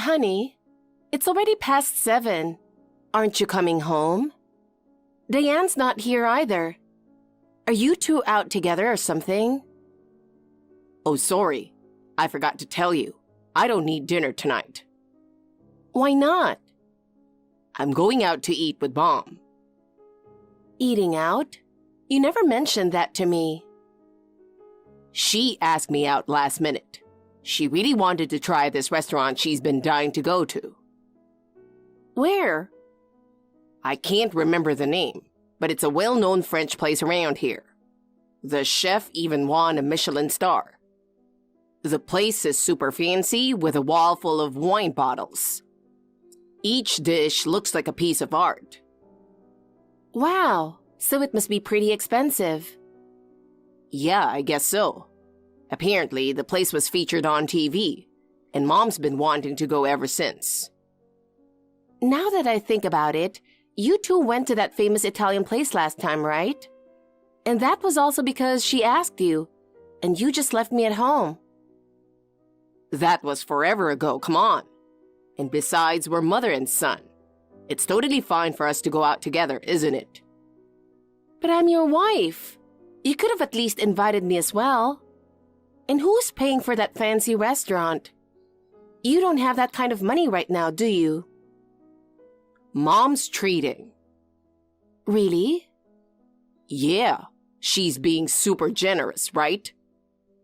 Honey, it's already past 7. Aren't you coming home? Diane's not here either. Are you two out together or something? Oh, sorry. I forgot to tell you. I don't need dinner tonight. Why not? I'm going out to eat with Mom. Eating out? You never mentioned that to me. She asked me out last minute. She really wanted to try this restaurant she's been dying to go to. Where? I can't remember the name, but it's a well-known French place around here. The chef even won a Michelin star. The place is super fancy with a wall full of wine bottles. Each dish looks like a piece of art. Wow, so it must be pretty expensive. Yeah, I guess so. Apparently, the place was featured on TV, and Mom's been wanting to go ever since. Now that I think about it, you two went to that famous Italian place last time, right? And that was also because she asked you, and you just left me at home. That was forever ago, come on. And besides, we're mother and son. It's totally fine for us to go out together, isn't it? But I'm your wife. You could have at least invited me as well. And who's paying for that fancy restaurant? You don't have that kind of money right now, do you? Mom's treating. Really? Yeah, she's being super generous, right?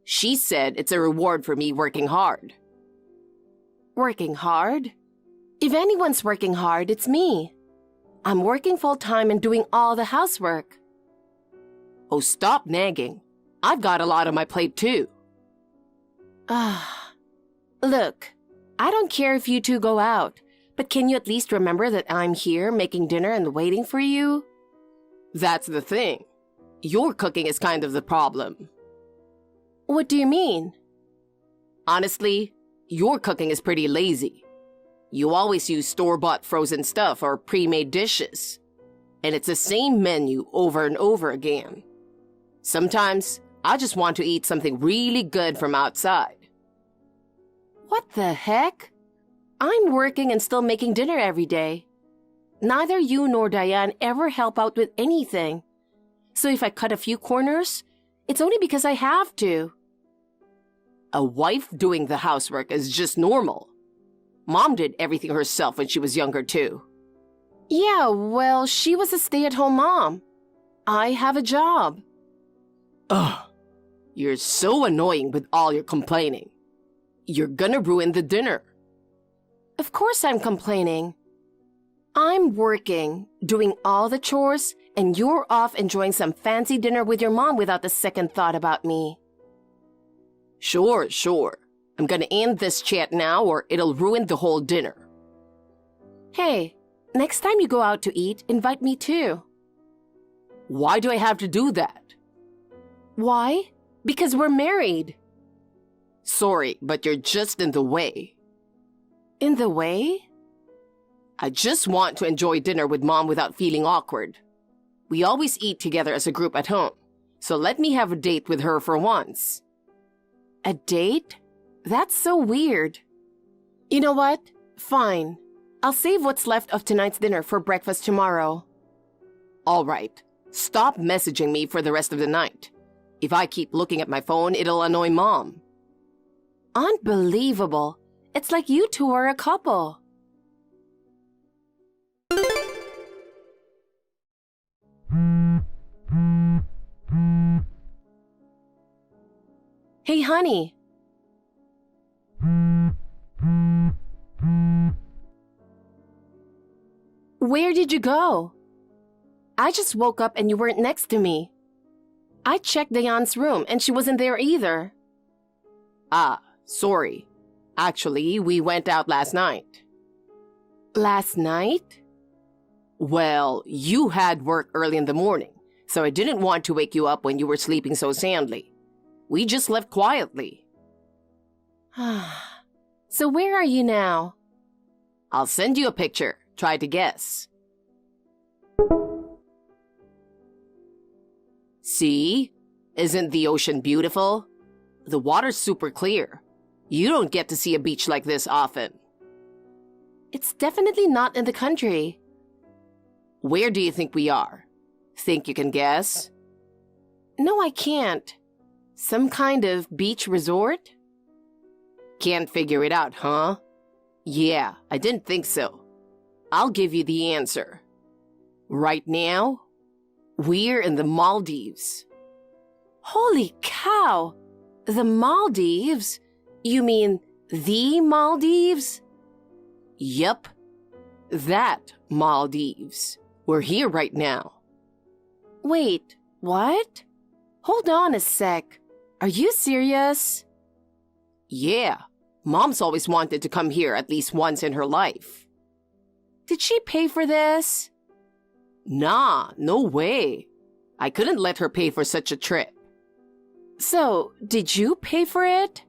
She said it's a reward for me working hard. Working hard? If anyone's working hard, it's me. I'm working full-time and doing all the housework. Oh, stop nagging. I've got a lot on my plate too. Look, I don't care if you two go out, but can you at least remember that I'm here making dinner and waiting for you? That's the thing. Your cooking is kind of the problem. What do you mean? Honestly, your cooking is pretty lazy. You always use store-bought frozen stuff or pre-made dishes. And it's the same menu over and over again. Sometimes, I just want to eat something really good from outside. What the heck? I'm working and still making dinner every day. Neither you nor Diane ever help out with anything. So if I cut a few corners, it's only because I have to. A wife doing the housework is just normal. Mom did everything herself when she was younger too. Yeah, well, she was a stay-at-home mom. I have a job. Ugh, you're so annoying with all your complaining. You're gonna ruin the dinner. Of course I'm complaining. I'm working, doing all the chores, and you're off enjoying some fancy dinner with your mom without a second thought about me. Sure. I'm gonna end this chat now or it'll ruin the whole dinner. Hey, next time you go out to eat, invite me too. Why do I have to do that? Why? Because we're married. Sorry, but you're just in the way. In the way? I just want to enjoy dinner with Mom without feeling awkward. We always eat together as a group at home, so let me have a date with her for once. A date? That's so weird. You know what? Fine. I'll save what's left of tonight's dinner for breakfast tomorrow. All right. Stop messaging me for the rest of the night. If I keep looking at my phone, it'll annoy Mom. Unbelievable. It's like you two are a couple. Hey, honey. Where did you go? I just woke up and you weren't next to me. I checked Diane's room and she wasn't there either. Ah, sorry. Actually, we went out last night. Last night? Well, you had work early in the morning, so I didn't want to wake you up when you were sleeping so soundly. We just left quietly. So where are you now? I'll send you a picture. Try to guess. See? Isn't the ocean beautiful? The water's super clear. You don't get to see a beach like this often. It's definitely not in the country. Where do you think we are? Think you can guess? No, I can't. Some kind of beach resort? Can't figure it out, huh? Yeah, I didn't think so. I'll give you the answer. Right now, we're in the Maldives. Holy cow! The Maldives? You mean the Maldives? Yup. That Maldives. We're here right now. Wait, what? Hold on a sec. Are you serious? Yeah, Mom's always wanted to come here at least once in her life. Did she pay for this? Nah, no way. I couldn't let her pay for such a trip. So, did you pay for it?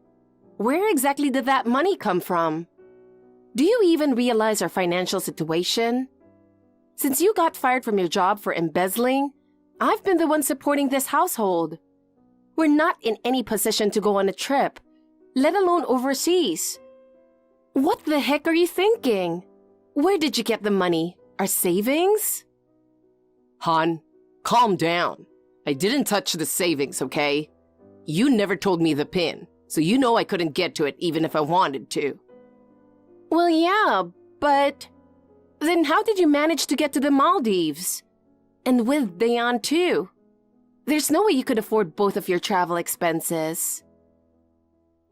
Where exactly did that money come from? Do you even realize our financial situation? Since you got fired from your job for embezzling, I've been the one supporting this household. We're not in any position to go on a trip, let alone overseas. What the heck are you thinking? Where did you get the money? Our savings? Hon, calm down. I didn't touch the savings, okay? You never told me the PIN, so you know I couldn't get to it even if I wanted to. Well, yeah, but then how did you manage to get to the Maldives? And with Diane, too. There's no way you could afford both of your travel expenses.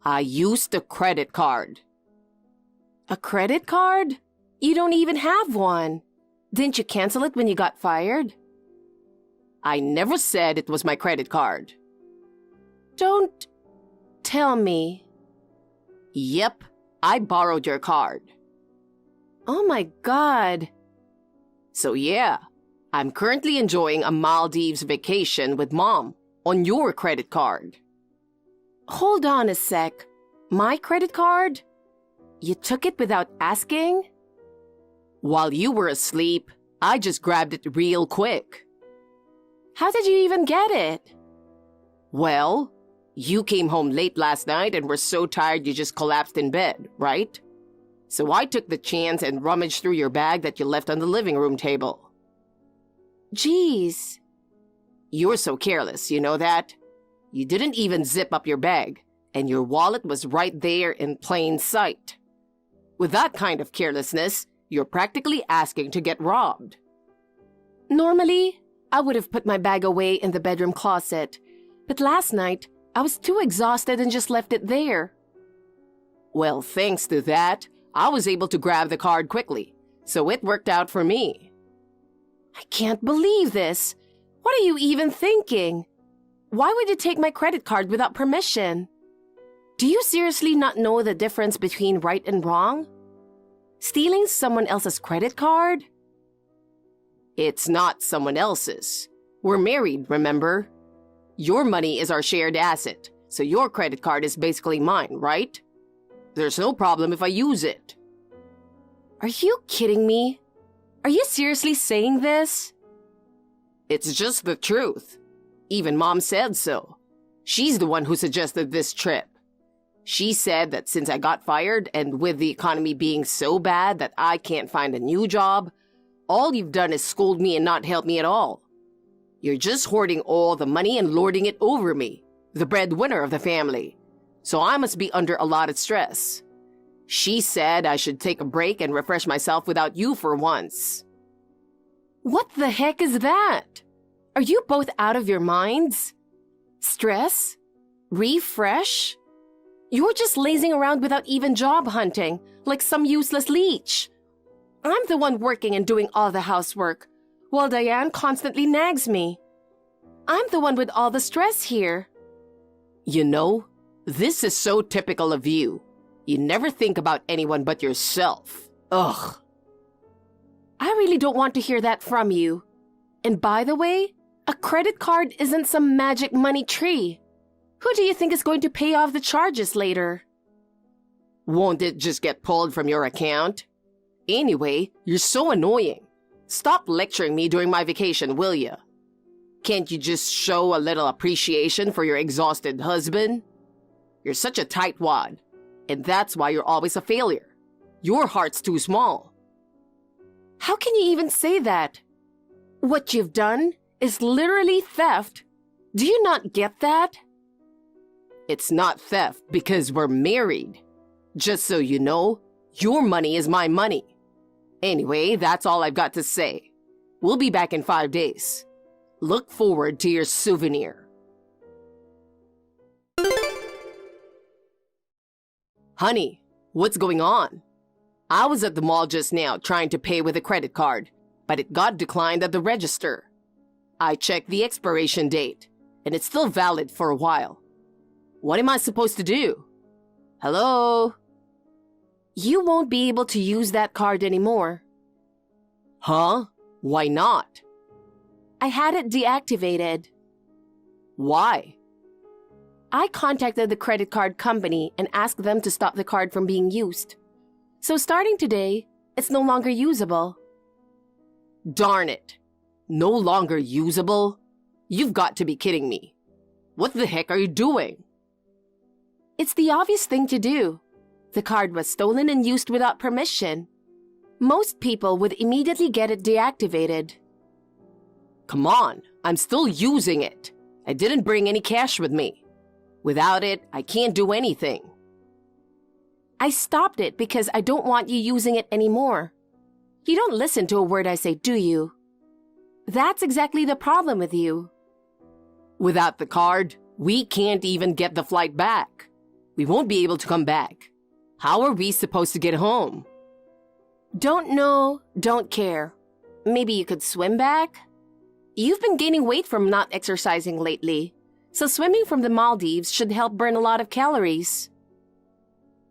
I used a credit card. A credit card? You don't even have one. Didn't you cancel it when you got fired? I never said it was my credit card. Don't tell me. Yep, I borrowed your card. Oh my God. So yeah, I'm currently enjoying a Maldives vacation with Mom on your credit card. Hold on a sec. My credit card? You took it without asking? While you were asleep, I just grabbed it real quick. How did you even get it? Well, you came home late last night and were so tired you just collapsed in bed, right? So I took the chance and rummaged through your bag that you left on the living room table. Jeez. You're so careless, you know that? You didn't even zip up your bag, and your wallet was right there in plain sight. With that kind of carelessness, you're practically asking to get robbed. Normally, I would have put my bag away in the bedroom closet, but last night, I was too exhausted and just left it there. Well, thanks to that, I was able to grab the card quickly, so it worked out for me. I can't believe this. What are you even thinking? Why would you take my credit card without permission? Do you seriously not know the difference between right and wrong? Stealing someone else's credit card? It's not someone else's. We're married, remember? Your money is our shared asset, so your credit card is basically mine, right? There's no problem if I use it. Are you kidding me? Are you seriously saying this? It's just the truth. Even Mom said so. She's the one who suggested this trip. She said that since I got fired and with the economy being so bad that I can't find a new job, all you've done is scold me and not help me at all. You're just hoarding all the money and lording it over me, the breadwinner of the family. So I must be under a lot of stress. She said I should take a break and refresh myself without you for once. What the heck is that? Are you both out of your minds? Stress? Refresh? You're just lazing around without even job hunting, like some useless leech. I'm the one working and doing all the housework, while Diane constantly nags me. I'm the one with all the stress here. You know, this is so typical of you. You never think about anyone but yourself. Ugh. I really don't want to hear that from you. And by the way, a credit card isn't some magic money tree. Who do you think is going to pay off the charges later? Won't it just get pulled from your account? Anyway, you're so annoying. Stop lecturing me during my vacation, will ya? Can't you just show a little appreciation for your exhausted husband? You're such a tightwad, and that's why you're always a failure. Your heart's too small. How can you even say that? What you've done is literally theft. Do you not get that? It's not theft because we're married. Just so you know, your money is my money. Anyway, that's all I've got to say. We'll be back in 5 days. Look forward to your souvenir. Honey, what's going on? I was at the mall just now trying to pay with a credit card, but it got declined at the register. I checked the expiration date, and it's still valid for a while. What am I supposed to do? Hello? You won't be able to use that card anymore. Huh? Why not? I had it deactivated. Why? I contacted the credit card company and asked them to stop the card from being used. So starting today, it's no longer usable. Darn it. No longer usable? You've got to be kidding me. What the heck are you doing? It's the obvious thing to do. The card was stolen and used without permission. Most people would immediately get it deactivated. Come on, I'm still using it. I didn't bring any cash with me. Without it, I can't do anything. I stopped it because I don't want you using it anymore. You don't listen to a word I say, do you? That's exactly the problem with you. Without the card, we can't even get the flight back. We won't be able to come back. How are we supposed to get home? Don't know, don't care. Maybe you could swim back? You've been gaining weight from not exercising lately, so swimming from the Maldives should help burn a lot of calories.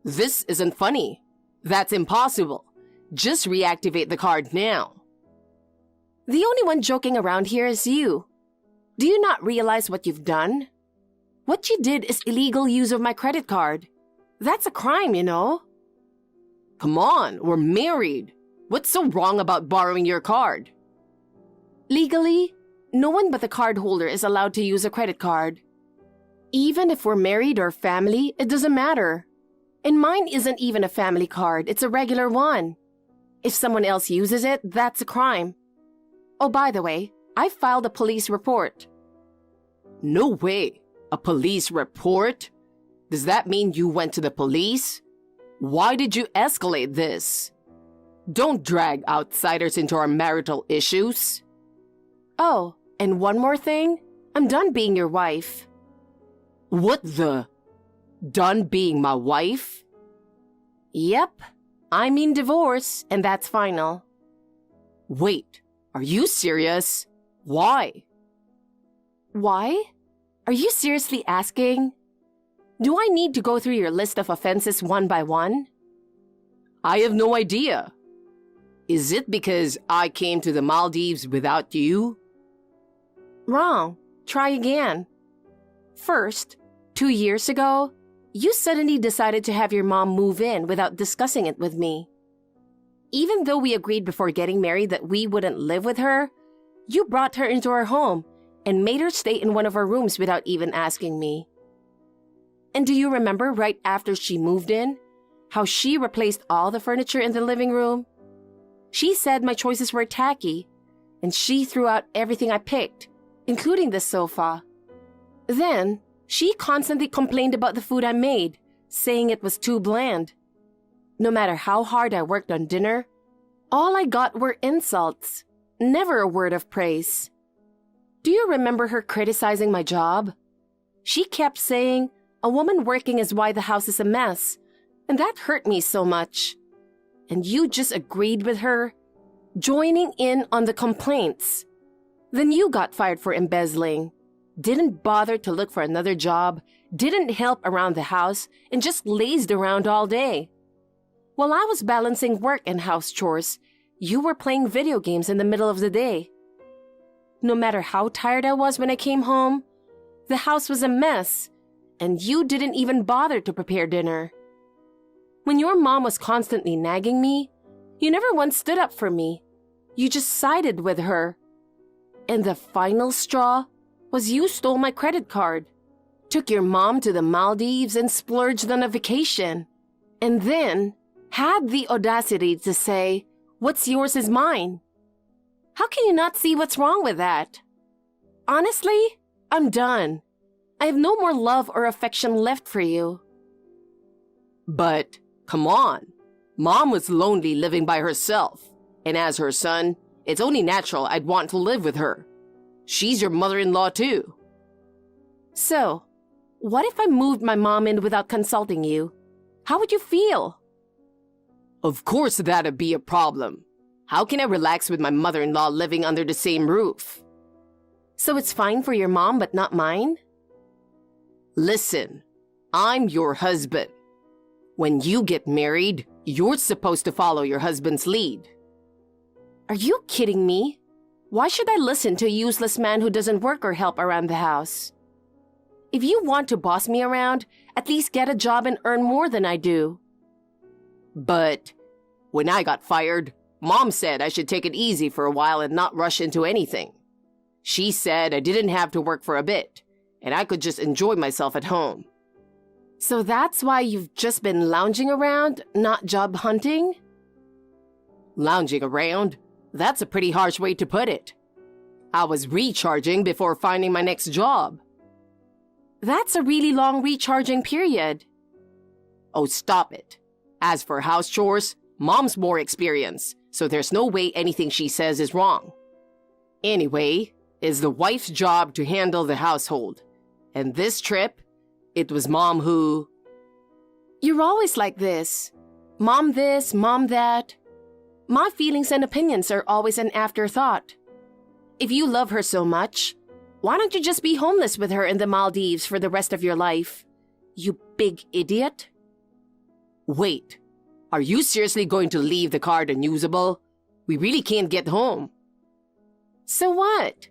This isn't funny. That's impossible. Just reactivate the card now. The only one joking around here is you. Do you not realize what you've done? What you did is illegal use of my credit card. That's a crime, you know. Come on, we're married. What's so wrong about borrowing your card? Legally, no one but the cardholder is allowed to use a credit card. Even if we're married or family, it doesn't matter. And mine isn't even a family card, it's a regular one. If someone else uses it, that's a crime. Oh, by the way, I filed a police report. No way. A police report? Does that mean you went to the police? Why did you escalate this? Don't drag outsiders into our marital issues. Oh, and one more thing. I'm done being your wife. What the? Done being my wife? Yep. I mean divorce, and that's final. Wait, are you serious? Why? Why? Are you seriously asking? Do I need to go through your list of offenses one by one? I have no idea. Is it because I came to the Maldives without you? Wrong. Try again. First, 2 years ago, you suddenly decided to have your mom move in without discussing it with me. Even though we agreed before getting married that we wouldn't live with her, you brought her into our home and made her stay in one of our rooms without even asking me. And do you remember right after she moved in, how she replaced all the furniture in the living room? She said my choices were tacky, and she threw out everything I picked, including the sofa. Then, she constantly complained about the food I made, saying it was too bland. No matter how hard I worked on dinner, all I got were insults, never a word of praise. Do you remember her criticizing my job? She kept saying, a woman working is why the house is a mess, and that hurt me so much. And you just agreed with her, joining in on the complaints. Then you got fired for embezzling, didn't bother to look for another job, didn't help around the house, and just lazed around all day. While I was balancing work and house chores, you were playing video games in the middle of the day. No matter how tired I was when I came home, the house was a mess, and you didn't even bother to prepare dinner. When your mom was constantly nagging me, you never once stood up for me. You just sided with her. And the final straw was you stole my credit card, took your mom to the Maldives and splurged on a vacation, and then had the audacity to say, "What's yours is mine." How can you not see what's wrong with that? Honestly, I'm done. I have no more love or affection left for you. But, come on. Mom was lonely living by herself, and as her son, it's only natural I'd want to live with her. She's your mother-in-law too. So, what if I moved my mom in without consulting you? How would you feel? Of course that'd be a problem. How can I relax with my mother-in-law living under the same roof? So it's fine for your mom but not mine? Listen, I'm your husband. When you get married, you're supposed to follow your husband's lead. Are you kidding me? Why should I listen to a useless man who doesn't work or help around the house? If you want to boss me around, at least get a job and earn more than I do. But when I got fired, Mom said I should take it easy for a while and not rush into anything. She said I didn't have to work for a bit, and I could just enjoy myself at home. So that's why you've just been lounging around, not job hunting? Lounging around? That's a pretty harsh way to put it. I was recharging before finding my next job. That's a really long recharging period. Oh, stop it. As for house chores, Mom's more experienced, so there's no way anything she says is wrong. Anyway, it's the wife's job to handle the household. And this trip, it was Mom who... You're always like this. Mom this, Mom that. My feelings and opinions are always an afterthought. If you love her so much, why don't you just be homeless with her in the Maldives for the rest of your life? You big idiot. Wait, are you seriously going to leave the card unusable? We really can't get home. So what?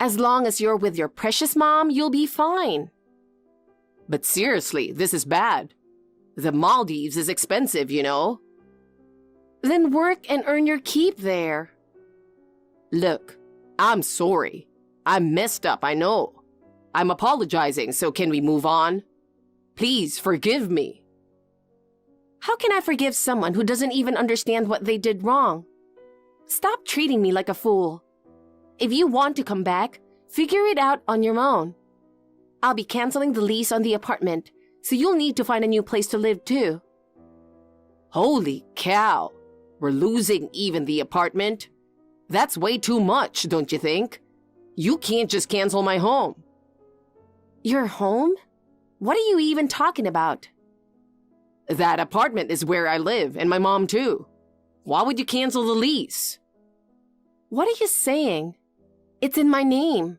As long as you're with your precious mom, you'll be fine. But seriously, this is bad. The Maldives is expensive, you know. Then work and earn your keep there. Look, I'm sorry. I'm messed up, I know. I'm apologizing, so can we move on? Please forgive me. How can I forgive someone who doesn't even understand what they did wrong? Stop treating me like a fool. If you want to come back, figure it out on your own. I'll be canceling the lease on the apartment, so you'll need to find a new place to live too. Holy cow! We're losing even the apartment? That's way too much, don't you think? You can't just cancel my home. Your home? What are you even talking about? That apartment is where I live, and my mom too. Why would you cancel the lease? What are you saying? It's in my name.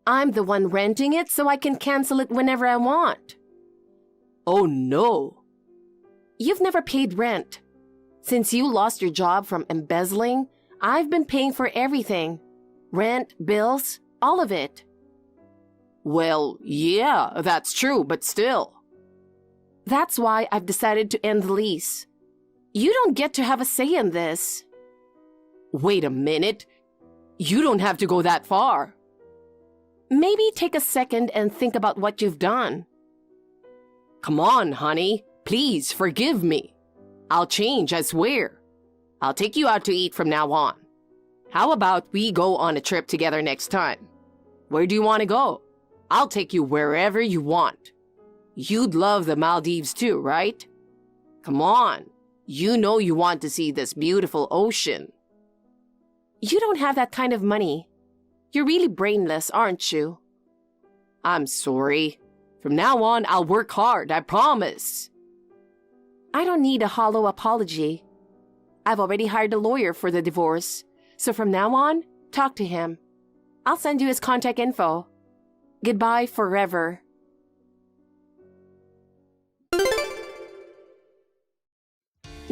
I'm the one renting it, so I can cancel it whenever I want. Oh no. You've never paid rent. Since you lost your job from embezzling, I've been paying for everything. Rent, bills, all of it. Well, yeah, that's true, but still. That's why I've decided to end the lease. You don't get to have a say in this. Wait a minute. You don't have to go that far. Maybe take a second and think about what you've done. Come on, honey. Please forgive me. I'll change, I swear. I'll take you out to eat from now on. How about we go on a trip together next time? Where do you want to go? I'll take you wherever you want. You'd love the Maldives too, right? Come on. You know you want to see this beautiful ocean. You don't have that kind of money. You're really brainless, aren't you? I'm sorry. From now on, I'll work hard, I promise. I don't need a hollow apology. I've already hired a lawyer for the divorce, so from now on, talk to him. I'll send you his contact info. Goodbye forever.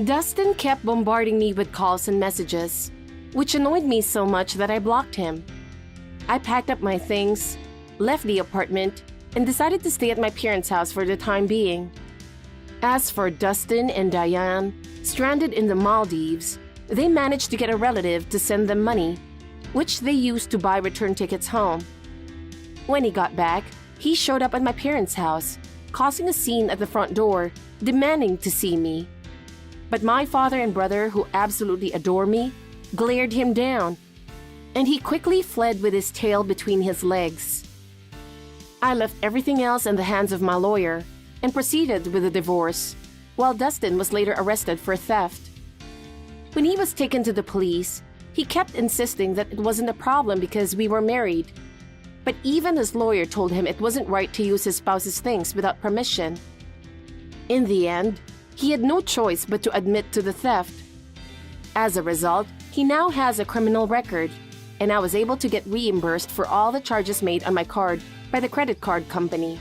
Dustin kept bombarding me with calls and messages, which annoyed me so much that I blocked him. I packed up my things, left the apartment, and decided to stay at my parents' house for the time being. As for Dustin and Diane, stranded in the Maldives, they managed to get a relative to send them money, which they used to buy return tickets home. When he got back, he showed up at my parents' house, causing a scene at the front door, demanding to see me. But my father and brother, who absolutely adore me, glared him down, and he quickly fled with his tail between his legs. I left everything else in the hands of my lawyer and proceeded with the divorce, while Dustin was later arrested for theft. When he was taken to the police, he kept insisting that it wasn't a problem because we were married. But even his lawyer told him it wasn't right to use his spouse's things without permission. In the end, he had no choice but to admit to the theft. As a result, he now has a criminal record, and I was able to get reimbursed for all the charges made on my card by the credit card company.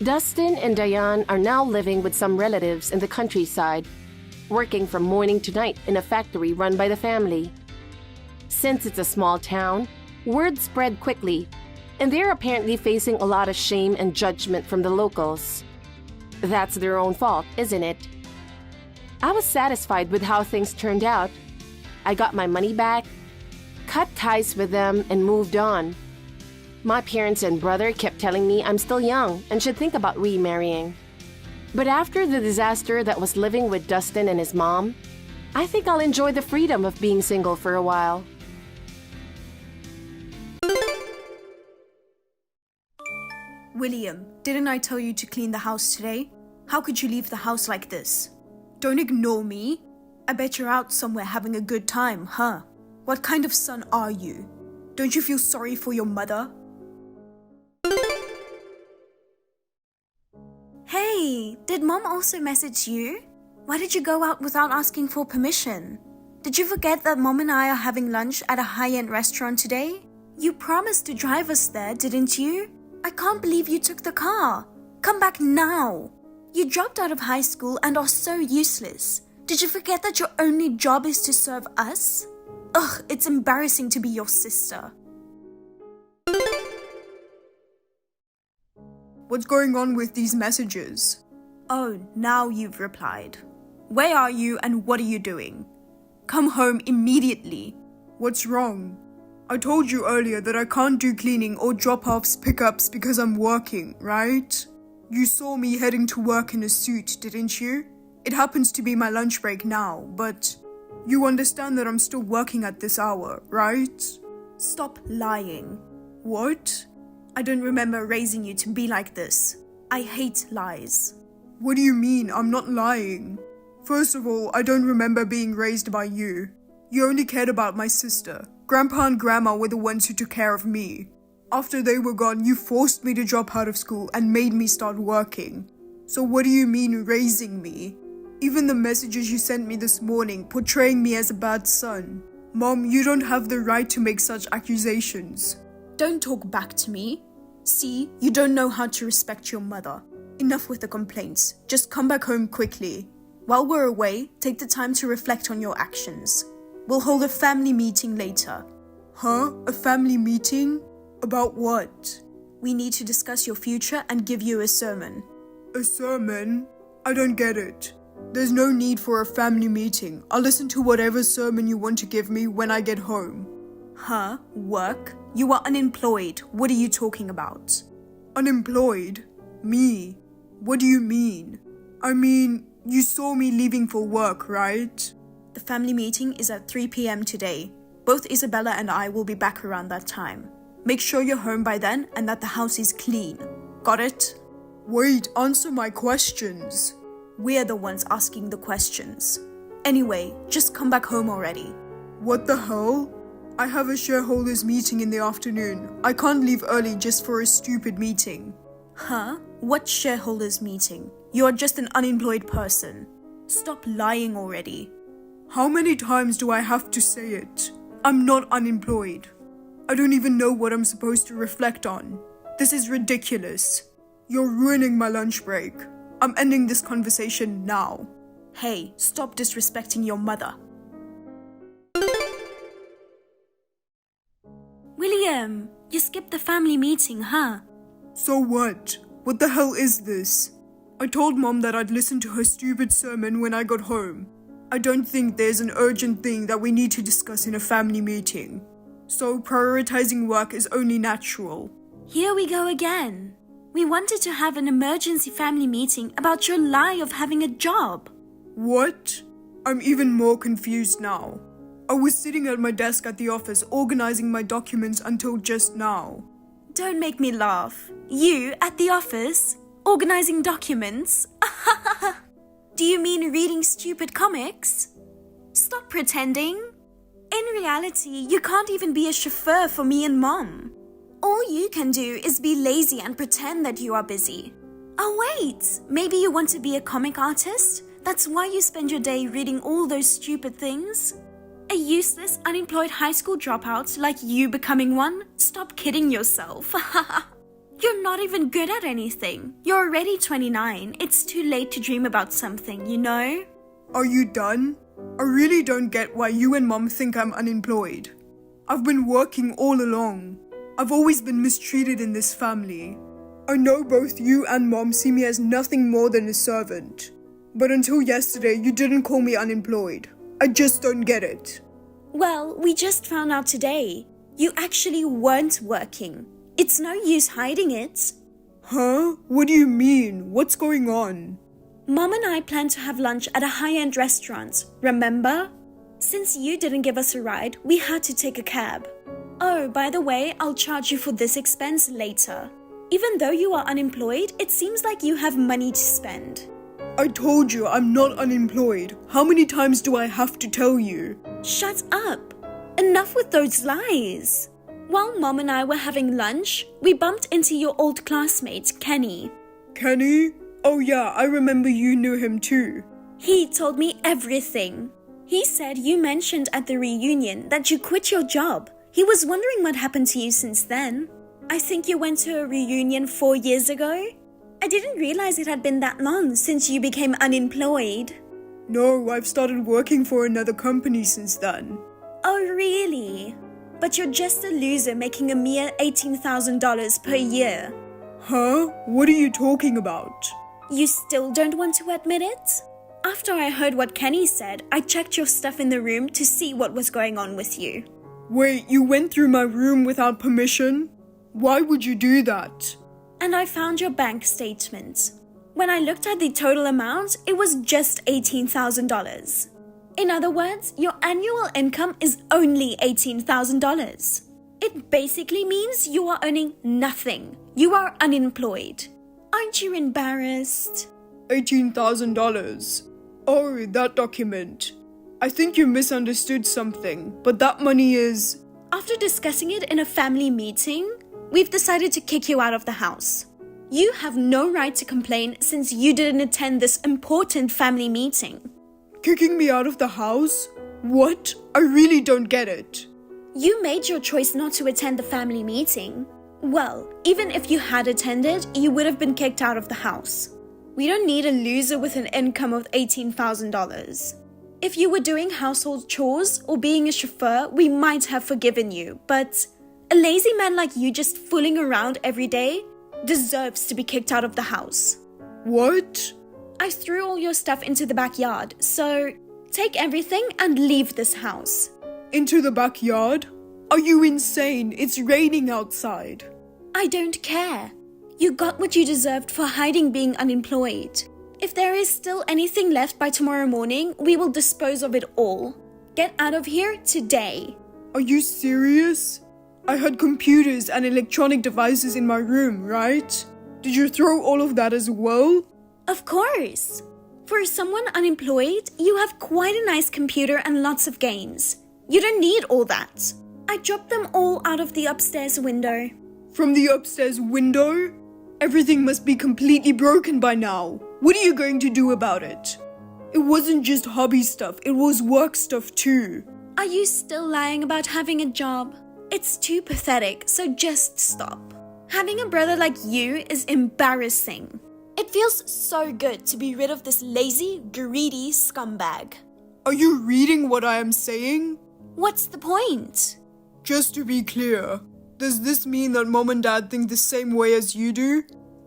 Dustin and Diane are now living with some relatives in the countryside, working from morning to night in a factory run by the family. Since it's a small town, word spread quickly, and they're apparently facing a lot of shame and judgment from the locals. That's their own fault, isn't it? I was satisfied with how things turned out. I got my money back, cut ties with them, and moved on. My parents and brother kept telling me I'm still young and should think about remarrying. But after the disaster that was living with Dustin and his mom, I think I'll enjoy the freedom of being single for a while. William, didn't I tell you to clean the house today? How could you leave the house like this? Don't ignore me. I bet you're out somewhere having a good time, huh? What kind of son are you? Don't you feel sorry for your mother? Hey, did Mom also message you? Why did you go out without asking for permission? Did you forget that Mom and I are having lunch at a high-end restaurant today? You promised to drive us there, didn't you? I can't believe you took the car. Come back now. You dropped out of high school and are so useless. Did you forget that your only job is to serve us? Ugh, it's embarrassing to be your sister. What's going on with these messages? Oh, now you've replied. Where are you and what are you doing? Come home immediately. What's wrong? I told you earlier that I can't do cleaning or drop-offs, pickups because I'm working, right? You saw me heading to work in a suit, didn't you? It happens to be my lunch break now, but you understand that I'm still working at this hour, right? Stop lying. What? I don't remember raising you to be like this. I hate lies. What do you mean? I'm not lying. First of all, I don't remember being raised by you. You only cared about my sister. Grandpa and Grandma were the ones who took care of me. After they were gone, you forced me to drop out of school and made me start working. So what do you mean raising me? Even the messages you sent me this morning portraying me as a bad son. Mom, you don't have the right to make such accusations. Don't talk back to me. See, you don't know how to respect your mother. Enough with the complaints. Just come back home quickly. While we're away, take the time to reflect on your actions. We'll hold a family meeting later. Huh? A family meeting? About what? We need to discuss your future and give you a sermon. A sermon? I don't get it. There's no need for a family meeting. I'll listen to whatever sermon you want to give me when I get home. Huh? Work? You are unemployed. What are you talking about? Unemployed? Me? What do you mean? I mean, you saw me leaving for work, right? The family meeting is at 3 p.m. today. Both Isabella and I will be back around that time. Make sure you're home by then and that the house is clean. Got it? Wait, answer my questions. We're the ones asking the questions. Anyway, just come back home already. What the hell? I have a shareholders meeting in the afternoon. I can't leave early just for a stupid meeting. Huh? What shareholders meeting? You're just an unemployed person. Stop lying already. How many times do I have to say it? I'm not unemployed. I don't even know what I'm supposed to reflect on. This is ridiculous. You're ruining my lunch break. I'm ending this conversation now. Hey, stop disrespecting your mother. William, you skipped the family meeting, huh? So what? What the hell is this? I told Mom that I'd listen to her stupid sermon when I got home. I don't think there's an urgent thing that we need to discuss in a family meeting. So prioritizing work is only natural. Here we go again. We wanted to have an emergency family meeting about your lie of having a job. What? I'm even more confused now. I was sitting at my desk at the office organizing my documents until just now. Don't make me laugh. You, at the office, organizing documents? Do you mean reading stupid comics? Stop pretending. In reality, you can't even be a chauffeur for me and Mom. All you can do is be lazy and pretend that you are busy. Oh wait, maybe you want to be a comic artist? That's why you spend your day reading all those stupid things? A useless, unemployed high school dropout like you becoming one? Stop kidding yourself. You're not even good at anything. You're already 29. It's too late to dream about something, you know? Are you done? I really don't get why you and Mom think I'm unemployed. I've been working all along. I've always been mistreated in this family. I know both you and Mom see me as nothing more than a servant. But until yesterday, you didn't call me unemployed. I just don't get it. Well, we just found out today. You actually weren't working. It's no use hiding it. Huh? What do you mean? What's going on? Mom and I planned to have lunch at a high-end restaurant, remember? Since you didn't give us a ride, we had to take a cab. Oh, by the way, I'll charge you for this expense later. Even though you are unemployed, it seems like you have money to spend. I told you I'm not unemployed. How many times do I have to tell you? Shut up! Enough with those lies! While Mom and I were having lunch, we bumped into your old classmate, Kenny. Kenny? Oh yeah, I remember you knew him too. He told me everything. He said you mentioned at the reunion that you quit your job. He was wondering what happened to you since then. I think you went to a reunion 4 years ago? I didn't realize it had been that long since you became unemployed. No, I've started working for another company since then. Oh, really? But you're just a loser making a mere $18,000 per year. Huh? What are you talking about? You still don't want to admit it? After I heard what Kenny said, I checked your stuff in the room to see what was going on with you. Wait, you went through my room without permission? Why would you do that? And I found your bank statement. When I looked at the total amount, it was just $18,000. In other words, your annual income is only $18,000. It basically means you are earning nothing. You are unemployed. Aren't you embarrassed? $18,000. Oh, that document. I think you misunderstood something, but that money is... After discussing it in a family meeting, we've decided to kick you out of the house. You have no right to complain since you didn't attend this important family meeting. Kicking me out of the house? What? I really don't get it. You made your choice not to attend the family meeting. Well, even if you had attended, you would have been kicked out of the house. We don't need a loser with an income of $18,000. If you were doing household chores or being a chauffeur, we might have forgiven you, but a lazy man like you just fooling around every day deserves to be kicked out of the house. What? I threw all your stuff into the backyard, so take everything and leave this house. Into the backyard? Are you insane? It's raining outside. I don't care. You got what you deserved for hiding being unemployed. If there is still anything left by tomorrow morning, we will dispose of it all. Get out of here today. Are you serious? I had computers and electronic devices in my room, right? Did you throw all of that as well? Of course. For someone unemployed, you have quite a nice computer and lots of games. You don't need all that. I dropped them all out of the upstairs window. From the upstairs window? Everything must be completely broken by now. What are you going to do about it? It wasn't just hobby stuff, it was work stuff too. Are you still lying about having a job? It's too pathetic, so just stop. Having a brother like you is embarrassing. It feels so good to be rid of this lazy, greedy scumbag. Are you reading what I am saying? What's the point? Just to be clear, does this mean that Mom and Dad think the same way as you do?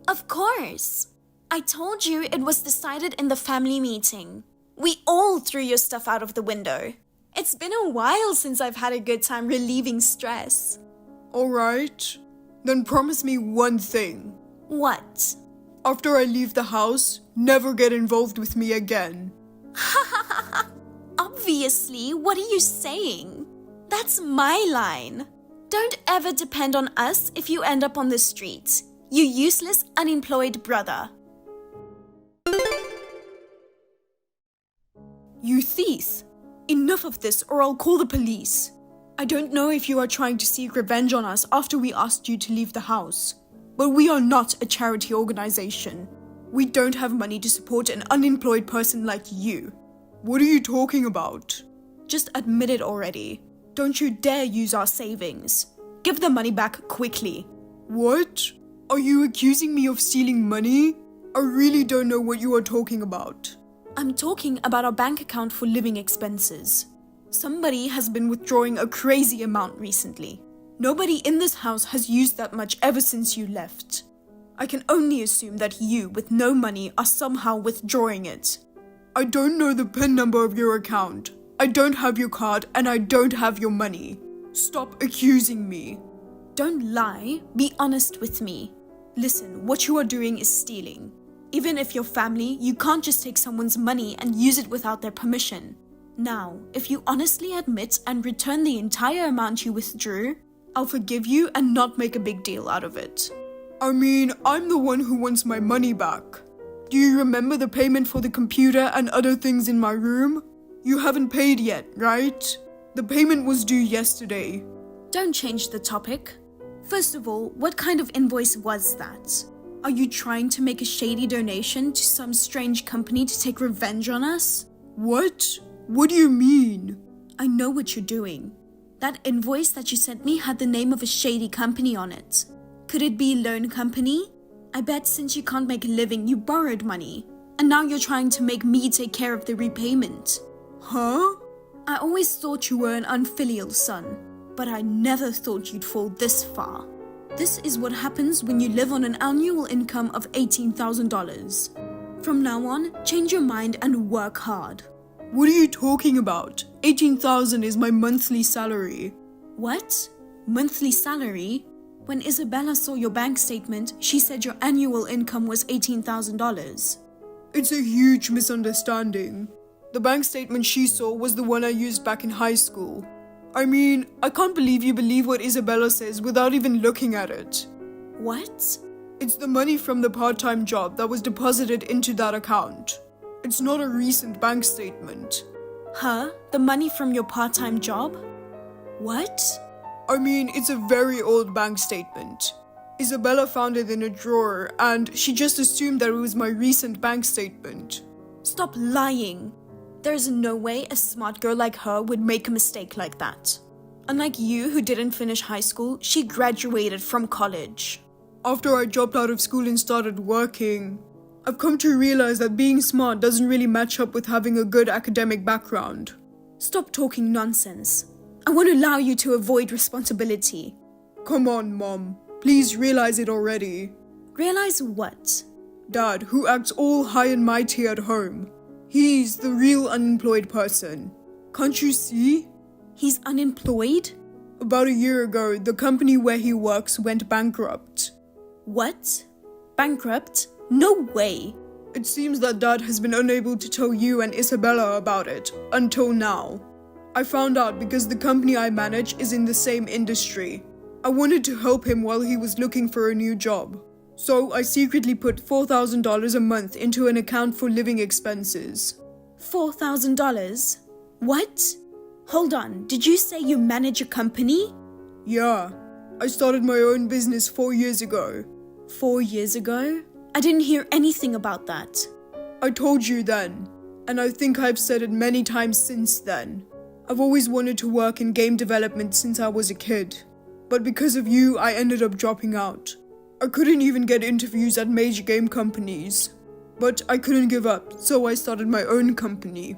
Of course. I told you it was decided in the family meeting. We all threw your stuff out of the window. It's been a while since I've had a good time relieving stress. Alright, then promise me one thing. What? After I leave the house, never get involved with me again. Obviously, what are you saying? That's my line. Don't ever depend on us if you end up on the streets. You useless, unemployed brother. You thief! Enough of this or I'll call the police. I don't know if you are trying to seek revenge on us after we asked you to leave the house, but we are not a charity organization. We don't have money to support an unemployed person like you. What are you talking about? Just admit it already. Don't you dare use our savings. Give the money back quickly. What? Are you accusing me of stealing money? I really don't know what you are talking about. I'm talking about our bank account for living expenses. Somebody has been withdrawing a crazy amount recently. Nobody in this house has used that much ever since you left. I can only assume that you, with no money, are somehow withdrawing it. I don't know the PIN number of your account. I don't have your card and I don't have your money. Stop accusing me. Don't lie. Be honest with me. Listen, what you are doing is stealing. Even if you're family, you can't just take someone's money and use it without their permission. Now, if you honestly admit and return the entire amount you withdrew, I'll forgive you and not make a big deal out of it. I mean, I'm the one who wants my money back. Do you remember the payment for the computer and other things in my room? You haven't paid yet, right? The payment was due yesterday. Don't change the topic. First of all, what kind of invoice was that? Are you trying to make a shady donation to some strange company to take revenge on us? What? What do you mean? I know what you're doing. That invoice that you sent me had the name of a shady company on it. Could it be a loan company? I bet since you can't make a living, you borrowed money. And now you're trying to make me take care of the repayment. Huh? I always thought you were an unfilial son, but I never thought you'd fall this far. This is what happens when you live on an annual income of $18,000. From now on, change your mind and work hard. What are you talking about? $18,000 is my monthly salary. What? Monthly salary? When Isabella saw your bank statement, she said your annual income was $18,000. It's a huge misunderstanding. The bank statement she saw was the one I used back in high school. I mean, I can't believe you believe what Isabella says without even looking at it. What? It's the money from the part-time job that was deposited into that account. It's not a recent bank statement. Huh? The money from your part-time job? What? I mean, it's a very old bank statement. Isabella found it in a drawer and she just assumed that it was my recent bank statement. Stop lying. There's no way a smart girl like her would make a mistake like that. Unlike you who didn't finish high school, she graduated from college. After I dropped out of school and started working, I've come to realize that being smart doesn't really match up with having a good academic background. Stop talking nonsense. I won't allow you to avoid responsibility. Come on, Mom. Please realize it already. Realize what? Dad, who acts all high and mighty at home. He's the real unemployed person. Can't you see? He's unemployed? About a year ago, the company where he works went bankrupt. What? Bankrupt? No way! It seems that Dad has been unable to tell you and Isabella about it, until now. I found out because the company I manage is in the same industry. I wanted to help him while he was looking for a new job. So I secretly put $4,000 a month into an account for living expenses. $4,000? What? Hold on, did you say you manage a company? Yeah, I started my own business 4 years ago. 4 years ago? I didn't hear anything about that. I told you then, and I think I've said it many times since then. I've always wanted to work in game development since I was a kid. But because of you, I ended up dropping out. I couldn't even get interviews at major game companies. But I couldn't give up, so I started my own company.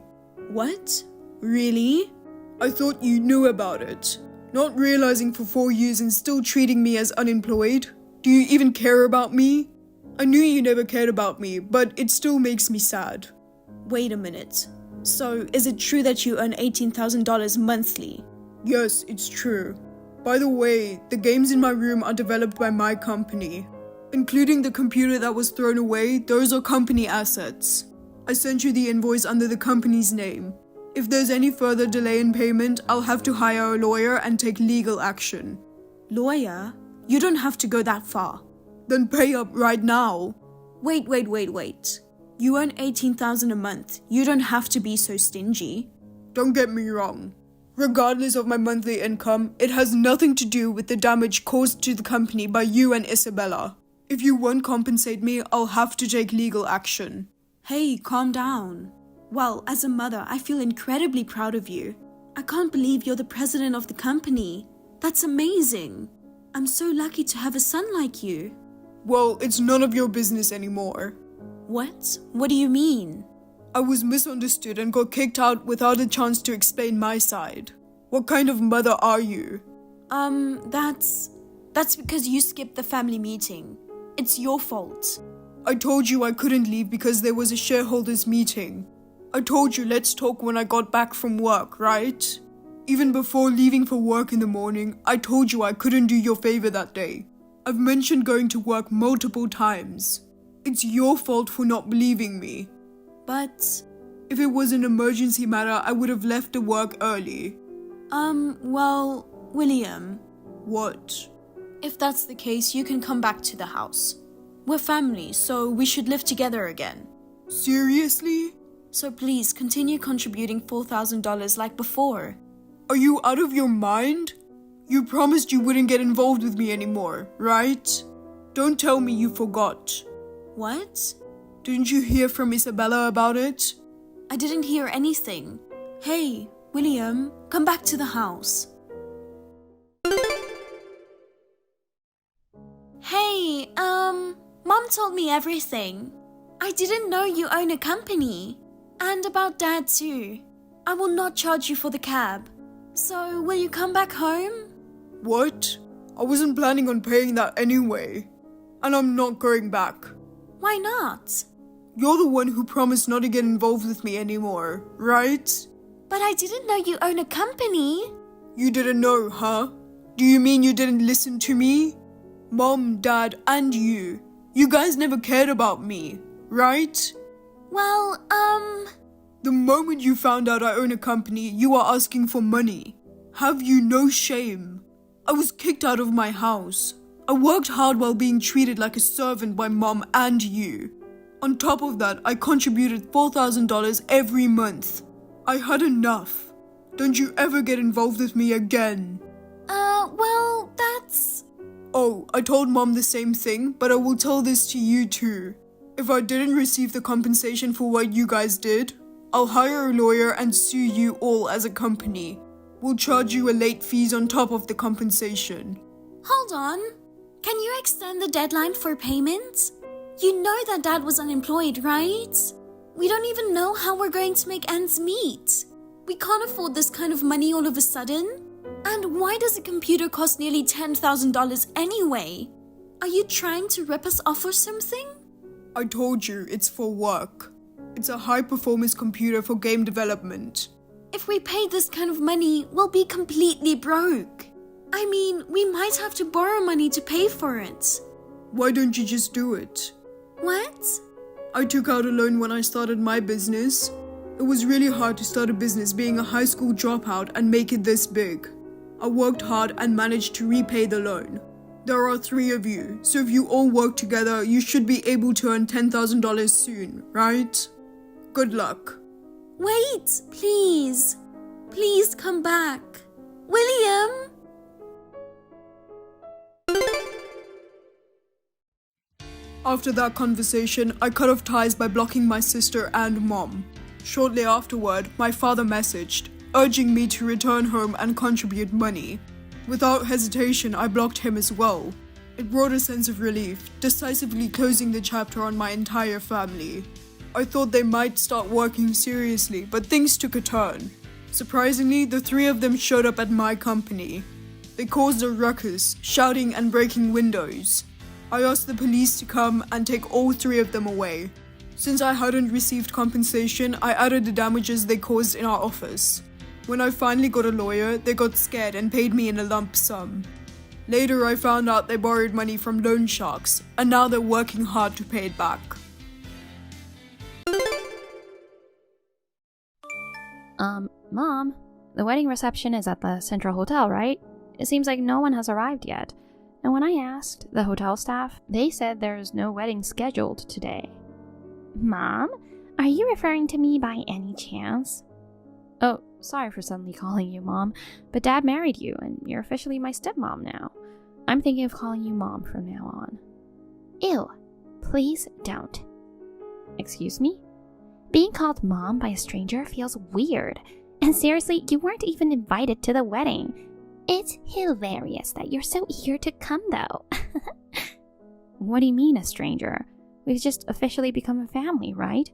What? Really? I thought you knew about it. Not realizing for 4 years and still treating me as unemployed. Do you even care about me? I knew you never cared about me, but it still makes me sad. Wait a minute. So, is it true that you earn $18,000 monthly? Yes, it's true. By the way, the games in my room are developed by my company. Including the computer that was thrown away, those are company assets. I sent you the invoice under the company's name. If there's any further delay in payment, I'll have to hire a lawyer and take legal action. Lawyer? You don't have to go that far. Then pay up right now. Wait. You earn $18,000 a month. You don't have to be so stingy. Don't get me wrong. Regardless of my monthly income, it has nothing to do with the damage caused to the company by you and Isabella. If you won't compensate me, I'll have to take legal action. Hey, calm down. Well, as a mother, I feel incredibly proud of you. I can't believe you're the president of the company. That's amazing. I'm so lucky to have a son like you. Well, it's none of your business anymore. What? What do you mean? I was misunderstood and got kicked out without a chance to explain my side. What kind of mother are you? That's because you skipped the family meeting. It's your fault. I told you I couldn't leave because there was a shareholders meeting. I told you let's talk when I got back from work, right? Even before leaving for work in the morning, I told you I couldn't do your favor that day. I've mentioned going to work multiple times. It's your fault for not believing me. But... If it was an emergency matter, I would have left the work early. Well, William. What? If that's the case, you can come back to the house. We're family, so we should live together again. Seriously? So please, continue contributing $4,000 like before. Are you out of your mind? You promised you wouldn't get involved with me anymore, right? Don't tell me you forgot. What? Didn't you hear from Isabella about it? I didn't hear anything. Hey, William, come back to the house. Hey, Mom told me everything. I didn't know you own a company. And about Dad too. I will not charge you for the cab. So, will you come back home? What? I wasn't planning on paying that anyway. And I'm not going back. Why not? You're the one who promised not to get involved with me anymore, right? But I didn't know you own a company. You didn't know, huh? Do you mean you didn't listen to me? Mom, Dad, and you. You guys never cared about me, right? Well, The moment you found out I own a company, you are asking for money. Have you no shame? I was kicked out of my house. I worked hard while being treated like a servant by Mom and you. On top of that, I contributed $4,000 every month. I had enough. Don't you ever get involved with me again. Well, that's... Oh, I told Mom the same thing, but I will tell this to you too. If I didn't receive the compensation for what you guys did, I'll hire a lawyer and sue you all as a company. We'll charge you a late fees on top of the compensation. Hold on. Can you extend the deadline for payment? You know that Dad was unemployed, right? We don't even know how we're going to make ends meet. We can't afford this kind of money all of a sudden. And why does a computer cost nearly $10,000 anyway? Are you trying to rip us off or something? I told you, it's for work. It's a high-performance computer for game development. If we pay this kind of money, we'll be completely broke. I mean, we might have to borrow money to pay for it. Why don't you just do it? What? I took out a loan when I started my business. It was really hard to start a business being a high school dropout and make it this big. I worked hard and managed to repay the loan. There are 3 of you, so if you all work together, you should be able to earn $10,000 soon, right? Good luck. Wait, please. Please come back. William! After that conversation, I cut off ties by blocking my sister and Mom. Shortly afterward, my father messaged, urging me to return home and contribute money. Without hesitation, I blocked him as well. It brought a sense of relief, decisively closing the chapter on my entire family. I thought they might start working seriously, but things took a turn. Surprisingly, the 3 of them showed up at my company. They caused a ruckus, shouting and breaking windows. I asked the police to come and take all 3 of them away. Since I hadn't received compensation, I added the damages they caused in our office. When I finally got a lawyer, they got scared and paid me in a lump sum. Later, I found out they borrowed money from loan sharks, and now they're working hard to pay it back. Mom, the wedding reception is at the Central Hotel, right? It seems like no one has arrived yet. And when I asked the hotel staff, they said there's no wedding scheduled today. Mom, are you referring to me by any chance? Oh, sorry for suddenly calling you Mom, but Dad married you and you're officially my stepmom now. I'm thinking of calling you Mom from now on. Ew, please don't. Excuse me? Being called Mom by a stranger feels weird. And seriously, you weren't even invited to the wedding. It's hilarious that you're so eager to come, though. What do you mean, a stranger? We've just officially become a family, right?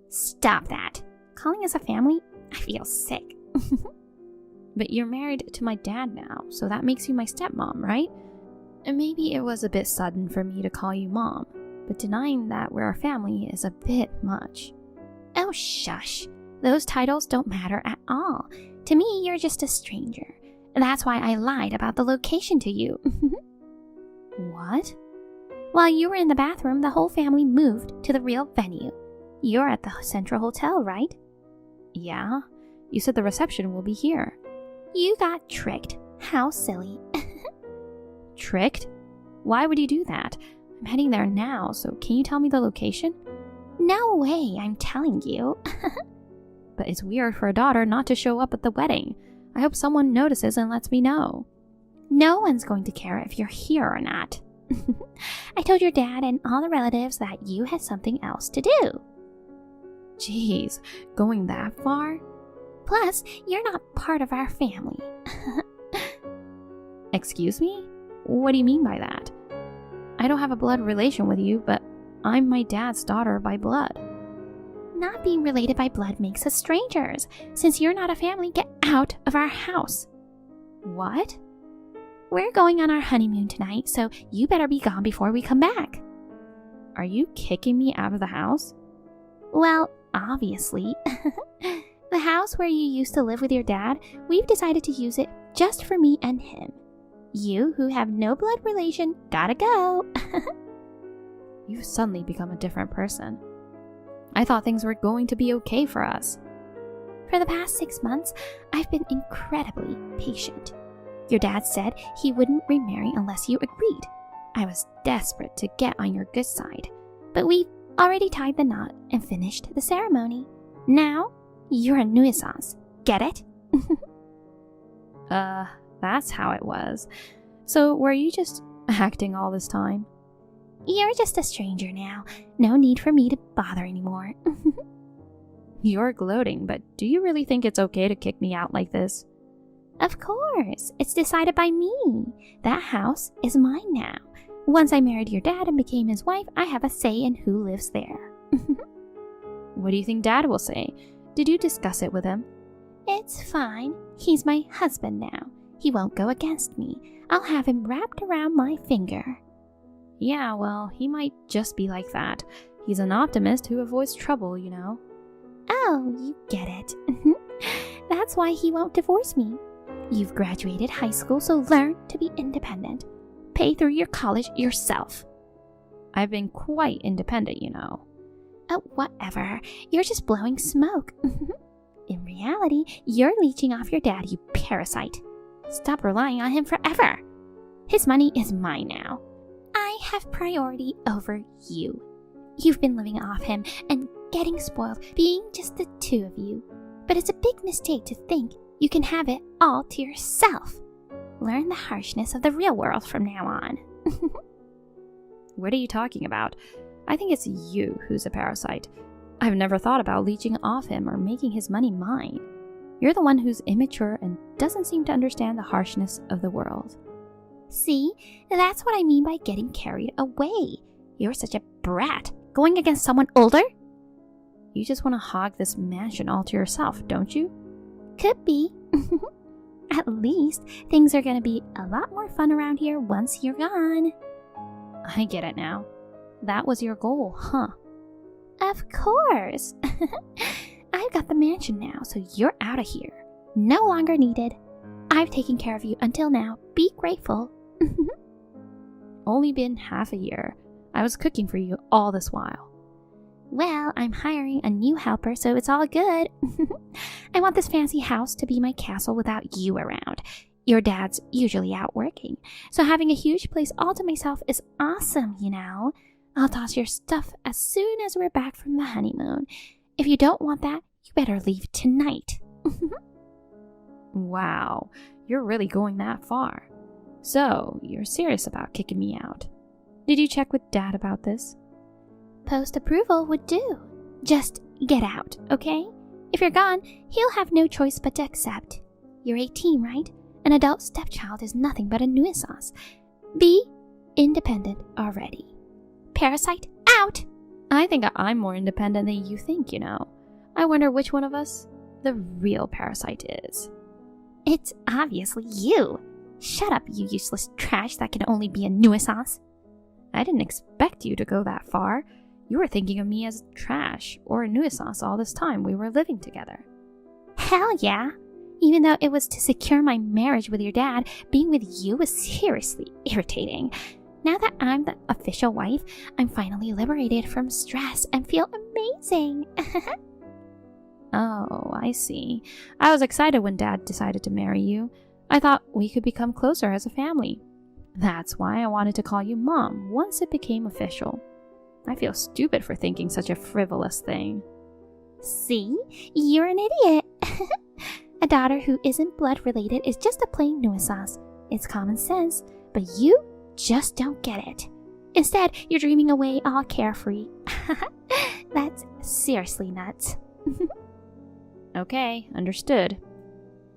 Stop that. Calling us a family? I feel sick. But you're married to my dad now, so that makes you my stepmom, right? And maybe it was a bit sudden for me to call you Mom, but denying that we're a family is a bit much. Oh, shush. Those titles don't matter at all. To me, you're just a stranger. That's why I lied about the location to you. What? While you were in the bathroom, the whole family moved to the real venue. You're at the Central Hotel, right? Yeah. You said the reception will be here. You got tricked. How silly. Tricked? Why would you do that? I'm heading there now, so can you tell me the location? No way, I'm telling you. But it's weird for a daughter not to show up at the wedding. I hope someone notices and lets me know. No one's going to care if you're here or not. I told your dad and all the relatives that you had something else to do. Jeez, going that far? Plus, you're not part of our family. Excuse me? What do you mean by that? I don't have a blood relation with you, but I'm my dad's daughter by blood. Not being related by blood makes us strangers. Since you're not a family, get out of our house. What? We're going on our honeymoon tonight, so you better be gone before we come back. Are you kicking me out of the house? Well, obviously. The house where you used to live with your dad, we've decided to use it just for me and him. You, who have no blood relation, gotta go. You've suddenly become a different person. I thought things were going to be okay for us. For the past 6 months, I've been incredibly patient. Your dad said he wouldn't remarry unless you agreed. I was desperate to get on your good side, but we've already tied the knot and finished the ceremony. Now, you're a nuisance. Get it? That's how it was. So were you just acting all this time? You're just a stranger now. No need for me to bother anymore. You're gloating, but do you really think it's okay to kick me out like this? Of course. It's decided by me. That house is mine now. Once I married your dad and became his wife, I have a say in who lives there. What do you think Dad will say? Did you discuss it with him? It's fine. He's my husband now. He won't go against me. I'll have him wrapped around my finger. Yeah, well, he might just be like that. He's an optimist who avoids trouble, you know. Oh, you get it. That's why he won't divorce me. You've graduated high school, so learn to be independent. Pay through your college yourself. I've been quite independent, you know. Oh, whatever. You're just blowing smoke. In reality, you're leeching off your dad, you parasite. Stop relying on him forever. His money is mine now. I have priority over you. You've been living off him and getting spoiled, being just the two of you. But it's a big mistake to think you can have it all to yourself. Learn the harshness of the real world from now on. What are you talking about? I think it's you who's a parasite. I've never thought about leeching off him or making his money mine. You're the one who's immature and doesn't seem to understand the harshness of the world. See, that's what I mean by getting carried away. You're such a brat, going against someone older. You just want to hog this mansion all to yourself, don't you? Could be. At least, things are gonna be a lot more fun around here once you're gone. I get it now. That was your goal, huh? Of course. I've got the mansion now, so you're out of here. No longer needed. I've taken care of you until now. Be grateful. Only been half a year. I was cooking for you all this while. Well, I'm hiring a new helper, so it's all good. I want this fancy house to be my castle without you around. Your dad's usually out working, so having a huge place all to myself is awesome, you know. I'll toss your stuff as soon as we're back from the honeymoon. If you don't want that, you better leave tonight. Wow, you're really going that far. So, you're serious about kicking me out. Did you check with Dad about this? Post-approval would do. Just get out, okay? If you're gone, he'll have no choice but to accept. You're 18, right? An adult stepchild is nothing but a nuisance. Be independent already. Parasite, out! I think I'm more independent than you think, you know. I wonder which one of us the real parasite is. It's obviously you. Shut up, you useless trash that can only be a nuisance. I didn't expect you to go that far. You were thinking of me as trash or a nuisance all this time we were living together. Hell yeah. Even though it was to secure my marriage with your dad, being with you was seriously irritating. Now that I'm the official wife, I'm finally liberated from stress and feel amazing. Oh, I see. I was excited when Dad decided to marry you. I thought we could become closer as a family. That's why I wanted to call you Mom once it became official. I feel stupid for thinking such a frivolous thing. See? You're an idiot. A daughter who isn't blood related is just a plain nuisance. It's common sense, but you just don't get it. Instead, you're dreaming away all carefree. That's seriously nuts. Okay, understood.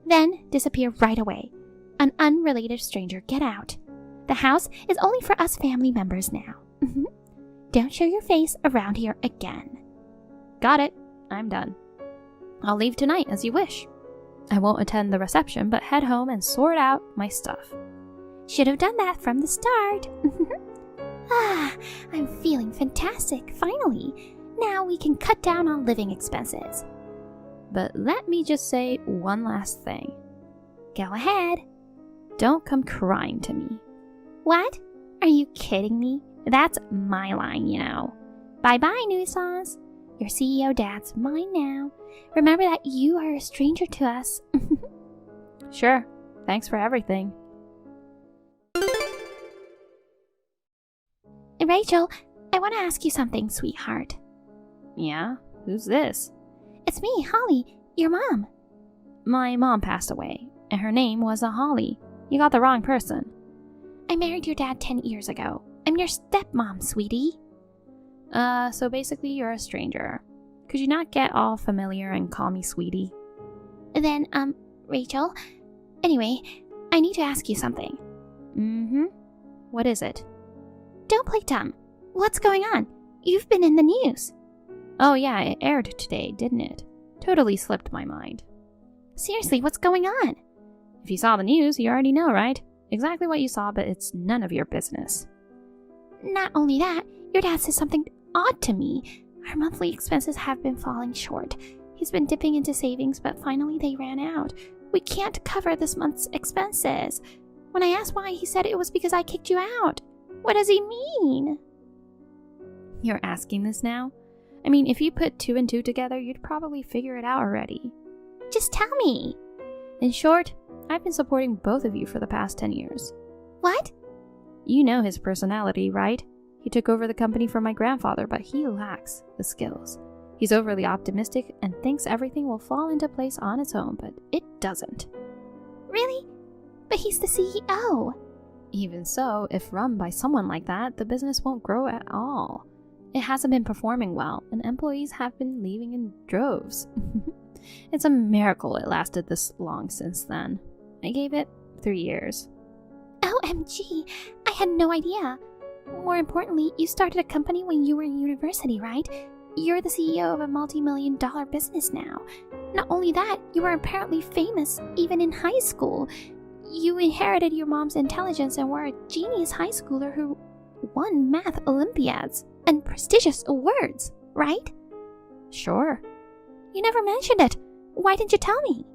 Then disappear right away. An unrelated stranger, get out. The house is only for us family members now. Don't show your face around here again. Got it. I'm done. I'll leave tonight as you wish. I won't attend the reception, but head home and sort out my stuff. Should have done that from the start. I'm feeling fantastic, finally. Now we can cut down on living expenses. But let me just say one last thing. Go ahead. Don't come crying to me. What? Are you kidding me? That's my line, you know. Bye-bye, nuisance. Your CEO dad's mine now. Remember that you are a stranger to us. Sure. Thanks for everything. Rachel, I want to ask you something, sweetheart. Yeah? Who's this? It's me, Holly, your mom. My mom passed away, and her name wasn't Holly. You got the wrong person. I married your dad 10 years ago. I'm your stepmom, sweetie. So basically you're a stranger. Could you not get all familiar and call me sweetie? Then, Rachel, anyway, I need to ask you something. What is it? Don't play dumb. What's going on? You've been in the news. Oh yeah, it aired today, didn't it? Totally slipped my mind. Seriously, what's going on? If you saw the news, you already know, right? Exactly what you saw, but it's none of your business. Not only that, your dad says something odd to me. Our monthly expenses have been falling short. He's been dipping into savings, but finally they ran out. We can't cover this month's expenses. When I asked why, he said it was because I kicked you out. What does he mean? You're asking this now? I mean, if you put 2 and 2 together, you'd probably figure it out already. Just tell me. In short, I've been supporting both of you for the past 10 years. What? You know his personality, right? He took over the company from my grandfather, but he lacks the skills. He's overly optimistic and thinks everything will fall into place on its own, but it doesn't. Really? But he's the CEO. Even so, if run by someone like that, the business won't grow at all. It hasn't been performing well, and employees have been leaving in droves. It's a miracle it lasted this long since then. I gave it 3 years. OMG, I had no idea. More importantly, you started a company when you were in university, right? You're the CEO of a multi-million-dollar business now. Not only that, you were apparently famous even in high school. You inherited your mom's intelligence and were a genius high schooler who won math Olympiads and prestigious awards, right? Sure. You never mentioned it. Why didn't you tell me?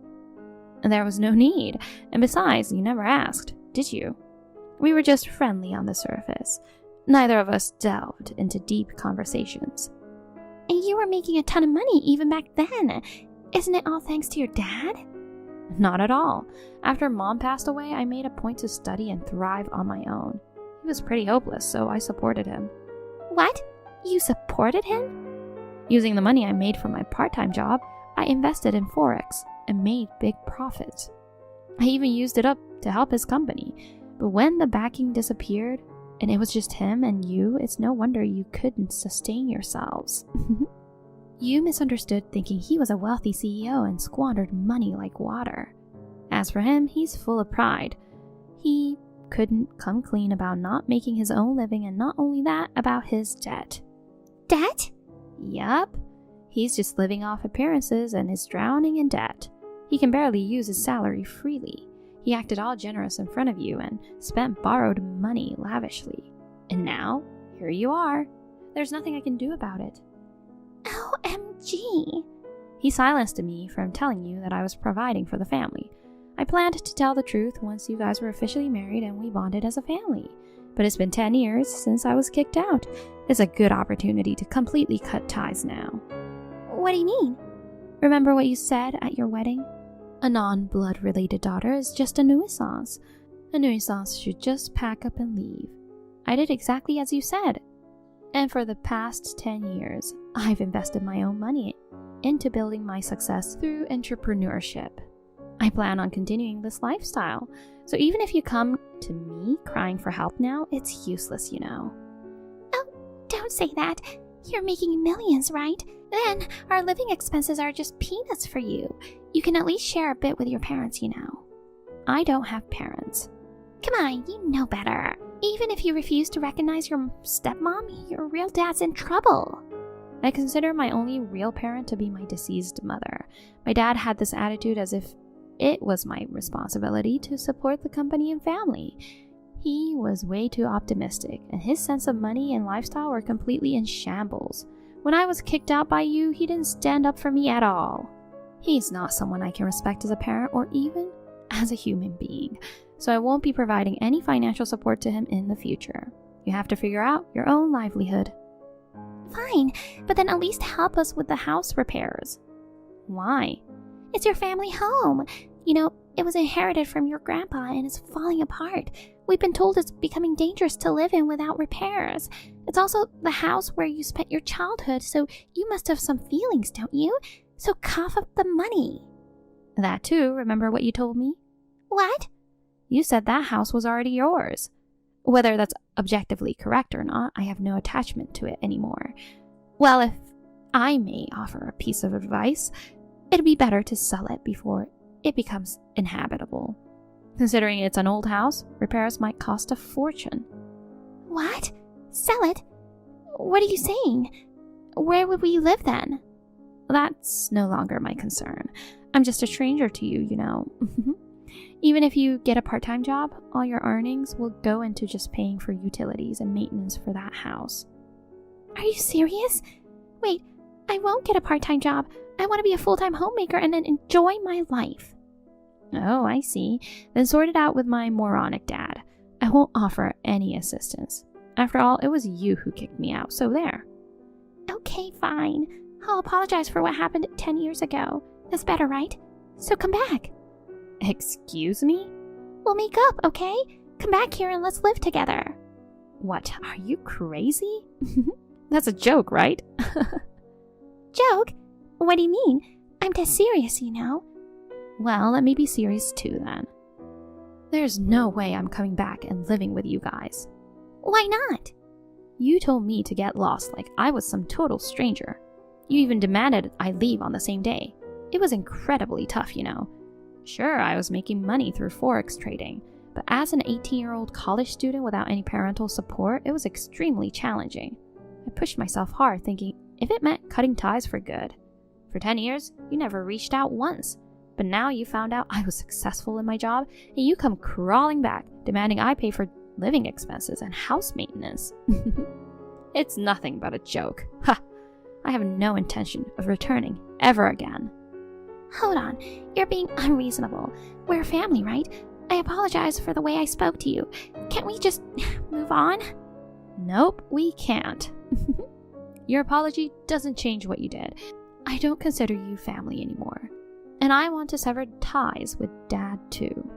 There was no need. And besides, you never asked, did you? We were just friendly on the surface. Neither of us delved into deep conversations. And you were making a ton of money even back then. Isn't it all thanks to your dad? Not at all. After Mom passed away, I made a point to study and thrive on my own. He was pretty hopeless, so I supported him. What? You supported him? Using the money I made from my part-time job, I invested in Forex and made big profits. I even used it up to help his company. But when the backing disappeared, and it was just him and you, it's no wonder you couldn't sustain yourselves. You misunderstood, thinking he was a wealthy CEO and squandered money like water. As for him, he's full of pride. He couldn't come clean about not making his own living, and not only that, about his debt. Debt? Yup. He's just living off appearances and is drowning in debt. He can barely use his salary freely. He acted all generous in front of you and spent borrowed money lavishly. And now, here you are. There's nothing I can do about it. OMG. He silenced me from telling you that I was providing for the family. I planned to tell the truth once you guys were officially married and we bonded as a family. But it's been 10 years since I was kicked out. It's a good opportunity to completely cut ties now. What do you mean? Remember what you said at your wedding? A non-blood related daughter is just a nuisance. A nuisance should just pack up and leave. I did exactly as you said. And for the past 10 years, I've invested my own money into building my success through entrepreneurship. I plan on continuing this lifestyle, so even if you come to me crying for help now, it's useless, you know. Oh, don't say that. You're making millions, right? Then our living expenses are just peanuts for you. You can at least share a bit with your parents, you know. I don't have parents. Come on, you know better. Even if you refuse to recognize your stepmom, your real dad's in trouble. I consider my only real parent to be my deceased mother. My dad had this attitude as if it was my responsibility to support the company and family. He was way too optimistic, and his sense of money and lifestyle were completely in shambles. When I was kicked out by you, he didn't stand up for me at all. He's not someone I can respect as a parent or even as a human being, so I won't be providing any financial support to him in the future. You have to figure out your own livelihood. Fine, but then at least help us with the house repairs. Why? It's your family home. You know, it was inherited from your grandpa and it's falling apart. We've been told it's becoming dangerous to live in without repairs. It's also the house where you spent your childhood, so you must have some feelings, don't you? So cough up the money. That too, remember what you told me? What? You said that house was already yours. Whether that's objectively correct or not, I have no attachment to it anymore. Well, if I may offer a piece of advice, it'd be better to sell it before it becomes inhabitable. Considering it's an old house, repairs might cost a fortune. What? Sell it? What are you saying? Where would we live then? That's no longer my concern. I'm just a stranger to you, you know. Even if you get a part-time job, all your earnings will go into just paying for utilities and maintenance for that house. Are you serious? Wait, I won't get a part-time job. I want to be a full-time homemaker and then enjoy my life. Oh, I see. Then sort it out with my moronic dad. I won't offer any assistance. After all, it was you who kicked me out, so there. Okay, fine. I'll apologize for what happened 10 years ago. That's better, right? So come back. Excuse me? We'll make up, okay? Come back here and let's live together. What, are you crazy? That's a joke, right? Joke? What do you mean? I'm dead serious, you know. Well, let me be serious too then. There's no way I'm coming back and living with you guys. Why not? You told me to get lost like I was some total stranger. You even demanded I leave on the same day. It was incredibly tough, you know. Sure, I was making money through Forex trading, but as an 18-year-old college student without any parental support, it was extremely challenging. I pushed myself hard, thinking if it meant cutting ties for good. For 10 years, you never reached out once. But now you found out I was successful in my job, and you come crawling back, demanding I pay for living expenses and house maintenance. It's nothing but a joke. Ha! I have no intention of returning ever again. Hold on, you're being unreasonable. We're family, right? I apologize for the way I spoke to you. Can't we just move on? Nope, we can't. Your apology doesn't change what you did. I don't consider you family anymore. And I want to sever ties with Dad too.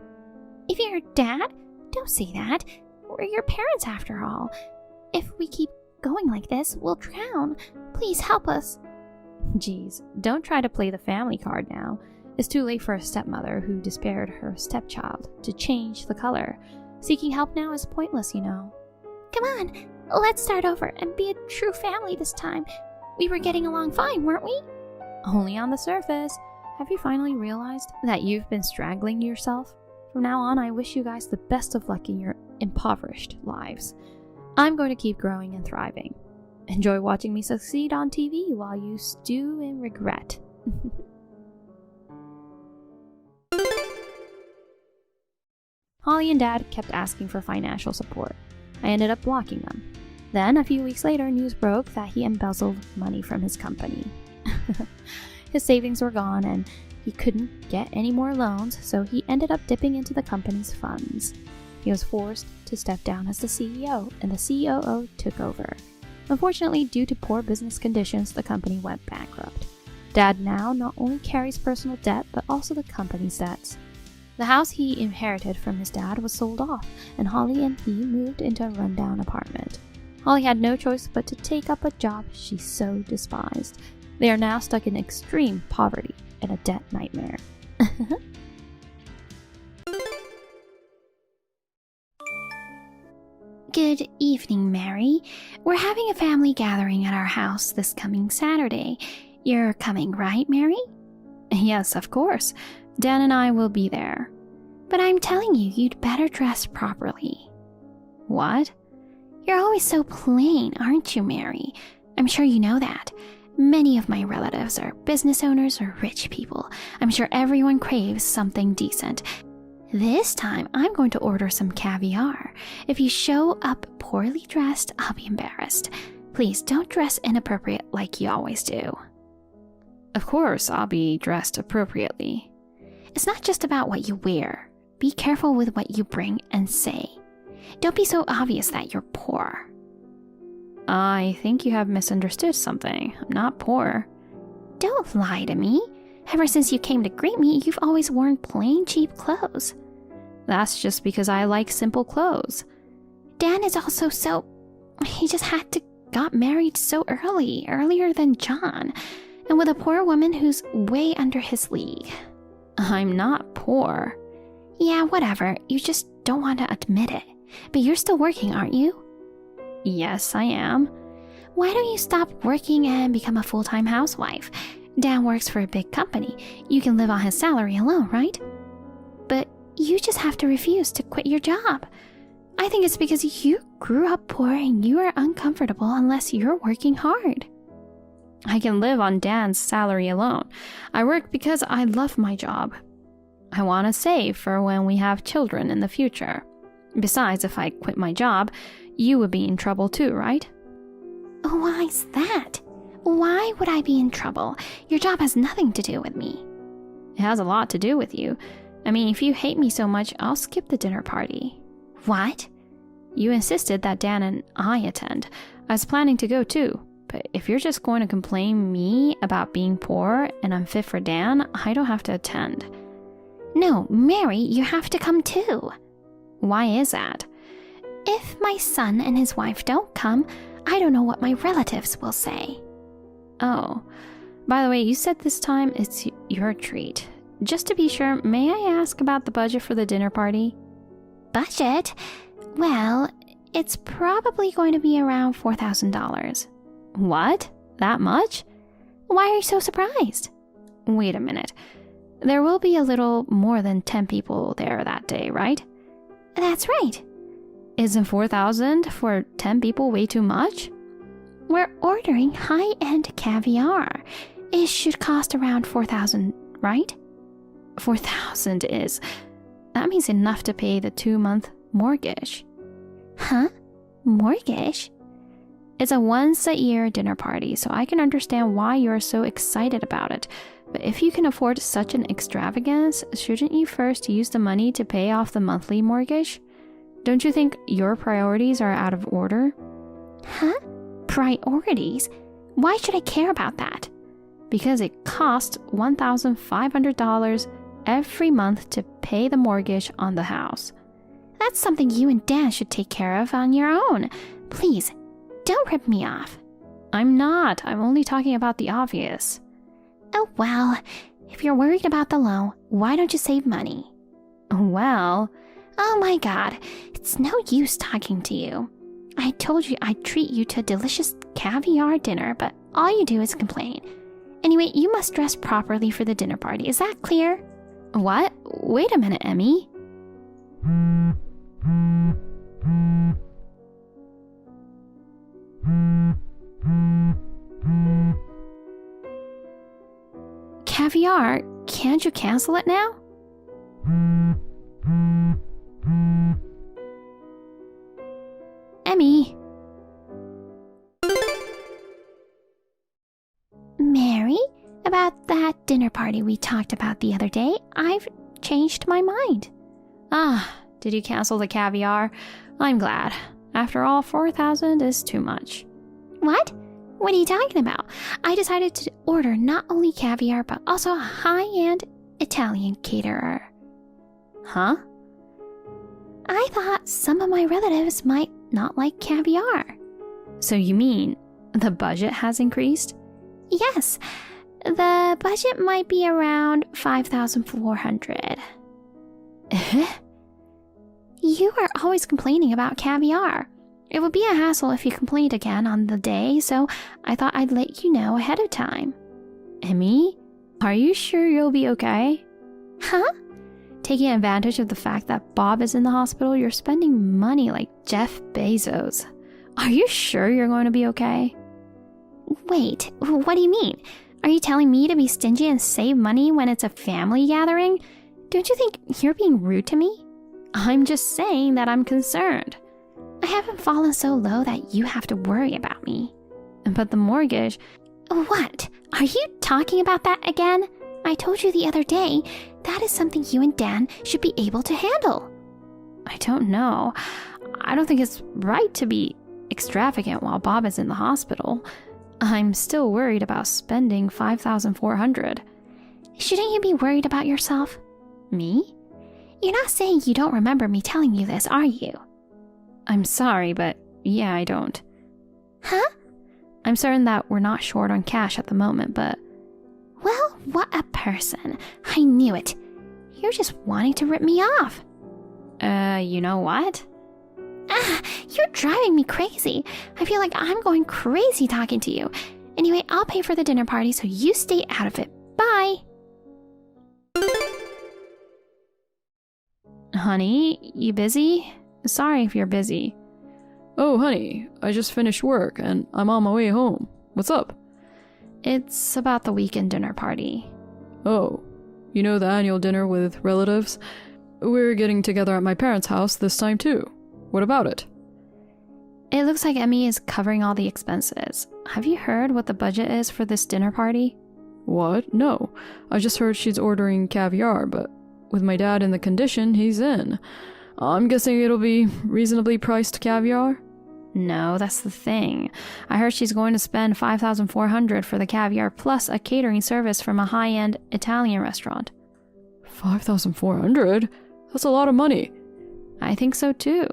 If you're your dad, don't say that. We're your parents after all. If we keep going like this, we'll drown. Please help us. Geez, don't try to play the family card now. It's too late for a stepmother who despaired her stepchild to change the color. Seeking help now is pointless, you know. Come on, let's start over and be a true family this time. We were getting along fine, weren't we? Only on the surface. Have you finally realized that you've been strangling yourself? From now on, I wish you guys the best of luck in your impoverished lives. I'm going to keep growing and thriving. Enjoy watching me succeed on TV while you stew in regret. Holly and Dad kept asking for financial support. I ended up blocking them. Then, a few weeks later, news broke that he embezzled money from his company. His savings were gone and he couldn't get any more loans, so he ended up dipping into the company's funds. He was forced to step down as the CEO, and the COO took over. Unfortunately, due to poor business conditions, the company went bankrupt. Dad now not only carries personal debt, but also the company's debts. The house he inherited from his dad was sold off, and Holly and he moved into a rundown apartment. Holly had no choice but to take up a job she so despised. They are now stuck in extreme poverty and a debt nightmare. Good evening, Mary. We're having a family gathering at our house this coming Saturday. You're coming, right, Mary? Yes, of course. Dan and I will be there. But I'm telling you, you'd better dress properly. What? You're always so plain, aren't you, Mary? I'm sure you know that. Many of my relatives are business owners or rich people. I'm sure everyone craves something decent. This time, I'm going to order some caviar. If you show up poorly dressed, I'll be embarrassed. Please don't dress inappropriate like you always do. Of course, I'll be dressed appropriately. It's not just about what you wear. Be careful with what you bring and say. Don't be so obvious that you're poor. I think you have misunderstood something. I'm not poor. Don't lie to me. Ever since you came to greet me, you've always worn plain, cheap clothes. That's just because I like simple clothes. Dan is also so... He just got married so earlier than John, and with a poor woman who's way under his league. I'm not poor. Yeah, whatever. You just don't want to admit it. But you're still working, aren't you? Yes, I am. Why don't you stop working and become a full-time housewife? Dan works for a big company. You can live on his salary alone, right? But you just have to refuse to quit your job. I think it's because you grew up poor and you are uncomfortable unless you're working hard. I can live on Dan's salary alone. I work because I love my job. I want to save for when we have children in the future. Besides, if I quit my job, you would be in trouble too, right? Why's that? Why would I be in trouble? Your job has nothing to do with me. It has a lot to do with you. I mean, if you hate me so much, I'll skip the dinner party. What? You insisted that Dan and I attend. I was planning to go too. But if you're just going to complain me about being poor and unfit for Dan, I don't have to attend. No, Mary, you have to come too. Why is that? If my son and his wife don't come, I don't know what my relatives will say. Oh, by the way, you said this time it's your treat. Just to be sure, may I ask about the budget for the dinner party? Budget? Well, it's probably going to be around $4,000. What? That much? Why are you so surprised? Wait a minute. There will be a little more than 10 people there that day, right? That's right. Isn't 4,000 for 10 people way too much? We're ordering high-end caviar. It should cost around 4,000, right? 4,000 is... That means enough to pay the 2-month mortgage. Huh? Mortgage? It's a once-a-year dinner party, so I can understand why you're so excited about it. But if you can afford such an extravagance, shouldn't you first use the money to pay off the monthly mortgage? Don't you think your priorities are out of order? Huh? Priorities? Why should I care about that? Because it costs $1,500 every month to pay the mortgage on the house. That's something you and Dan should take care of on your own. Please, don't rip me off. I'm not. I'm only talking about the obvious. Oh, well, if you're worried about the loan, why don't you save money? Well, oh my God, it's no use talking to you. I told you I'd treat you to a delicious caviar dinner, but all you do is complain. Anyway, you must dress properly for the dinner party. Is that clear? what? Wait a minute, Emmy. Caviar, can't you cancel it now? Emmy. Mary, about that dinner party we talked about the other day, I've changed my mind. Ah, did you cancel the caviar? I'm glad. After all, $4,000 is too much. What? What are you talking about? I decided to order not only caviar, but also a high-end Italian caterer. Huh? I thought some of my relatives might not like caviar. So you mean the budget has increased? Yes, the budget might be around $5,400. You are always complaining about caviar. It would be a hassle if you complained again on the day, so I thought I'd let you know ahead of time. Emmy, are you sure you'll be okay? Huh? Taking advantage of the fact that Bob is in the hospital, you're spending money like Jeff Bezos. Are you sure you're going to be okay? Wait, what do you mean? Are you telling me to be stingy and save money when it's a family gathering? Don't you think you're being rude to me? I'm just saying that I'm concerned. I haven't fallen so low that you have to worry about me. But the mortgage... What? Are you talking about that again? I told you the other day, that is something you and Dan should be able to handle. I don't know. I don't think it's right to be extravagant while Bob is in the hospital. I'm still worried about spending $5,400. Shouldn't you be worried about yourself? Me? You're not saying you don't remember me telling you this, are you? I'm sorry, but yeah, I don't. Huh? I'm certain that we're not short on cash at the moment, but... Well, what a person. I knew it. You're just wanting to rip me off. You know what? You're driving me crazy. I feel like I'm going crazy talking to you. Anyway, I'll pay for the dinner party, so you stay out of it. Bye. Honey, you busy? Sorry if you're busy. Oh, honey, I just finished work and I'm on my way home. What's up? It's about the weekend dinner party. Oh, you know the annual dinner with relatives? We're getting together at my parents' house this time too. What about it? It looks like Emmy is covering all the expenses. Have you heard what the budget is for this dinner party? What? No. I just heard she's ordering caviar, but with my dad in the condition he's in, I'm guessing it'll be reasonably priced caviar? No, that's the thing. I heard she's going to spend $5,400 for the caviar plus a catering service from a high-end Italian restaurant. $5,400? That's a lot of money. I think so too.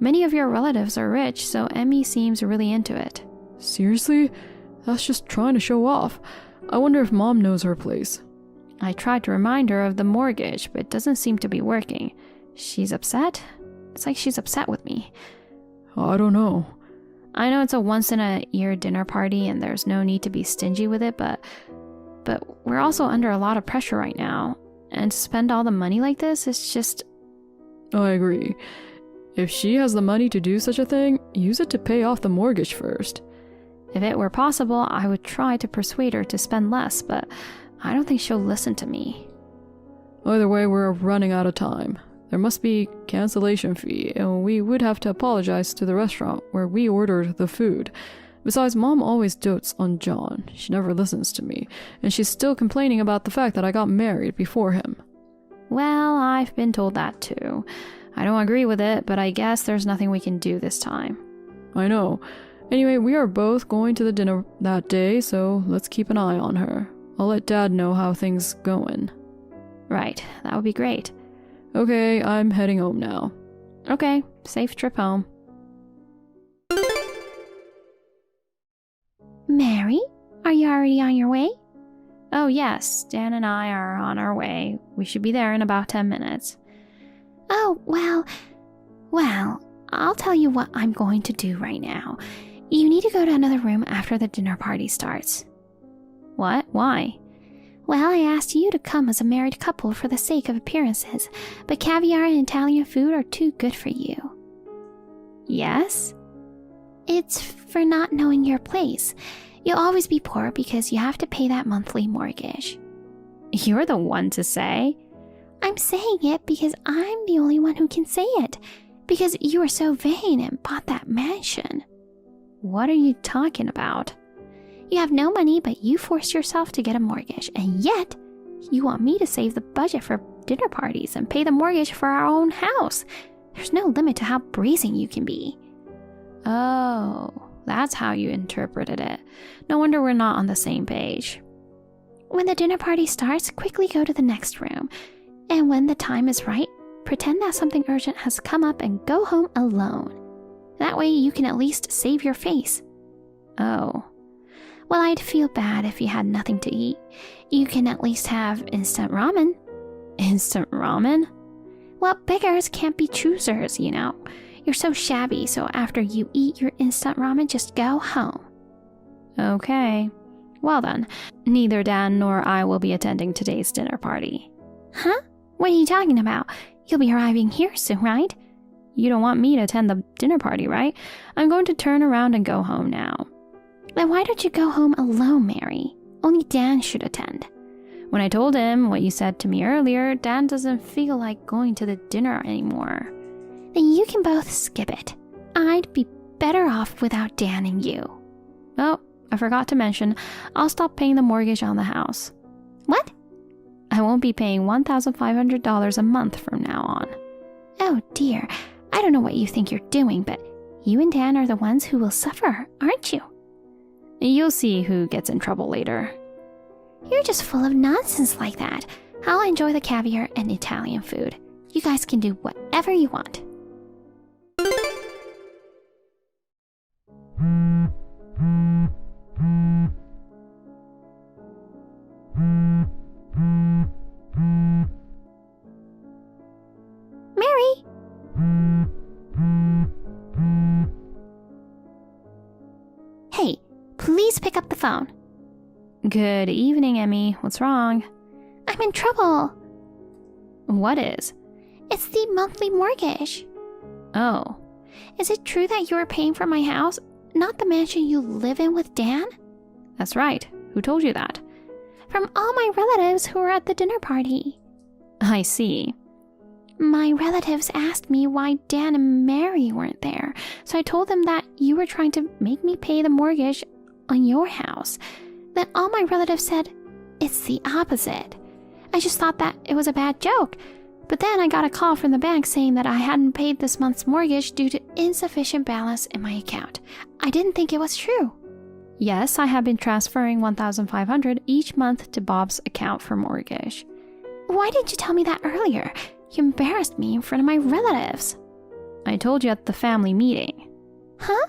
Many of your relatives are rich, so Emmy seems really into it. Seriously? That's just trying to show off. I wonder if Mom knows her place. I tried to remind her of the mortgage, but it doesn't seem to be working. She's upset? It's like she's upset with me. I don't know. I know it's a once-in-a-year dinner party and there's no need to be stingy with it, but we're also under a lot of pressure right now. And to spend all the money like this, it's just... I agree. If she has the money to do such a thing, use it to pay off the mortgage first. If it were possible, I would try to persuade her to spend less, but I don't think she'll listen to me. Either way, we're running out of time. There must be cancellation fee, and we would have to apologize to the restaurant where we ordered the food. Besides, Mom always dotes on John. She never listens to me, and she's still complaining about the fact that I got married before him. Well, I've been told that too. I don't agree with it, but I guess there's nothing we can do this time. I know. Anyway, we are both going to the dinner that day, so let's keep an eye on her. I'll let Dad know how things going. Right, that would be great. Okay, I'm heading home now. Okay, safe trip home. Mary, are you already on your way? Oh yes, Dan and I are on our way. We should be there in about 10 minutes. Oh, well, I'll tell you what I'm going to do right now. You need to go to another room after the dinner party starts. What? Why? Well, I asked you to come as a married couple for the sake of appearances, but caviar and Italian food are too good for you. Yes? It's for not knowing your place. You'll always be poor because you have to pay that monthly mortgage. You're the one to say. I'm saying it because I'm the only one who can say it. Because you were so vain and bought that mansion. What are you talking about? You have no money, but you forced yourself to get a mortgage, and yet you want me to save the budget for dinner parties and pay the mortgage for our own house. There's no limit to how brazen you can be. Oh, that's how you interpreted it. No wonder we're not on the same page. When the dinner party starts, quickly go to the next room. And when the time is right, pretend that something urgent has come up and go home alone. That way you can at least save your face. Oh. Well, I'd feel bad if you had nothing to eat. You can at least have instant ramen. Instant ramen? Well, beggars can't be choosers, you know. You're so shabby, so after you eat your instant ramen, just go home. Okay. Well then, neither Dan nor I will be attending today's dinner party. Huh? What are you talking about? You'll be arriving here soon, right? You don't want me to attend the dinner party, right? I'm going to turn around and go home now. Then why don't you go home alone, Mary? Only Dan should attend. When I told him what you said to me earlier, Dan doesn't feel like going to the dinner anymore. Then you can both skip it. I'd be better off without Dan and you. Oh, I forgot to mention, I'll stop paying the mortgage on the house. What? I won't be paying $1,500 a month from now on. Oh dear, I don't know what you think you're doing, but you and Dan are the ones who will suffer, aren't you? You'll see who gets in trouble later. You're just full of nonsense like that. I'll enjoy the caviar and Italian food. You guys can do whatever you want. Mary! Hey, please pick up the phone. Good evening, Emmy. What's wrong? I'm in trouble. What is? It's the monthly mortgage. Oh. Is it true that you're paying for my house, not the mansion you live in with Dan? That's right. Who told you that? From all my relatives who were at the dinner party. I see. My relatives asked me why Dan and Mary weren't there, so I told them that you were trying to make me pay the mortgage on your house. Then all my relatives said, it's the opposite. I just thought that it was a bad joke. But then I got a call from the bank saying that I hadn't paid this month's mortgage due to insufficient balance in my account. I didn't think it was true. Yes, I have been transferring $1,500 each month to Bob's account for mortgage. Why didn't you tell me that earlier? You embarrassed me in front of my relatives. I told you at the family meeting. Huh?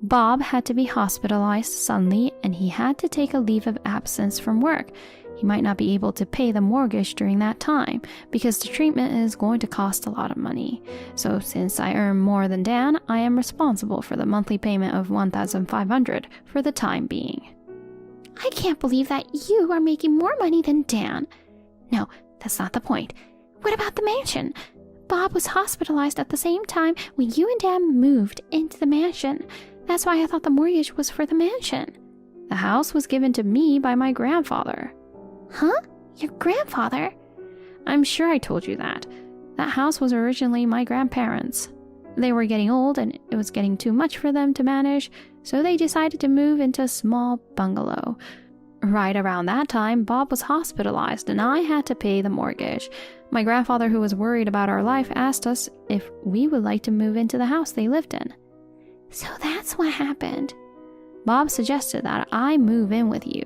Bob had to be hospitalized suddenly and he had to take a leave of absence from work. He might not be able to pay the mortgage during that time because the treatment is going to cost a lot of money. So since I earn more than Dan, I am responsible for the monthly payment of $1,500 for the time being. I can't believe that you are making more money than Dan. No, that's not the point. What about the mansion? Bob was hospitalized at the same time when you and Dan moved into the mansion. That's why I thought the mortgage was for the mansion. The house was given to me by my grandfather. Huh? Your grandfather? I'm sure I told you that. That house was originally my grandparents'. They were getting old and it was getting too much for them to manage, so they decided to move into a small bungalow. Right around that time, Bob was hospitalized and I had to pay the mortgage. My grandfather, who was worried about our life, asked us if we would like to move into the house they lived in. So that's what happened. Bob suggested that I move in with you.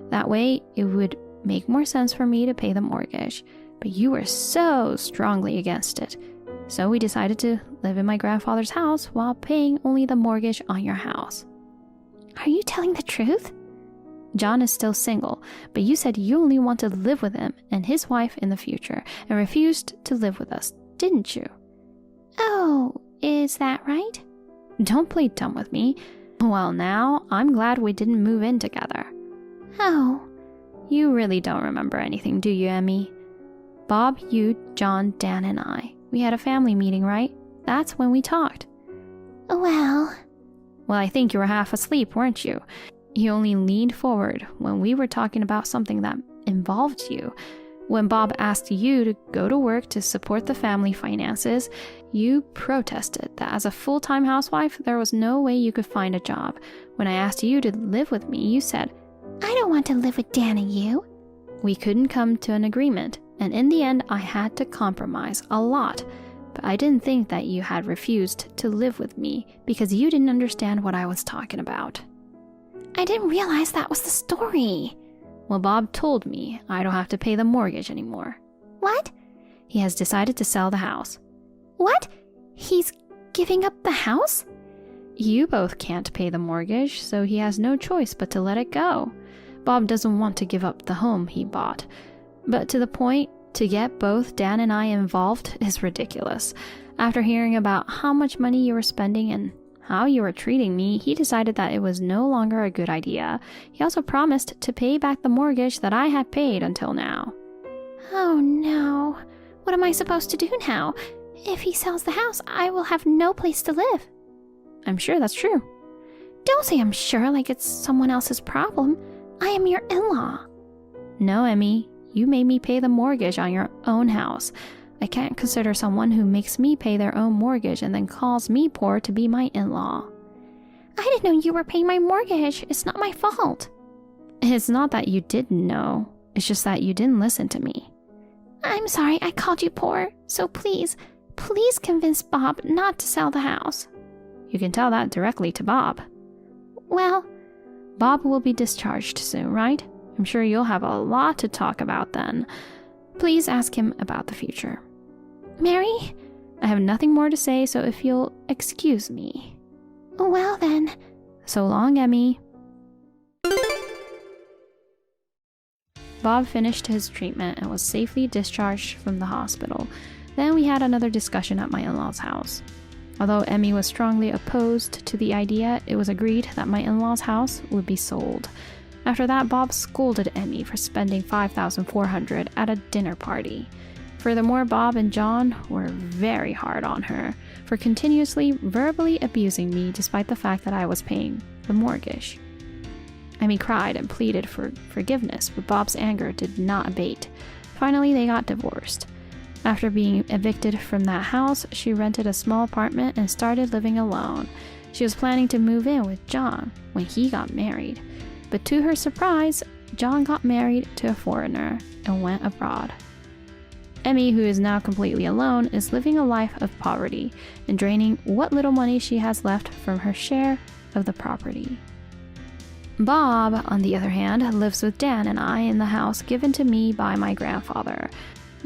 That way, it would make more sense for me to pay the mortgage. But you were so strongly against it. So we decided to live in my grandfather's house while paying only the mortgage on your house. Are you telling the truth? John is still single, but you said you only want to live with him and his wife in the future and refused to live with us, didn't you? Oh, is that right? Don't play dumb with me. Well, now, I'm glad we didn't move in together. Oh. You really don't remember anything, do you, Emmy? Bob, you, John, Dan, and I. We had a family meeting, right? That's when we talked. Well, I think you were half asleep, weren't you? You only leaned forward when we were talking about something that involved you. When Bob asked you to go to work to support the family finances, you protested that as a full-time housewife, there was no way you could find a job. When I asked you to live with me, you said, I don't want to live with Dan and you. We couldn't come to an agreement, and in the end, I had to compromise a lot. But I didn't think that you had refused to live with me because you didn't understand what I was talking about. I didn't realize that was the story. Well, Bob told me I don't have to pay the mortgage anymore. What? He has decided to sell the house. What? He's giving up the house? You both can't pay the mortgage, so he has no choice but to let it go. Bob doesn't want to give up the home he bought. But to the point, to get both Dan and I involved is ridiculous. After hearing about how much money you were spending and how you were treating me, he decided that it was no longer a good idea. He also promised to pay back the mortgage that I had paid until now. Oh no. What am I supposed to do now? If he sells the house, I will have no place to live. I'm sure that's true. Don't say I'm sure like it's someone else's problem. I am your in-law. No, Emmy. You made me pay the mortgage on your own house. I can't consider someone who makes me pay their own mortgage and then calls me poor to be my in-law. I didn't know you were paying my mortgage. It's not my fault. It's not that you didn't know. It's just that you didn't listen to me. I'm sorry I called you poor. So please convince Bob not to sell the house. You can tell that directly to Bob. Well, Bob will be discharged soon, right? I'm sure you'll have a lot to talk about then. Please ask him about the future. Mary? I have nothing more to say, so if you'll excuse me. Well then. So long, Emmy. Bob finished his treatment and was safely discharged from the hospital. Then we had another discussion at my in-laws' house. Although Emmy was strongly opposed to the idea, it was agreed that my in-laws' house would be sold. After that, Bob scolded Emmy for spending $5,400 at a dinner party. Furthermore, Bob and John were very hard on her for continuously verbally abusing me despite the fact that I was paying the mortgage. Emmy cried and pleaded for forgiveness, but Bob's anger did not abate. Finally, they got divorced. After being evicted from that house, she rented a small apartment and started living alone. She was planning to move in with John when he got married. But to her surprise, John got married to a foreigner and went abroad. Emmy, who is now completely alone, is living a life of poverty and draining what little money she has left from her share of the property. Bob, on the other hand, lives with Dan and I in the house given to me by my grandfather.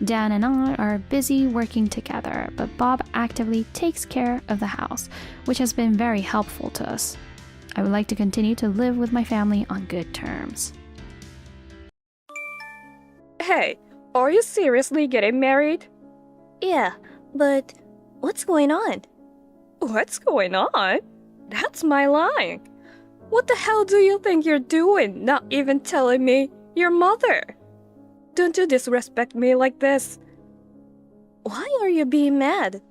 Dan and I are busy working together, but Bob actively takes care of the house, which has been very helpful to us. I would like to continue to live with my family on good terms. Hey, are you seriously getting married? Yeah, but what's going on? What's going on? That's my line. What the hell do you think you're doing, not even telling me your mother? Don't you disrespect me like this. Why are you being mad?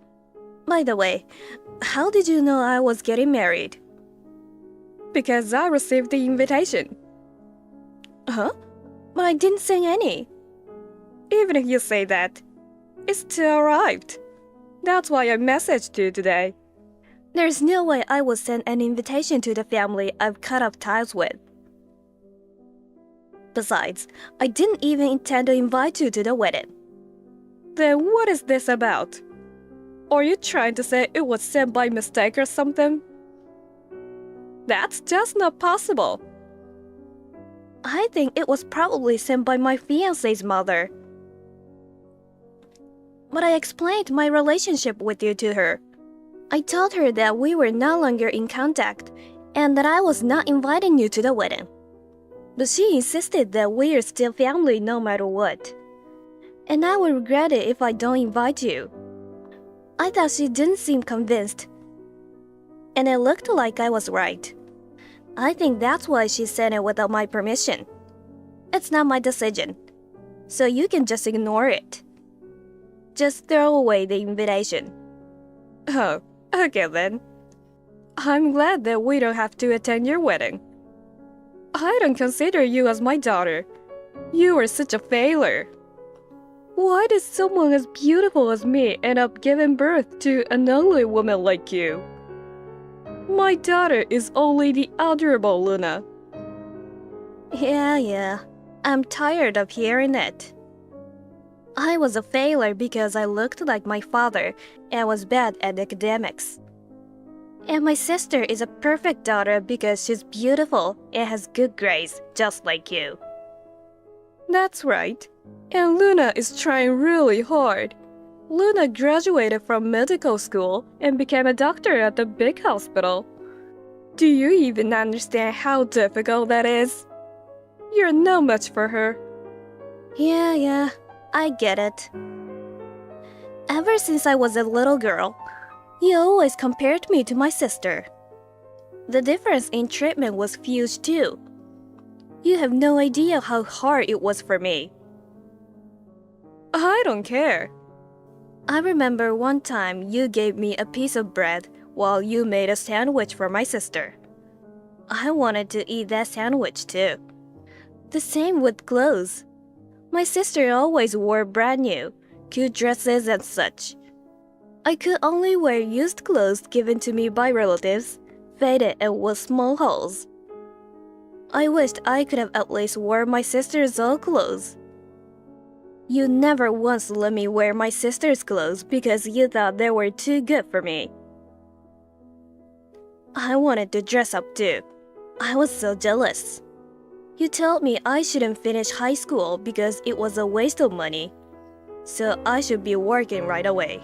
By the way, how did you know I was getting married? Because I received the invitation. Huh? But I didn't send any. Even if you say that, it still arrived. That's why I messaged you today. There's no way I would send an invitation to the family I've cut off ties with. Besides, I didn't even intend to invite you to the wedding. Then what is this about? Are you trying to say it was sent by mistake or something? That's just not possible. I think it was probably sent by my fiancé's mother. But I explained my relationship with you to her. I told her that we were no longer in contact and that I was not inviting you to the wedding. But she insisted that we are still family no matter what. And I would regret it if I don't invite you. I thought she didn't seem convinced. And it looked like I was right. I think that's why she sent it without my permission. It's not my decision, so you can just ignore it. Just throw away the invitation. Oh, okay then. I'm glad that we don't have to attend your wedding. I don't consider you as my daughter. You are such a failure. Why did someone as beautiful as me end up giving birth to an ugly woman like you? My daughter is only the adorable Luna. Yeah. I'm tired of hearing it. I was a failure because I looked like my father and was bad at academics. And my sister is a perfect daughter because she's beautiful and has good grades, just like you. That's right. And Luna is trying really hard. Luna graduated from medical school and became a doctor at the big hospital. Do you even understand how difficult that is? You're no match for her. Yeah, I get it. Ever since I was a little girl, you always compared me to my sister. The difference in treatment was huge too. You have no idea how hard it was for me. I don't care. I remember one time you gave me a piece of bread while you made a sandwich for my sister. I wanted to eat that sandwich too. The same with clothes. My sister always wore brand new, cute dresses and such. I could only wear used clothes given to me by relatives, faded and with small holes. I wished I could have at least worn my sister's old clothes. You never once let me wear my sister's clothes because you thought they were too good for me. I wanted to dress up too. I was so jealous. You told me I shouldn't finish high school because it was a waste of money, so I should be working right away.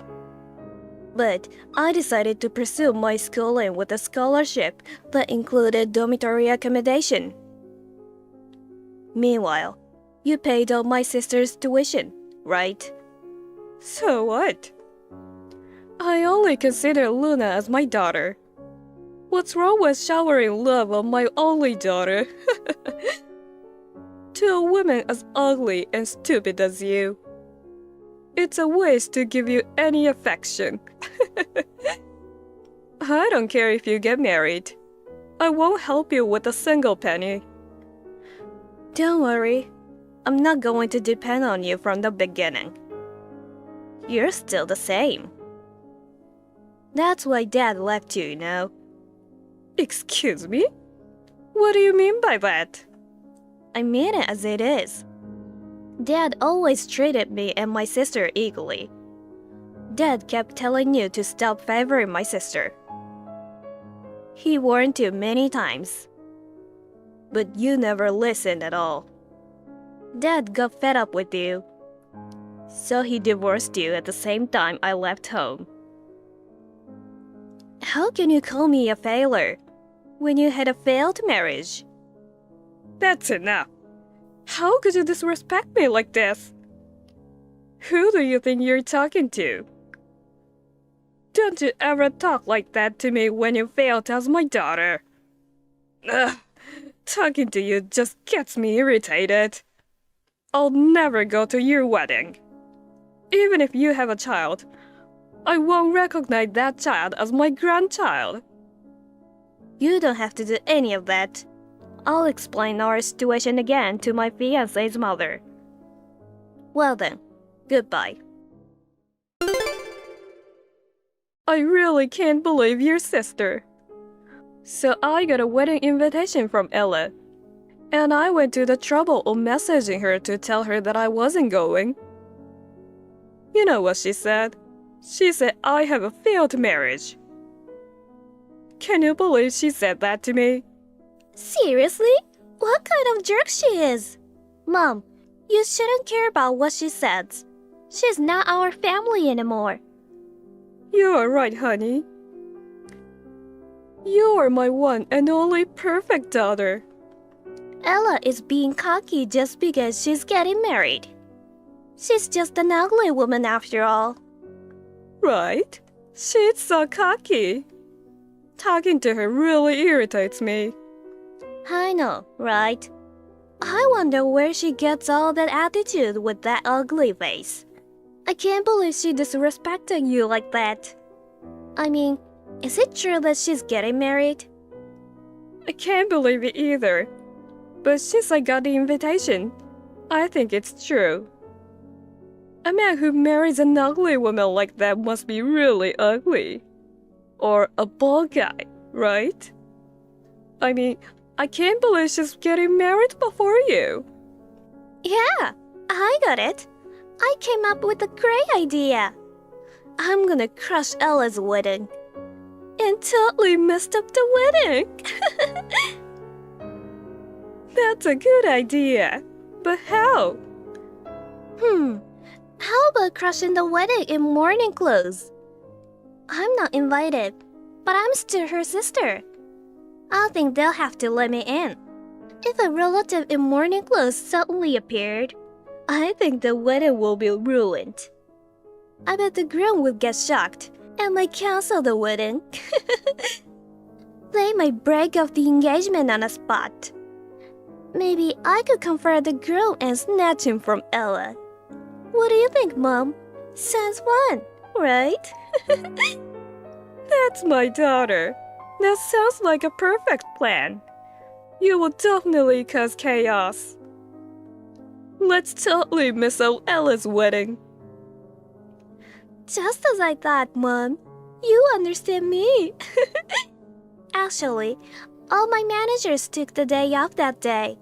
But I decided to pursue my schooling with a scholarship that included dormitory accommodation. Meanwhile, you paid all my sister's tuition, right? So what? I only consider Luna as my daughter. What's wrong with showering love on my only daughter? To a woman as ugly and stupid as you. It's a waste to give you any affection. I don't care if you get married. I won't help you with a single penny. Don't worry. I'm not going to depend on you from the beginning. You're still the same. That's why Dad left you, you know. Excuse me? What do you mean by that? I mean it as it is. Dad always treated me and my sister equally. Dad kept telling you to stop favoring my sister. He warned you many times. But you never listened at all. Dad got fed up with you. So he divorced you at the same time I left home. How can you call me a failure when you had a failed marriage? That's enough. How could you disrespect me like this? Who do you think you're talking to? Don't you ever talk like that to me when you failed as my daughter. Ugh, talking to you just gets me irritated. I'll never go to your wedding. Even if you have a child, I won't recognize that child as my grandchild. You don't have to do any of that. I'll explain our situation again to my fiancé's mother. Well then, goodbye. I really can't believe your sister. So I got a wedding invitation from Ella, and I went to the trouble of messaging her to tell her that I wasn't going. You know what she said? She said I have a failed marriage. Can you believe she said that to me? Seriously? What kind of jerk she is? Mom, you shouldn't care about what she says. She's not our family anymore. You are right, honey. You are my one and only perfect daughter. Ella is being cocky just because she's getting married. She's just an ugly woman after all. Right? She's so cocky. Talking to her really irritates me. I know, right? I wonder where she gets all that attitude with that ugly face. I can't believe she disrespected you like that. I mean, is it true that she's getting married? I can't believe it either. But since I got the invitation, I think it's true. A man who marries an ugly woman like that must be really ugly. Or a bald guy, right? I mean, I can't believe she's getting married before you. Yeah, I got it. I came up with a great idea. I'm gonna crush Ella's wedding. And totally messed up the wedding. That's a good idea. But how? How about crushing the wedding in morning clothes? I'm not invited, but I'm still her sister. I think they'll have to let me in. If a relative in morning clothes suddenly appeared, I think the wedding will be ruined. I bet the groom will get shocked and might cancel the wedding. They might break off the engagement on the spot. Maybe I could confront the groom and snatch him from Ella. What do you think, Mom? Sounds fun, right? That's my daughter. That sounds like a perfect plan. You will definitely cause chaos. Let's totally miss out Ella's wedding. Just as I thought, Mom. You understand me. Actually, all my managers took the day off that day.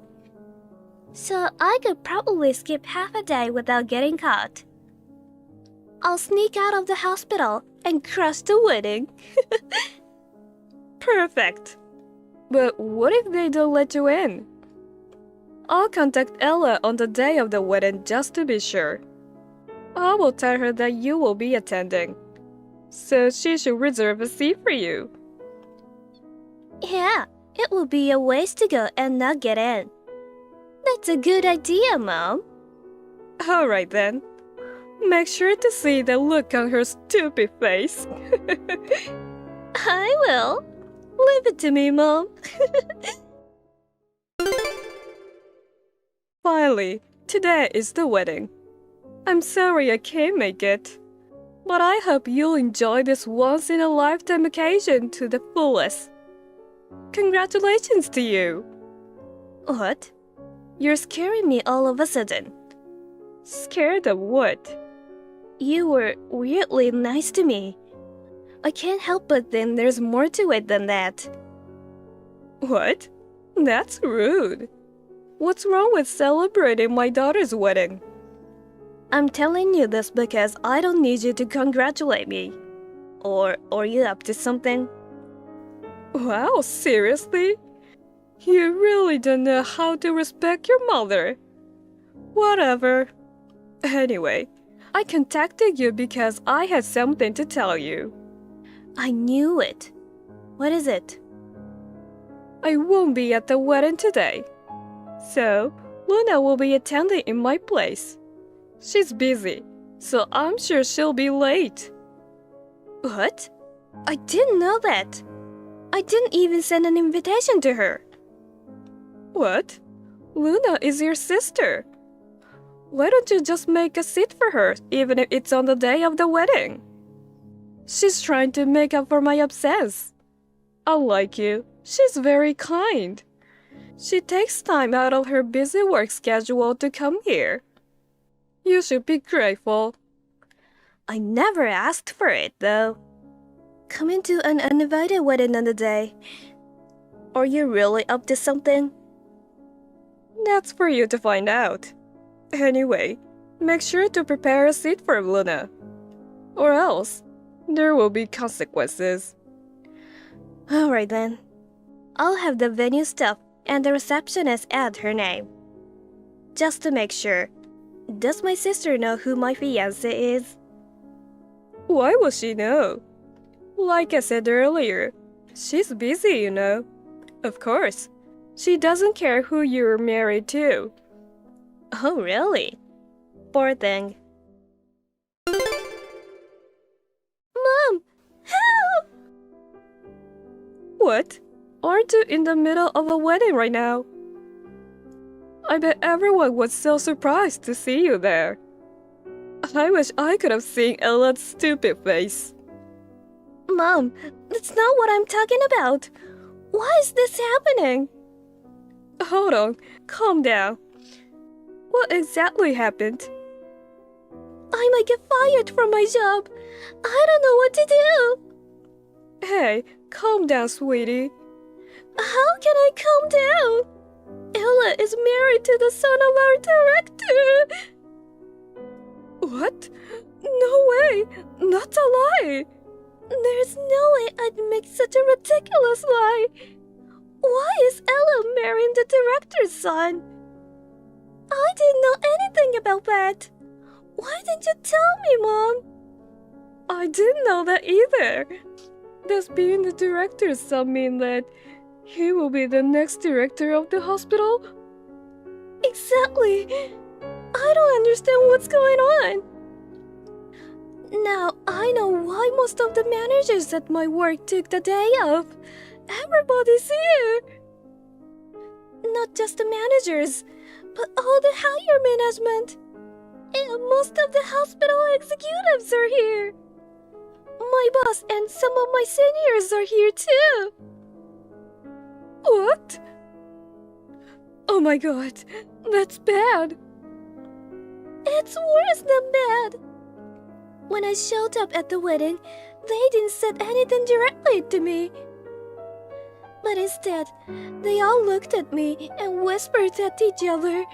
So I could probably skip half a day without getting caught. I'll sneak out of the hospital and crush the wedding. Perfect. But what if they don't let you in? I'll contact Ella on the day of the wedding just to be sure. I will tell her that you will be attending. So she should reserve a seat for you. Yeah, it will be a waste to go and not get in. That's a good idea, Mom. Alright then. Make sure to see the look on her stupid face. I will. Leave it to me, Mom. Finally, today is the wedding. I'm sorry I can't make it, but I hope you'll enjoy this once-in-a-lifetime occasion to the fullest. Congratulations to you! What? You're scaring me all of a sudden. Scared of what? You were weirdly nice to me. I can't help but think there's more to it than that. What? That's rude. What's wrong with celebrating my daughter's wedding? I'm telling you this because I don't need you to congratulate me. Or are you up to something? Wow, seriously? You really don't know how to respect your mother. Whatever. Anyway, I contacted you because I had something to tell you. I knew it. What is it? I won't be at the wedding today. So, Luna will be attending in my place. She's busy, so I'm sure she'll be late. What? I didn't know that. I didn't even send an invitation to her. What? Luna is your sister. Why don't you just make a seat for her, even if it's on the day of the wedding? She's trying to make up for my absence. Unlike you, she's very kind. She takes time out of her busy work schedule to come here. You should be grateful. I never asked for it, though. Coming to an uninvited wedding on the day. Are you really up to something? That's for you to find out. Anyway, make sure to prepare a seat for Luna. Or else, there will be consequences. Alright then. I'll have the venue stuff and the receptionist add her name. Just to make sure. Does my sister know who my fiancé is? Why would she know? Like I said earlier, she's busy, you know. Of course, she doesn't care who you're married to. Oh, really? Poor thing. Mom! Help! What? Aren't you in the middle of a wedding right now? I bet everyone was so surprised to see you there. I wish I could have seen Ella's stupid face. Mom, that's not what I'm talking about. Why is this happening? Hold on, calm down. What exactly happened? I might get fired from my job. I don't know what to do. Hey, calm down, sweetie. How can I calm down? Ella is married to the son of our director. What? No way! That's a lie! There's no way I'd make such a ridiculous lie. Why is Ella marrying the director's son? I didn't know anything about that. Why didn't you tell me, Mom? I didn't know that either. Does being the director's son mean that he will be the next director of the hospital? Exactly. I don't understand what's going on. Now I know why most of the managers at my work took the day off. Everybody's here. Not just the managers, but all the higher management. And most of the hospital executives are here. My boss and some of my seniors are here too. What? Oh my god, that's bad. It's worse than bad. When I showed up at the wedding, they didn't say anything directly to me. But instead, they all looked at me and whispered at each other.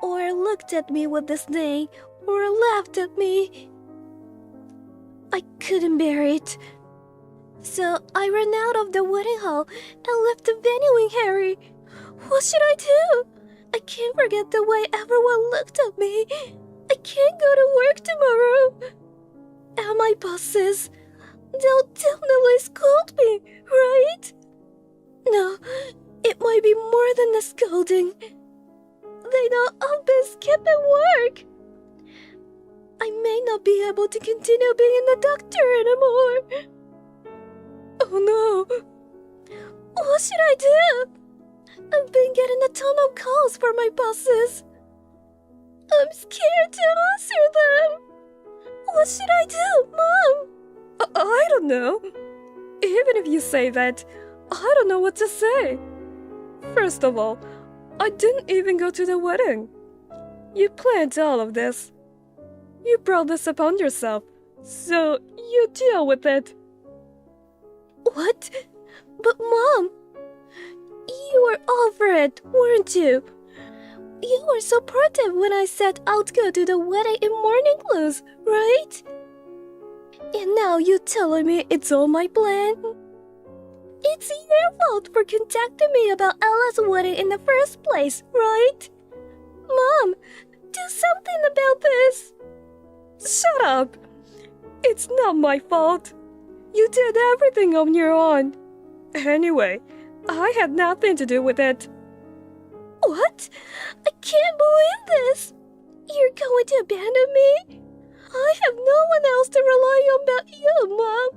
Or looked at me with disdain, or laughed at me. I couldn't bear it. So I ran out of the wedding hall and left the venue in hurry. What should I do? I can't forget the way everyone looked at me. I can't go to work tomorrow. And my bosses, they'll definitely scold me, right? No, it might be more than a scolding. They know I've been skipping work. I may not be able to continue being a doctor anymore. Oh no. What should I do? I've been getting a ton of calls from my bosses. I'm scared to answer them. What should I do, Mom? I don't know. Even if you say that, I don't know what to say. First of all, I didn't even go to the wedding. You planned all of this. You brought this upon yourself, so you deal with it. What? But Mom, you were over it, weren't you? You were supportive when I said I'd go to the wedding in morning clothes, right? And now you're telling me it's all my plan? It's your fault for contacting me about Ella's wedding in the first place, right? Mom, do something about this. Shut up! It's not my fault. You did everything on your own. Anyway, I had nothing to do with it. What? I can't believe this. You're going to abandon me? I have no one else to rely on but you, Mom.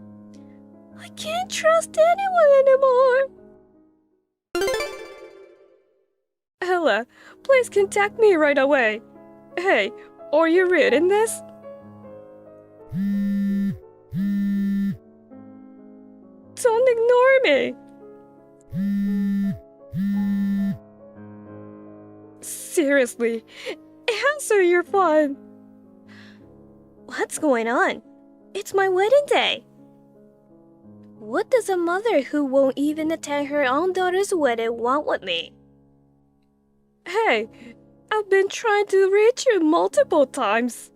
I can't trust anyone anymore. Ella, please contact me right away. Hey, are you reading this? Don't ignore me. Seriously, answer your phone. What's going on? It's my wedding day. What does a mother who won't even attend her own daughter's wedding want with me? Hey, I've been trying to reach you multiple times.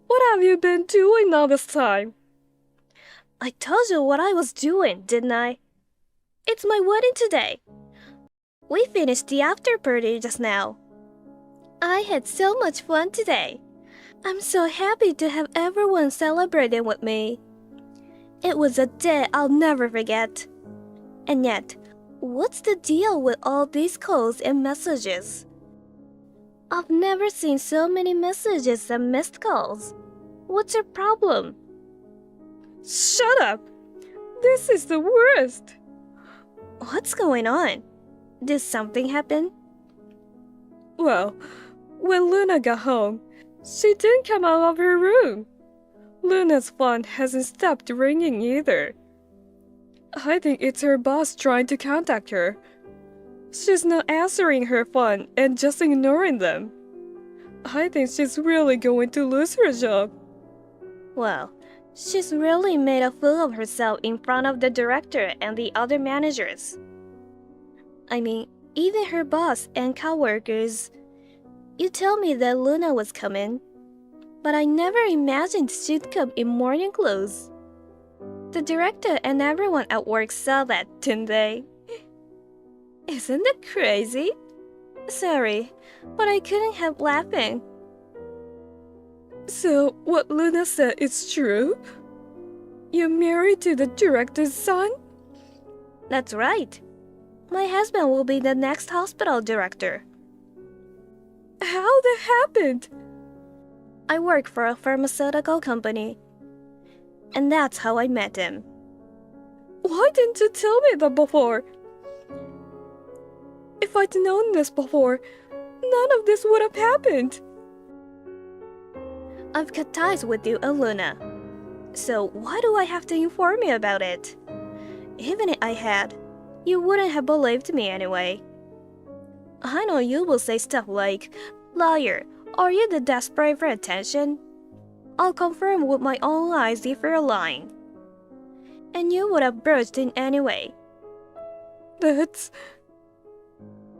What have you been doing all this time? I told you what I was doing, didn't I? It's my wedding today. We finished the after party just now. I had so much fun today. I'm so happy to have everyone celebrating with me. It was a day I'll never forget. And yet, what's the deal with all these calls and messages? I've never seen so many messages and missed calls. What's your problem? Shut up! This is the worst! What's going on? Did something happen? Well, when Luna got home, she didn't come out of her room. Luna's phone hasn't stopped ringing either. I think it's her boss trying to contact her. She's not answering her phone and just ignoring them. I think she's really going to lose her job. Well, she's really made a fool of herself in front of the director and the other managers. I mean, even her boss and coworkers. You told me that Luna was coming, but I never imagined she'd come in morning clothes. The director and everyone at work saw that, didn't they? Isn't that crazy? Sorry, but I couldn't help laughing. So, what Luna said is true? You're married to the director's son? That's right. My husband will be the next hospital director. How that happened? I work for a pharmaceutical company, and that's how I met him. Why didn't you tell me that before? If I'd known this before, none of this would have happened. I've cut ties with you and Luna, so why do I have to inform you about it? Even if I had, you wouldn't have believed me anyway. I know you will say stuff like, "Liar, are you the desperate for attention?" I'll confirm with my own eyes if you're lying. And you would have burst in anyway. That's...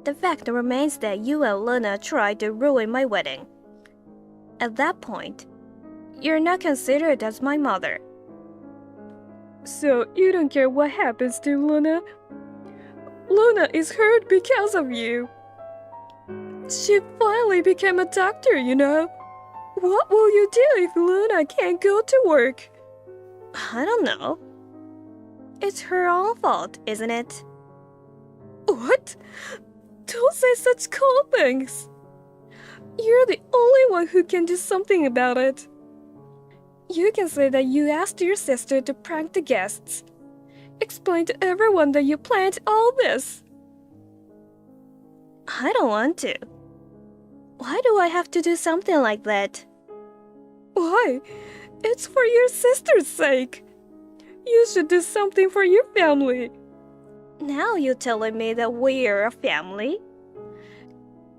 The fact remains that you and Luna tried to ruin my wedding. At that point, you're not considered as my mother. So you don't care what happens to Luna? Luna is hurt because of you. She finally became a doctor, you know. What will you do if Luna can't go to work? I don't know. It's her own fault, isn't it? What? Don't say such cold things. You're the only one who can do something about it. You can say that you asked your sister to prank the guests. Explain to everyone that you planned all this. I don't want to. Why do I have to do something like that? Why? It's for your sister's sake. You should do something for your family. Now you're telling me that we're a family?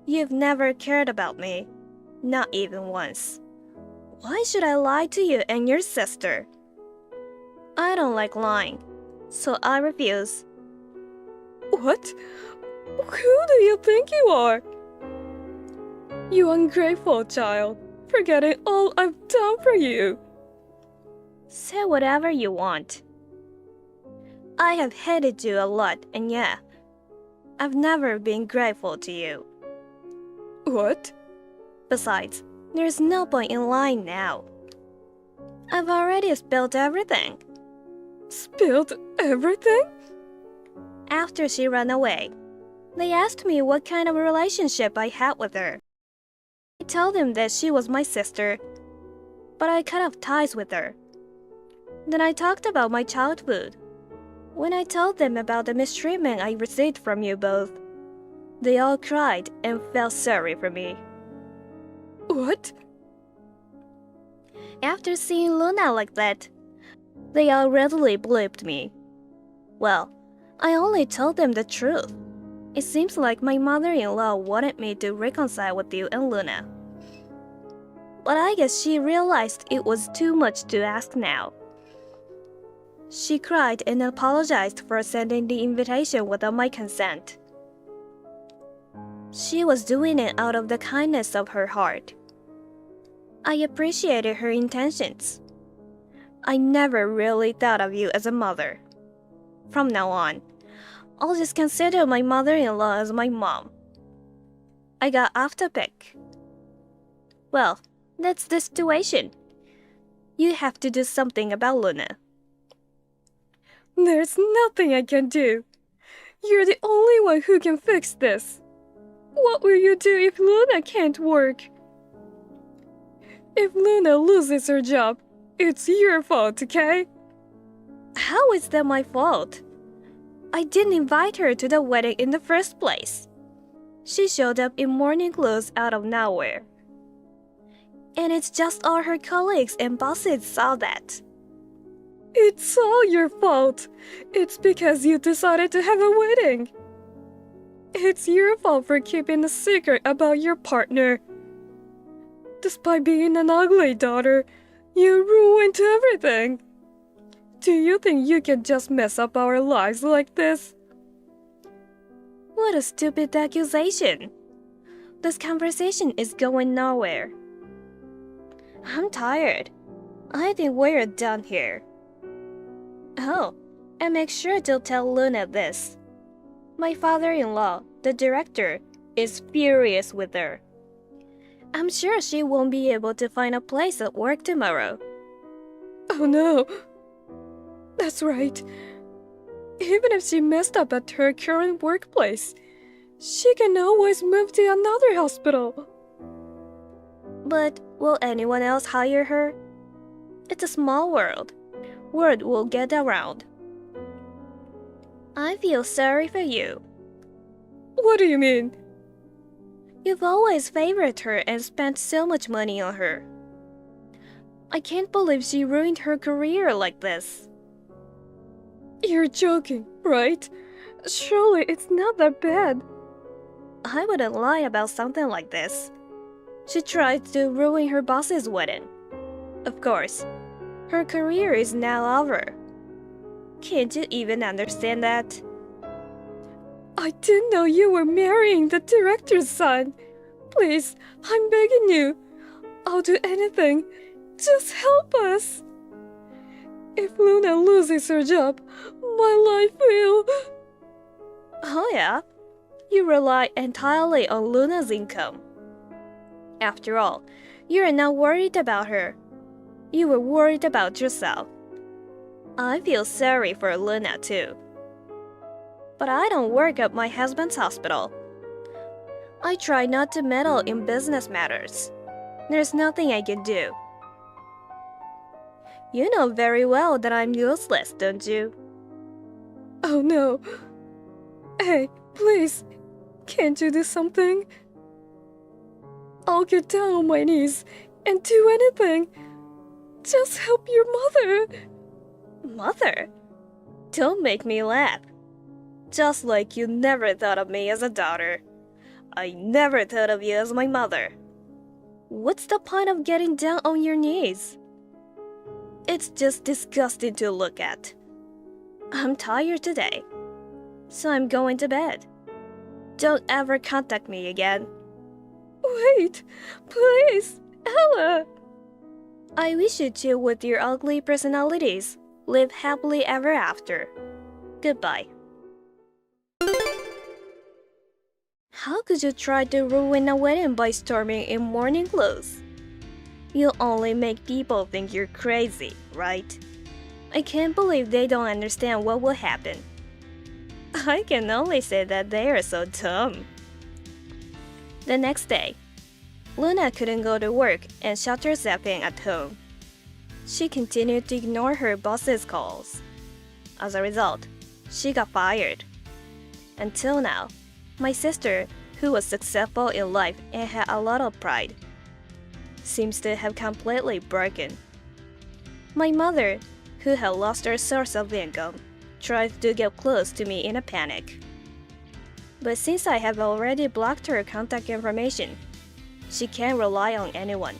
You've never cared about me. Not even once. Why should I lie to you and your sister? I don't like lying, so I refuse. What? Who do you think you are? You ungrateful child, forgetting all I've done for you. Say whatever you want. I have hated you a lot, and yeah, I've never been grateful to you. What? Besides, there's no point in lying now. I've already spilled everything. Spilled everything? After she ran away, they asked me what kind of relationship I had with her. I told them that she was my sister, but I cut off ties with her. Then I talked about my childhood. When I told them about the mistreatment I received from you both, they all cried and felt sorry for me. What? After seeing Luna like that, they all readily believed me. Well, I only told them the truth. It seems like my mother-in-law wanted me to reconcile with you and Luna. But I guess she realized it was too much to ask now. She cried and apologized for sending the invitation without my consent. She was doing it out of the kindness of her heart. I appreciated her intentions. I never really thought of you as a mother. From now on, I'll just consider my mother-in-law as my mom. I got off topic. Well, that's the situation. You have to do something about Luna. There's nothing I can do. You're the only one who can fix this. What will you do if Luna can't work? If Luna loses her job, it's your fault, okay? How is that my fault? I didn't invite her to the wedding in the first place. She showed up in morning clothes out of nowhere. And it's just all her colleagues and bosses saw that. It's all your fault. It's because you decided to have a wedding. It's your fault for keeping a secret about your partner. Despite being an ugly daughter, you ruined everything. Do you think you can just mess up our lives like this? What a stupid accusation. This conversation is going nowhere. I'm tired. I think we're done here. Oh, and make sure to tell Luna this. My father-in-law, the director, is furious with her. I'm sure she won't be able to find a place at work tomorrow. Oh no. That's right. Even if she messed up at her current workplace, she can always move to another hospital. But will anyone else hire her? It's a small world. Word will get around. I feel sorry for you. What do you mean? You've always favored her and spent so much money on her. I can't believe she ruined her career like this. You're joking, right? Surely it's not that bad. I wouldn't lie about something like this. She tried to ruin her boss's wedding. Of course, her career is now over. Can't you even understand that? I didn't know you were marrying the director's son. Please, I'm begging you. I'll do anything. Just help us. If Luna loses her job, my life will... Oh yeah? You rely entirely on Luna's income. After all, you are not worried about her. You were worried about yourself. I feel sorry for Luna too. But I don't work at my husband's hospital. I try not to meddle in business matters. There's nothing I can do. You know very well that I'm useless, don't you? Oh no. Hey, please, can't you do something? I'll get down on my knees and do anything. Just help your mother. Mother? Don't make me laugh. Just like you never thought of me as a daughter. I never thought of you as my mother. What's the point of getting down on your knees? It's just disgusting to look at. I'm tired today, so I'm going to bed. Don't ever contact me again. Wait, please, Ella. I wish you two with your ugly personalities live happily ever after. Goodbye. How could you try to ruin a wedding by storming in morning clothes? You'll only make people think you're crazy, right? I can't believe they don't understand what will happen. I can only say that they are so dumb. The next day, Luna couldn't go to work and shut herself in at home. She continued to ignore her boss's calls. As a result, she got fired. Until now, my sister, who was successful in life and had a lot of pride, seems to have completely broken. My mother, who had lost her source of income, tried to get close to me in a panic. But since I have already blocked her contact information, she can't rely on anyone.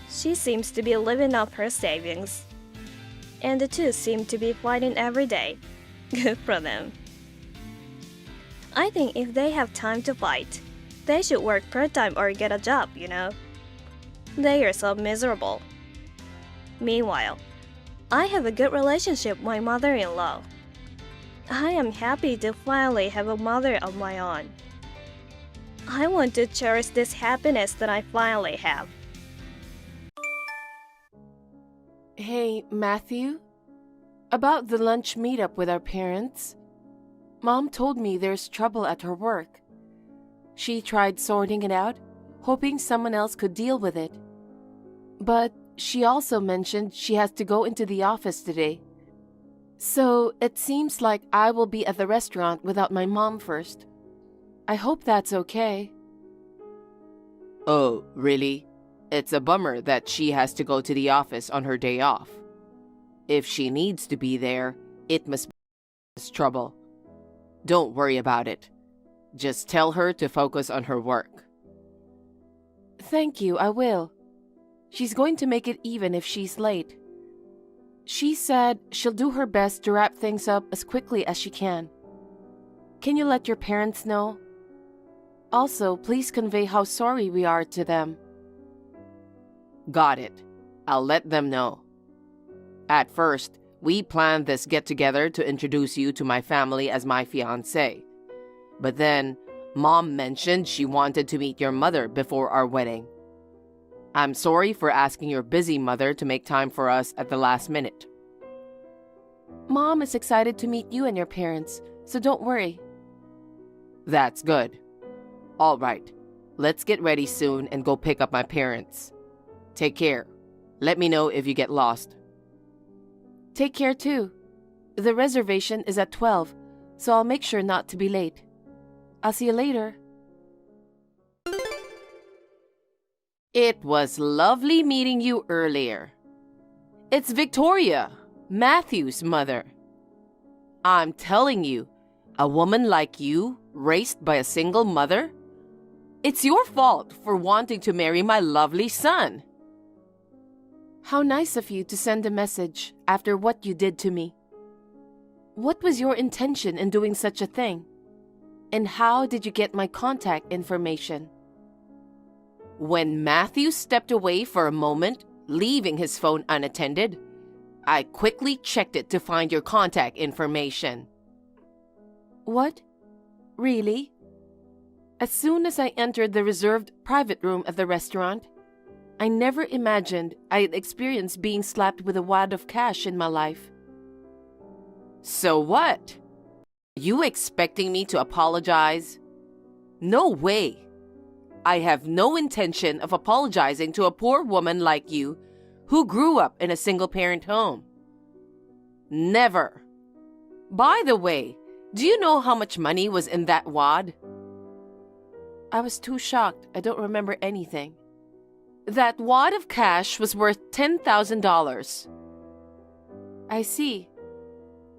She seems to be living off her savings, and the two seem to be fighting every day. Good for them. I think if they have time to fight, they should work part-time or get a job, you know? They are so miserable. Meanwhile, I have a good relationship with my mother-in-law. I am happy to finally have a mother of my own. I want to cherish this happiness that I finally have. Hey, Matthew? About the lunch meetup with our parents. Mom told me there's trouble at her work. She tried sorting it out, hoping someone else could deal with it. But she also mentioned she has to go into the office today. So it seems like I will be at the restaurant without my mom first. I hope that's okay. Oh, really? It's a bummer that she has to go to the office on her day off. If she needs to be there, it must be trouble. Don't worry about it. Just tell her to focus on her work. Thank you, I will. She's going to make it even if she's late. She said she'll do her best to wrap things up as quickly as she can. Can you let your parents know? Also, please convey how sorry we are to them. Got it. I'll let them know. At first, we planned this get-together to introduce you to my family as my fiancé. But then, Mom mentioned she wanted to meet your mother before our wedding. I'm sorry for asking your busy mother to make time for us at the last minute. Mom is excited to meet you and your parents, so don't worry. That's good. All right, let's get ready soon and go pick up my parents. Take care. Let me know if you get lost. Take care too. The reservation is at 12, so I'll make sure not to be late. I'll see you later. It was lovely meeting you earlier. It's Victoria, Matthew's mother. I'm telling you, a woman like you, raised by a single mother, it's your fault for wanting to marry my lovely son. How nice of you to send a message after what you did to me. What was your intention in doing such a thing? And how did you get my contact information? When Matthew stepped away for a moment, leaving his phone unattended, I quickly checked it to find your contact information. What? Really? As soon as I entered the reserved private room at the restaurant, I never imagined I'd experience being slapped with a wad of cash in my life. So what? You expecting me to apologize? No way. I have no intention of apologizing to a poor woman like you who grew up in a single-parent home. Never. By the way, do you know how much money was in that wad? I was too shocked. I don't remember anything. That wad of cash was worth $10,000. I see.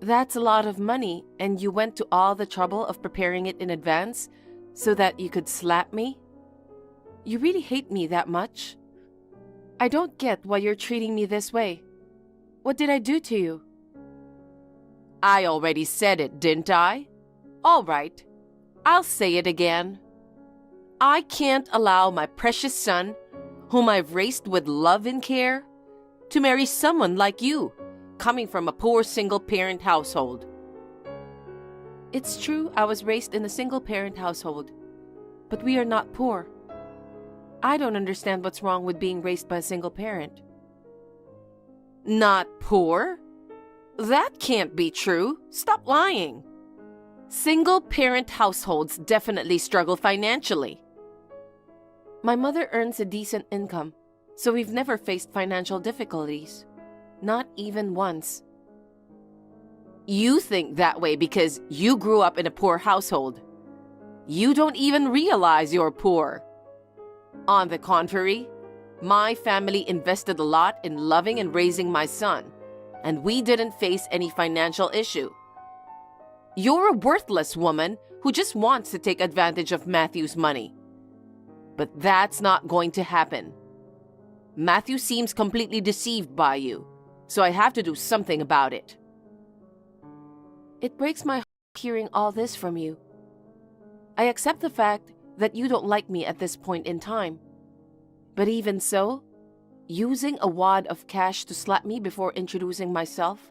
That's a lot of money, and you went to all the trouble of preparing it in advance so that you could slap me? You really hate me that much? I don't get why you're treating me this way. What did I do to you? I already said it, didn't I? All right, I'll say it again. I can't allow my precious son, whom I've raised with love and care, to marry someone like you, coming from a poor single-parent household. It's true I was raised in a single-parent household, but we are not poor. I don't understand what's wrong with being raised by a single parent. Not poor? That can't be true. Stop lying. Single-parent households definitely struggle financially. My mother earns a decent income, so we've never faced financial difficulties. Not even once. You think that way because you grew up in a poor household. You don't even realize you're poor. On the contrary, my family invested a lot in loving and raising my son, and we didn't face any financial issue. You're a worthless woman who just wants to take advantage of Matthew's money. But that's not going to happen. Matthew seems completely deceived by you, so I have to do something about it. It breaks my heart hearing all this from you. I accept the fact that you don't like me at this point in time. But even so, using a wad of cash to slap me before introducing myself?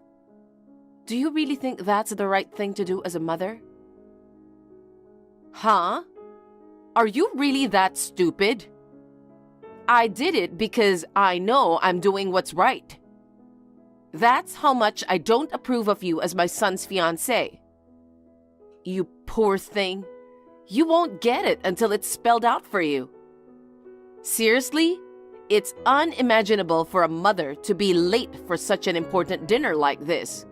Do you really think that's the right thing to do as a mother? Huh? Are you really that stupid? I did it because I know I'm doing what's right. That's how much I don't approve of you as my son's fiancé. You poor thing. You won't get it until it's spelled out for you. Seriously? It's unimaginable for a mother to be late for such an important dinner like this.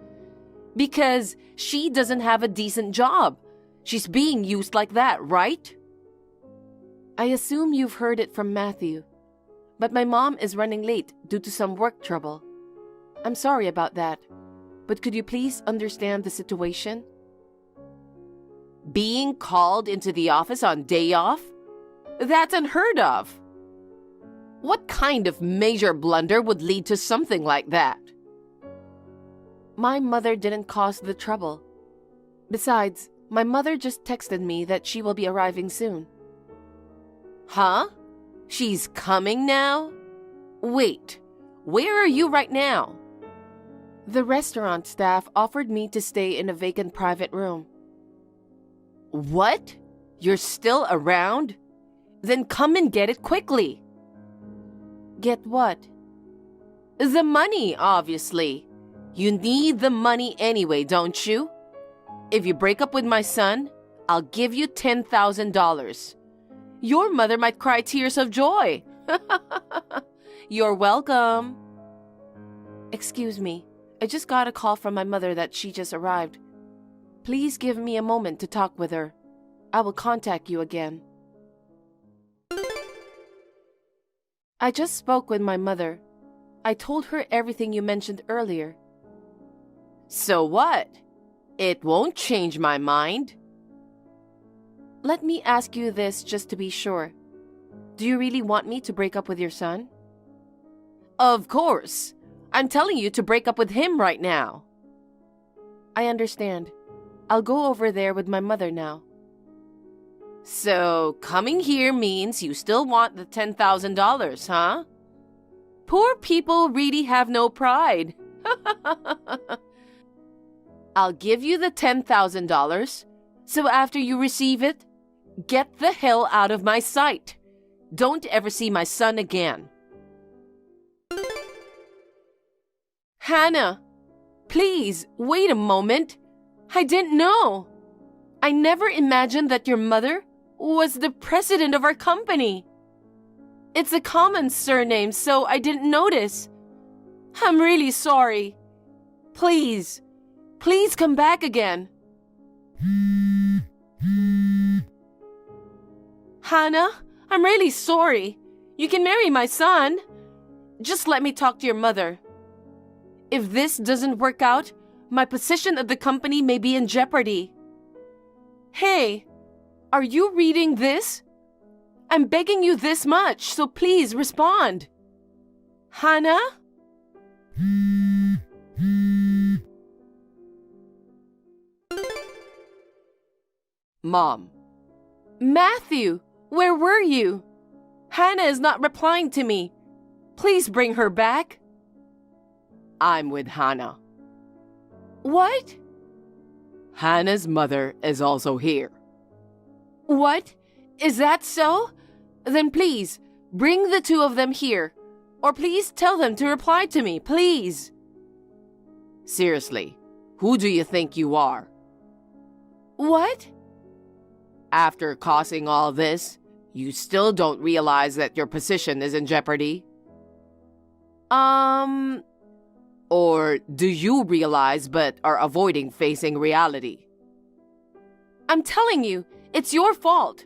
Because she doesn't have a decent job. She's being used like that, right? I assume you've heard it from Matthew. But my mom is running late due to some work trouble. I'm sorry about that. But could you please understand the situation? Being called into the office on day off? That's unheard of. What kind of major blunder would lead to something like that? My mother didn't cause the trouble. Besides, my mother just texted me that she will be arriving soon. Huh? She's coming now? Wait, where are you right now? The restaurant staff offered me to stay in a vacant private room. What? You're still around? Then come and get it quickly. Get what? The money, obviously. You need the money anyway, don't you? If you break up with my son, I'll give you $10,000. Your mother might cry tears of joy. You're welcome. Excuse me, I just got a call from my mother that she just arrived. Please give me a moment to talk with her. I will contact you again. I just spoke with my mother. I told her everything you mentioned earlier. So what? It won't change my mind. Let me ask you this just to be sure. Do you really want me to break up with your son? Of course. I'm telling you to break up with him right now. I understand. I'll go over there with my mother now. So, coming here means you still want the $10,000, huh? Poor people really have no pride. I'll give you the $10,000, so after you receive it, get the hell out of my sight. Don't ever see my son again. Hannah, please, wait a moment. I didn't know. I never imagined that your mother was the president of our company. It's a common surname, so I didn't notice. I'm really sorry. Please come back again. Hannah, I'm really sorry. You can marry my son. Just let me talk to your mother. If this doesn't work out, my position at the company may be in jeopardy. Hey, are you reading this? I'm begging you this much, so please respond. Hannah? Mom. Matthew, where were you? Hannah is not replying to me. Please bring her back. I'm with Hannah. What? Hannah's mother is also here. What? Is that so? Then please, bring the two of them here. Or please tell them to reply to me, please. Seriously, who do you think you are? What? After causing all this, you still don't realize that your position is in jeopardy? Or do you realize but are avoiding facing reality? I'm telling you, it's your fault.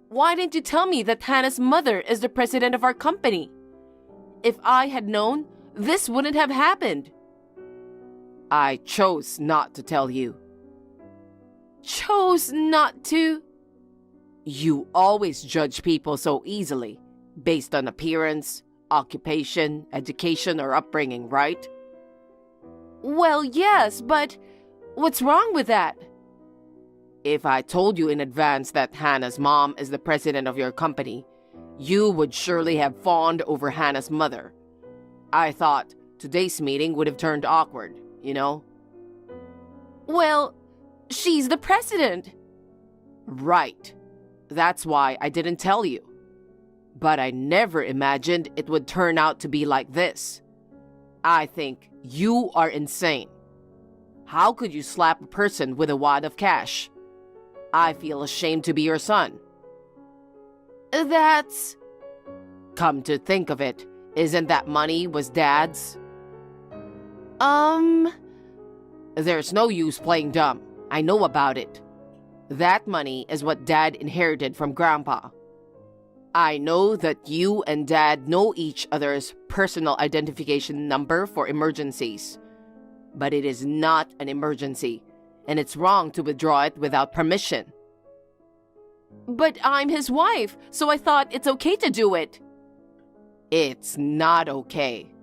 Why didn't you tell me that Hannah's mother is the president of our company? If I had known, this wouldn't have happened. I chose not to tell you. Chose not to? You always judge people so easily, based on appearance, occupation, education, or upbringing, right? Well, yes, but what's wrong with that? If I told you in advance that Hannah's mom is the president of your company, you would surely have fawned over Hannah's mother. I thought today's meeting would have turned awkward, you know? Well, she's the president. Right. That's why I didn't tell you. But I never imagined it would turn out to be like this. I think you are insane. How could you slap a person with a wad of cash? I feel ashamed to be your son. That's... Come to think of it, isn't that money was Dad's? There's no use playing dumb. I know about it. That money is what Dad inherited from Grandpa. I know that you and Dad know each other's personal identification number for emergencies. But it is not an emergency, and it's wrong to withdraw it without permission. But I'm his wife, so I thought it's okay to do it. It's not okay.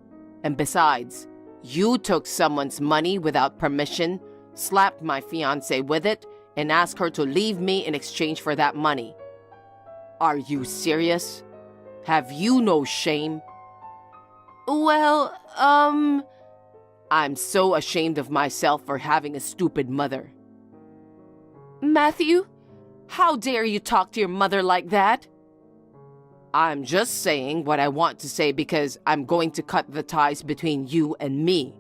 And besides, you took someone's money without permission, slapped my fiancé with it, and asked her to leave me in exchange for that money. Are you serious? Have you no shame? Well, I'm so ashamed of myself for having a stupid mother. Matthew, how dare you talk to your mother like that? I'm just saying what I want to say because I'm going to cut the ties between you and me.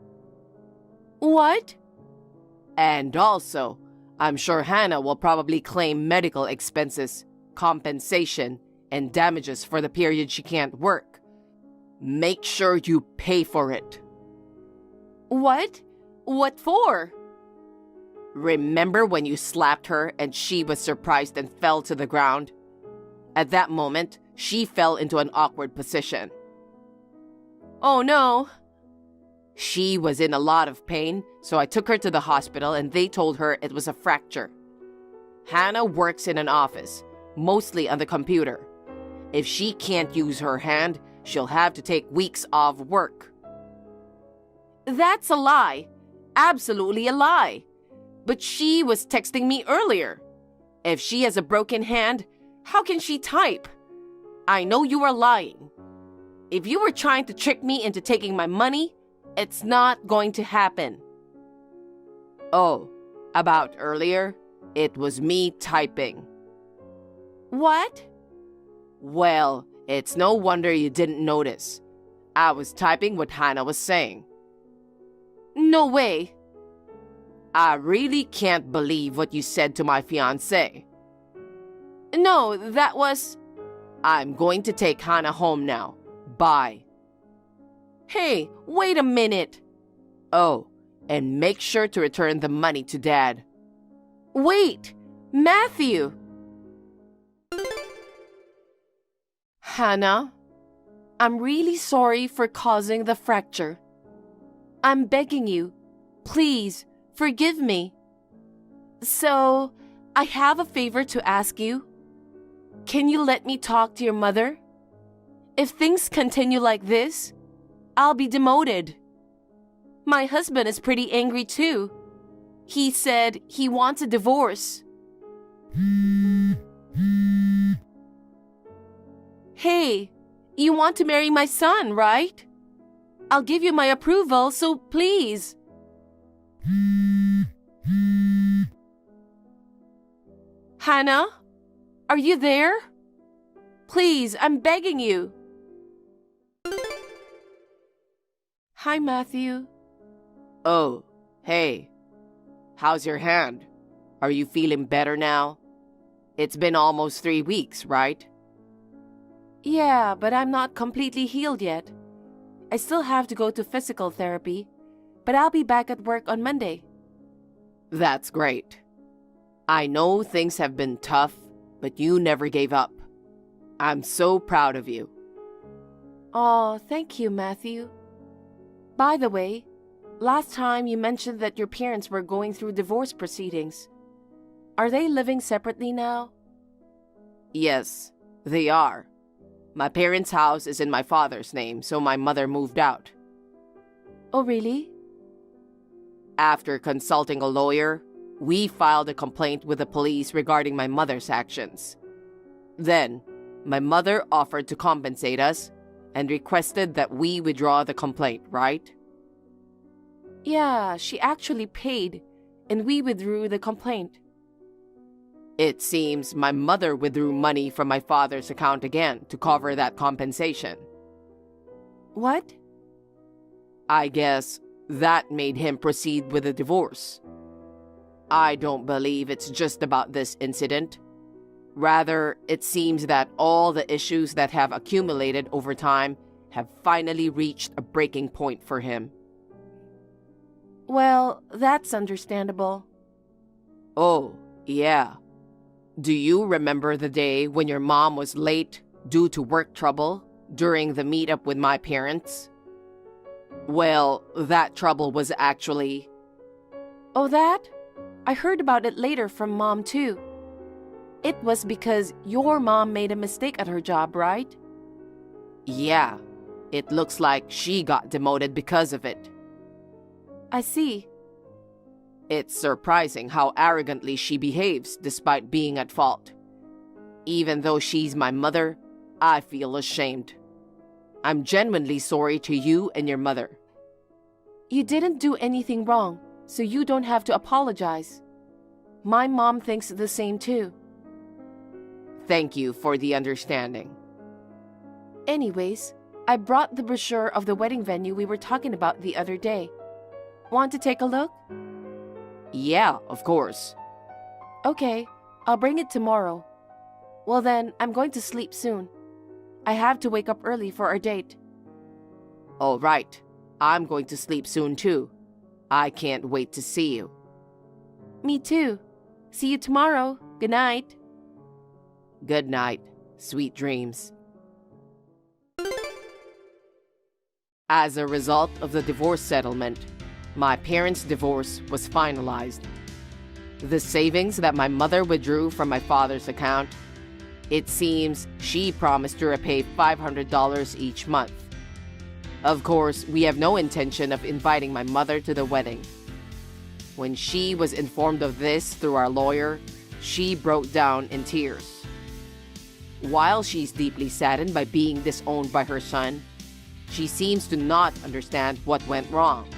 What? And also, I'm sure Hannah will probably claim medical expenses, compensation, and damages for the period she can't work. Make sure you pay for it. What? What for? Remember when you slapped her and she was surprised and fell to the ground? At that moment, she fell into an awkward position. Oh no. She was in a lot of pain, so I took her to the hospital and they told her it was a fracture. Hannah works in an office, mostly on the computer. If she can't use her hand, she'll have to take weeks off work. That's a lie. Absolutely a lie. But she was texting me earlier. If she has a broken hand, how can she type? I know you are lying. If you were trying to trick me into taking my money, it's not going to happen. Oh, about earlier? It was me typing. What? Well, it's no wonder you didn't notice. I was typing what Hannah was saying. No way. I really can't believe what you said to my fiancé. No, that was... I'm going to take Hannah home now. Bye. Hey, wait a minute. Oh, and make sure to return the money to Dad. Wait, Matthew. Hannah, I'm really sorry for causing the fracture. I'm begging you, please forgive me. So, I have a favor to ask you. Can you let me talk to your mother? If things continue like this, I'll be demoted. My husband is pretty angry too. He said he wants a divorce. Hey, you want to marry my son, right? I'll give you my approval, so please. Hannah, are you there? Please, I'm begging you. Hi, Matthew. Oh, hey. How's your hand? Are you feeling better now? It's been almost 3 weeks, right? Yeah, but I'm not completely healed yet. I still have to go to physical therapy, but I'll be back at work on Monday. That's great. I know things have been tough, but you never gave up. I'm so proud of you. Oh, thank you, Matthew. By the way, last time you mentioned that your parents were going through divorce proceedings. Are they living separately now? Yes, they are. My parents' house is in my father's name, so my mother moved out. Oh, really? After consulting a lawyer, we filed a complaint with the police regarding my mother's actions. Then, my mother offered to compensate us and requested that we withdraw the complaint, right? Yeah, she actually paid, and we withdrew the complaint. It seems my mother withdrew money from my father's account again to cover that compensation. What? I guess that made him proceed with the divorce. I don't believe it's just about this incident. Rather, it seems that all the issues that have accumulated over time have finally reached a breaking point for him. Well, that's understandable. Oh, yeah. Do you remember the day when your mom was late due to work trouble during the meetup with my parents? Well, that trouble was actually... Oh, that? I heard about it later from Mom, too. It was because your mom made a mistake at her job, right? Yeah, it looks like she got demoted because of it. I see. It's surprising how arrogantly she behaves despite being at fault. Even though she's my mother, I feel ashamed. I'm genuinely sorry to you and your mother. You didn't do anything wrong, so you don't have to apologize. My mom thinks the same too. Thank you for the understanding. Anyways, I brought the brochure of the wedding venue we were talking about the other day. Want to take a look? Yeah, of course. Okay, I'll bring it tomorrow. Well then, I'm going to sleep soon. I have to wake up early for our date. All right, I'm going to sleep soon too. I can't wait to see you. Me too. See you tomorrow. Good night. Good night. Sweet dreams. As a result of the divorce settlement, my parents' divorce was finalized. The savings that my mother withdrew from my father's account, it seems she promised to repay $500 each month. Of course, we have no intention of inviting my mother to the wedding. When she was informed of this through our lawyer, she broke down in tears. While she's deeply saddened by being disowned by her son, she seems to not understand what went wrong.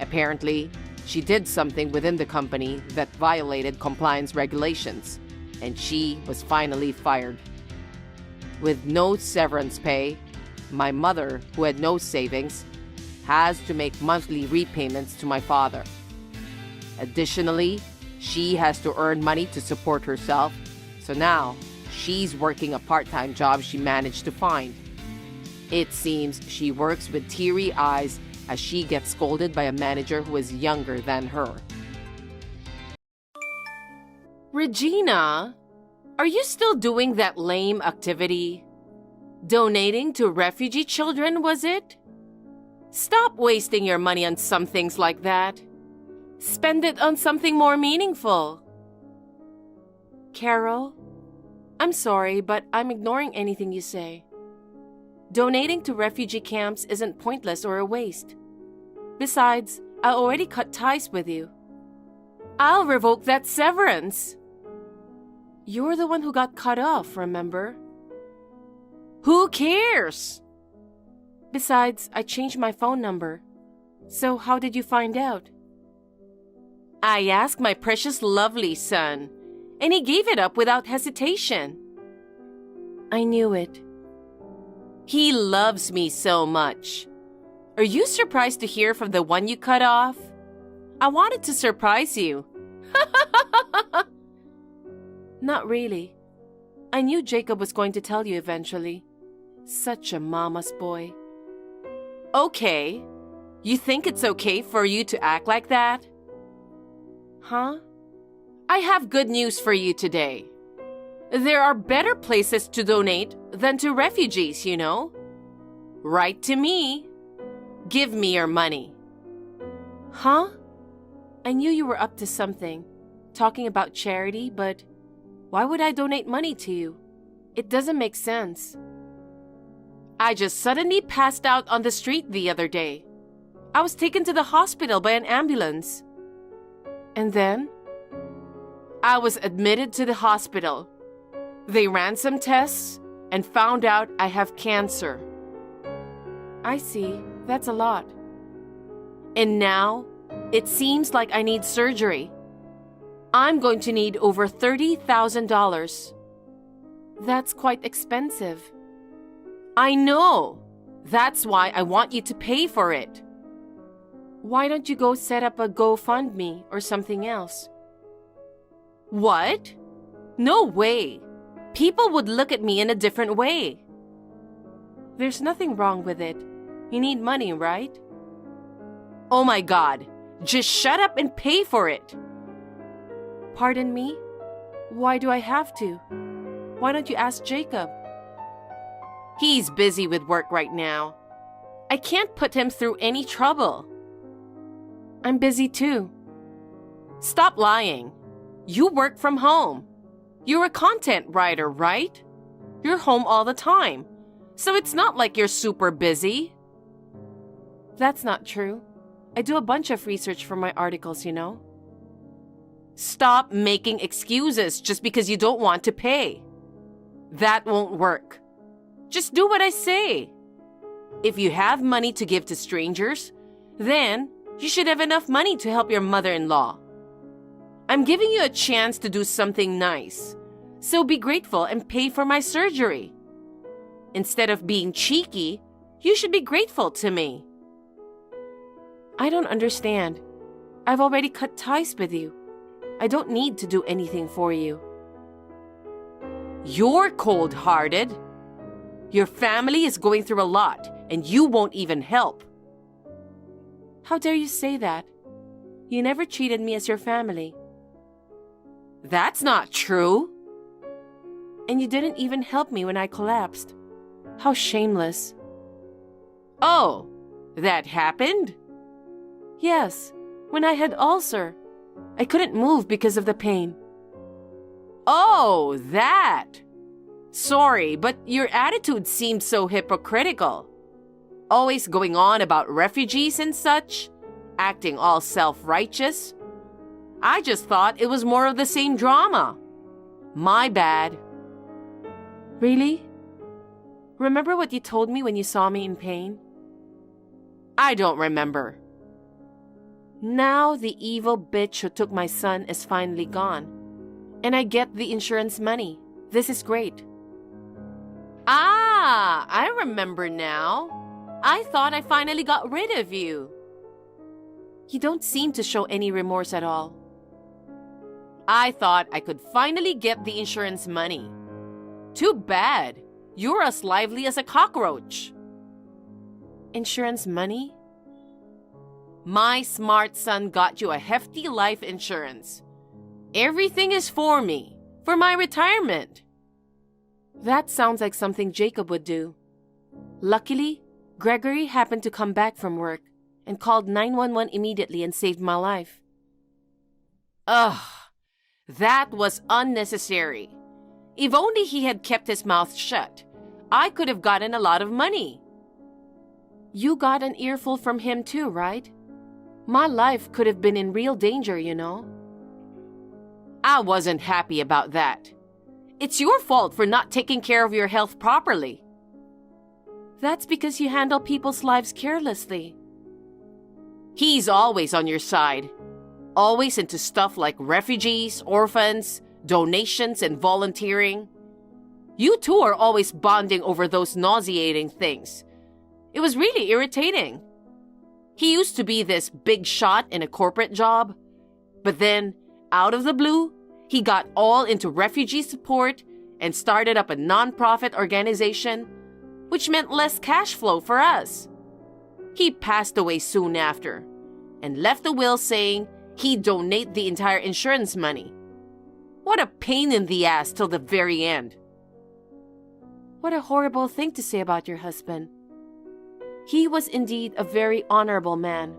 Apparently, she did something within the company that violated compliance regulations, and she was finally fired. With no severance pay, my mother, who had no savings, has to make monthly repayments to my father. Additionally, she has to earn money to support herself, so now she's working a part-time job she managed to find. It seems she works with teary eyes as she gets scolded by a manager who is younger than her. Regina, are you still doing that lame activity? Donating to refugee children, was it? Stop wasting your money on some things like that. Spend it on something more meaningful. Carol, I'm sorry, but I'm ignoring anything you say. Donating to refugee camps isn't pointless or a waste. Besides, I already cut ties with you. I'll revoke that severance. You're the one who got cut off, remember? Who cares? Besides, I changed my phone number. So how did you find out? I asked my precious lovely son, and he gave it up without hesitation. I knew it. He loves me so much. Are you surprised to hear from the one you cut off? I wanted to surprise you. Not really. I knew Jacob was going to tell you eventually. Such a mama's boy. Okay. You think it's okay for you to act like that? Huh? I have good news for you today. There are better places to donate than to refugees, you know. Write to me. Give me your money. Huh? I knew you were up to something, talking about charity, but why would I donate money to you? It doesn't make sense. I just suddenly passed out on the street the other day. I was taken to the hospital by an ambulance. And then, I was admitted to the hospital. They ran some tests and found out I have cancer. I see. That's a lot. And now, It seems like I need surgery. I'm going to need over $30,000. That's quite expensive. I know. That's why I want you to pay for it. Why don't you go set up a GoFundMe or something else? What? No way. People would look at me in a different way. There's nothing wrong with it. You need money, right? Oh my God. Just shut up and pay for it. Pardon me? Why do I have to? Why don't you ask Jacob? He's busy with work right now. I can't put him through any trouble. I'm busy too. Stop lying. You work from home. You're a content writer, right? You're home all the time. So it's not like you're super busy. That's not true. I do a bunch of research for my articles, you know. Stop making excuses just because you don't want to pay. That won't work. Just do what I say. If you have money to give to strangers, then you should have enough money to help your mother-in-law. I'm giving you a chance to do something nice, so be grateful and pay for my surgery. Instead of being cheeky, you should be grateful to me. I don't understand. I've already cut ties with you. I don't need to do anything for you. You're cold-hearted. Your family is going through a lot, and you won't even help. How dare you say that? You never treated me as your family. That's not true. And you didn't even help me when I collapsed. How shameless. Oh, that happened? Yes, when I had ulcer. I couldn't move because of the pain. Oh, that. Sorry, but your attitude seemed so hypocritical. Always going on about refugees and such, acting all self-righteous. I just thought it was more of the same drama. My bad. Really? Remember what you told me when you saw me in pain? I don't remember. Now the evil bitch who took my son is finally gone. And I get the insurance money. This is great. Ah, I remember now. I thought I finally got rid of you. You don't seem to show any remorse at all. I thought I could finally get the insurance money. Too bad. You're as lively as a cockroach. Insurance money? My smart son got you a hefty life insurance. Everything is for me, for my retirement. That sounds like something Jacob would do. Luckily, Gregory happened to come back from work and called 911 immediately and saved my life. Ugh, that was unnecessary. If only he had kept his mouth shut, I could have gotten a lot of money. You got an earful from him too, right? My life could have been in real danger, you know. I wasn't happy about that. It's your fault for not taking care of your health properly. That's because you handle people's lives carelessly. He's always on your side. Always into stuff like refugees, orphans, donations, and volunteering. You two are always bonding over those nauseating things. It was really irritating. He used to be this big shot in a corporate job, but then, out of the blue, he got all into refugee support and started up a non-profit organization, which meant less cash flow for us. He passed away soon after and left a will saying he'd donate the entire insurance money. What a pain in the ass till the very end. What a horrible thing to say about your husband. He was indeed a very honorable man.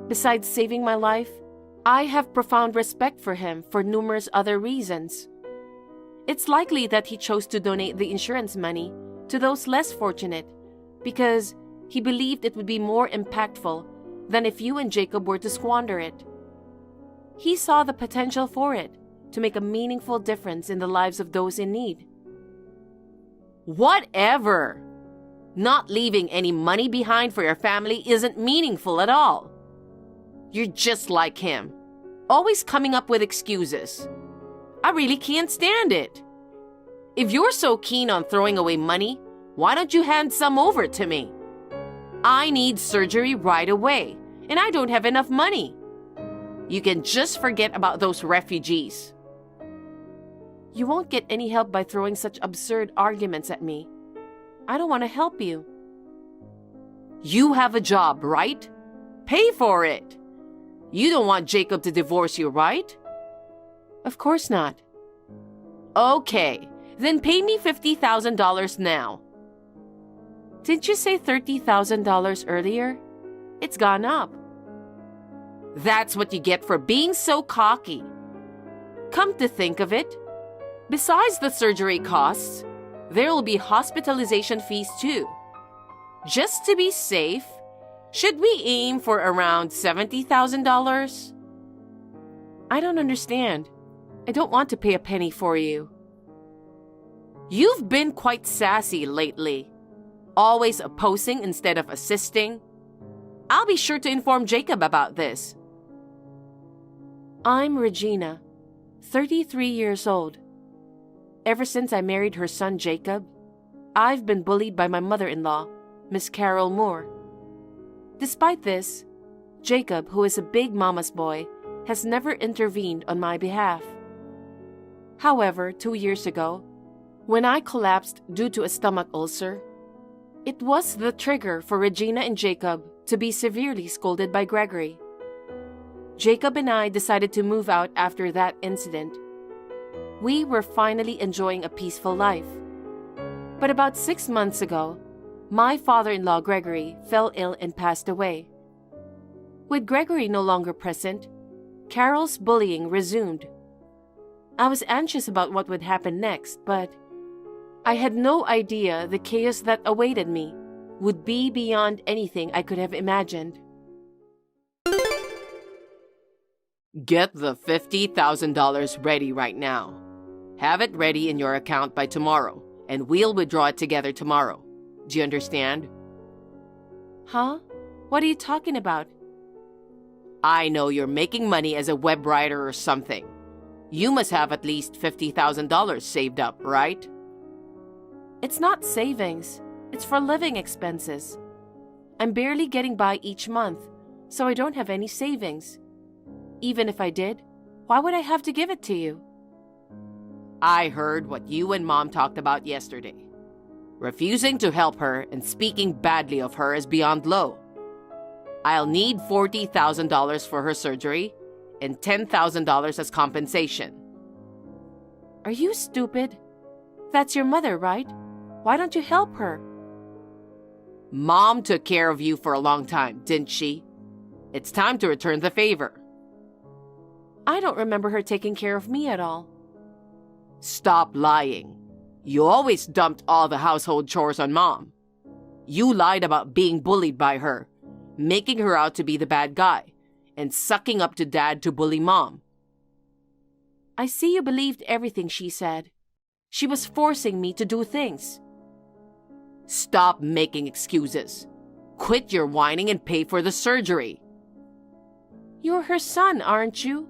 Besides saving my life, I have profound respect for him for numerous other reasons. It's likely that he chose to donate the insurance money to those less fortunate because he believed it would be more impactful than if you and Jacob were to squander it. He saw the potential for it to make a meaningful difference in the lives of those in need. Whatever! Not leaving any money behind for your family isn't meaningful at all. You're just like him. Always coming up with excuses. I really can't stand it. If you're so keen on throwing away money, why don't you hand some over to me? I need surgery right away, and I don't have enough money. You can just forget about those refugees. You won't get any help by throwing such absurd arguments at me. I don't want to help you. You have a job, right? Pay for it. You don't want Jacob to divorce you, right? Of course not. Okay, then pay me $50,000 now. Didn't you say $30,000 earlier? It's gone up. That's what you get for being so cocky. Come to think of it, besides the surgery costs, there will be hospitalization fees too. Just to be safe, should we aim for around $70,000? I don't understand. I don't want to pay a penny for you. You've been quite sassy lately, always opposing instead of assisting. I'll be sure to inform Jacob about this. I'm Regina, 33 years old. Ever since I married her son Jacob, I've been bullied by my mother-in-law, Miss Carol Moore. Despite this, Jacob, who is a big mama's boy, has never intervened on my behalf. However, 2 years ago, when I collapsed due to a stomach ulcer, it was the trigger for Regina and Jacob to be severely scolded by Gregory. Jacob and I decided to move out after that incident. We were finally enjoying a peaceful life. But about 6 months ago, my father-in-law Gregory fell ill and passed away. With Gregory no longer present, Carol's bullying resumed. I was anxious about what would happen next, but I had no idea the chaos that awaited me would be beyond anything I could have imagined. Get the $50,000 ready right now. Have it ready in your account by tomorrow, and we'll withdraw it together tomorrow. Do you understand? Huh? What are you talking about? I know you're making money as a web writer or something. You must have at least $50,000 saved up, right? It's not savings. It's for living expenses. I'm barely getting by each month, so I don't have any savings. Even if I did, why would I have to give it to you? I heard what you and Mom talked about yesterday. Refusing to help her and speaking badly of her is beyond low. I'll need $40,000 for her surgery and $10,000 as compensation. Are you stupid? That's your mother, right? Why don't you help her? Mom took care of you for a long time, didn't she? It's time to return the favor. I don't remember her taking care of me at all. Stop lying. You always dumped all the household chores on Mom. You lied about being bullied by her, making her out to be the bad guy, and sucking up to Dad to bully Mom. I see you believed everything she said. She was forcing me to do things. Stop making excuses. Quit your whining and pay for the surgery. You're her son, aren't you?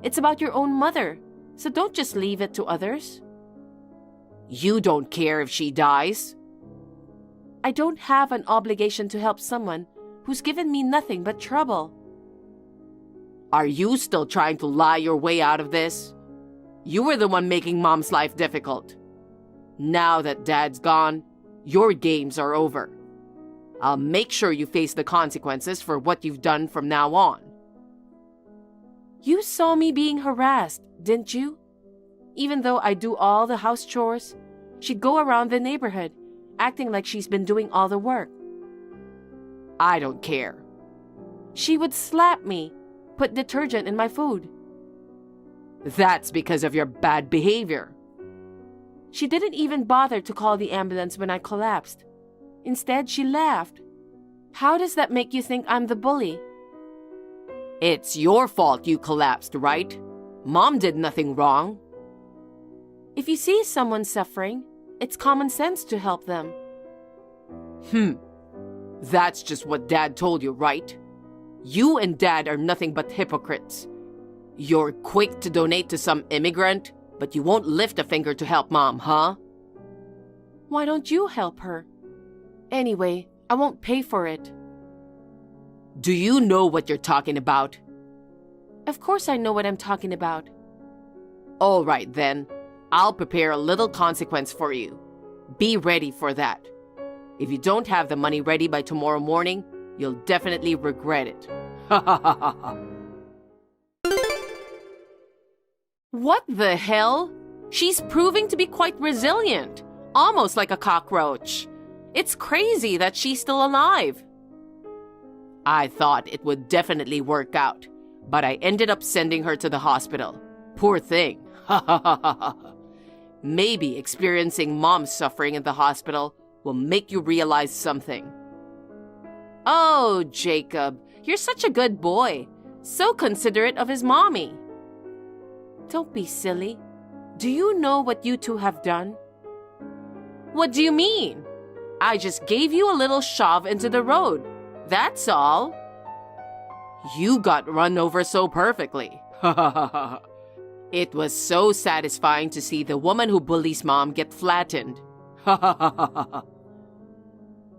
It's about your own mother, so don't just leave it to others. You don't care if she dies. I don't have an obligation to help someone who's given me nothing but trouble. Are you still trying to lie your way out of this? You were the one making Mom's life difficult. Now that Dad's gone, your games are over. I'll make sure you face the consequences for what you've done from now on. You saw me being harassed, didn't you? Even though I do all the house chores, she'd go around the neighborhood, acting like she's been doing all the work. I don't care. She would slap me, put detergent in my food. That's because of your bad behavior. She didn't even bother to call the ambulance when I collapsed. Instead, she laughed. How does that make you think I'm the bully? It's your fault you collapsed, right? Mom did nothing wrong. If you see someone suffering, it's common sense to help them. That's just what Dad told you, right? You and Dad are nothing but hypocrites. You're quick to donate to some immigrant, but you won't lift a finger to help Mom, huh? Why don't you help her? Anyway, I won't pay for it. Do you know what you're talking about? Of course I know what I'm talking about. All right, then. I'll prepare a little consequence for you. Be ready for that. If you don't have the money ready by tomorrow morning, you'll definitely regret it. Ha ha ha ha ha. What the hell? She's proving to be quite resilient, almost like a cockroach. It's crazy that she's still alive. I thought it would definitely work out, but I ended up sending her to the hospital. Poor thing. Ha ha ha ha ha. Maybe experiencing Mom's suffering in the hospital will make you realize something. Oh, Jacob, you're such a good boy. So considerate of his mommy. Don't be silly. Do you know what you two have done? What do you mean? I just gave you a little shove into the road. That's all. You got run over so perfectly. Ha ha ha ha. It was so satisfying to see the woman who bullies Mom get flattened. Ha ha ha ha ha.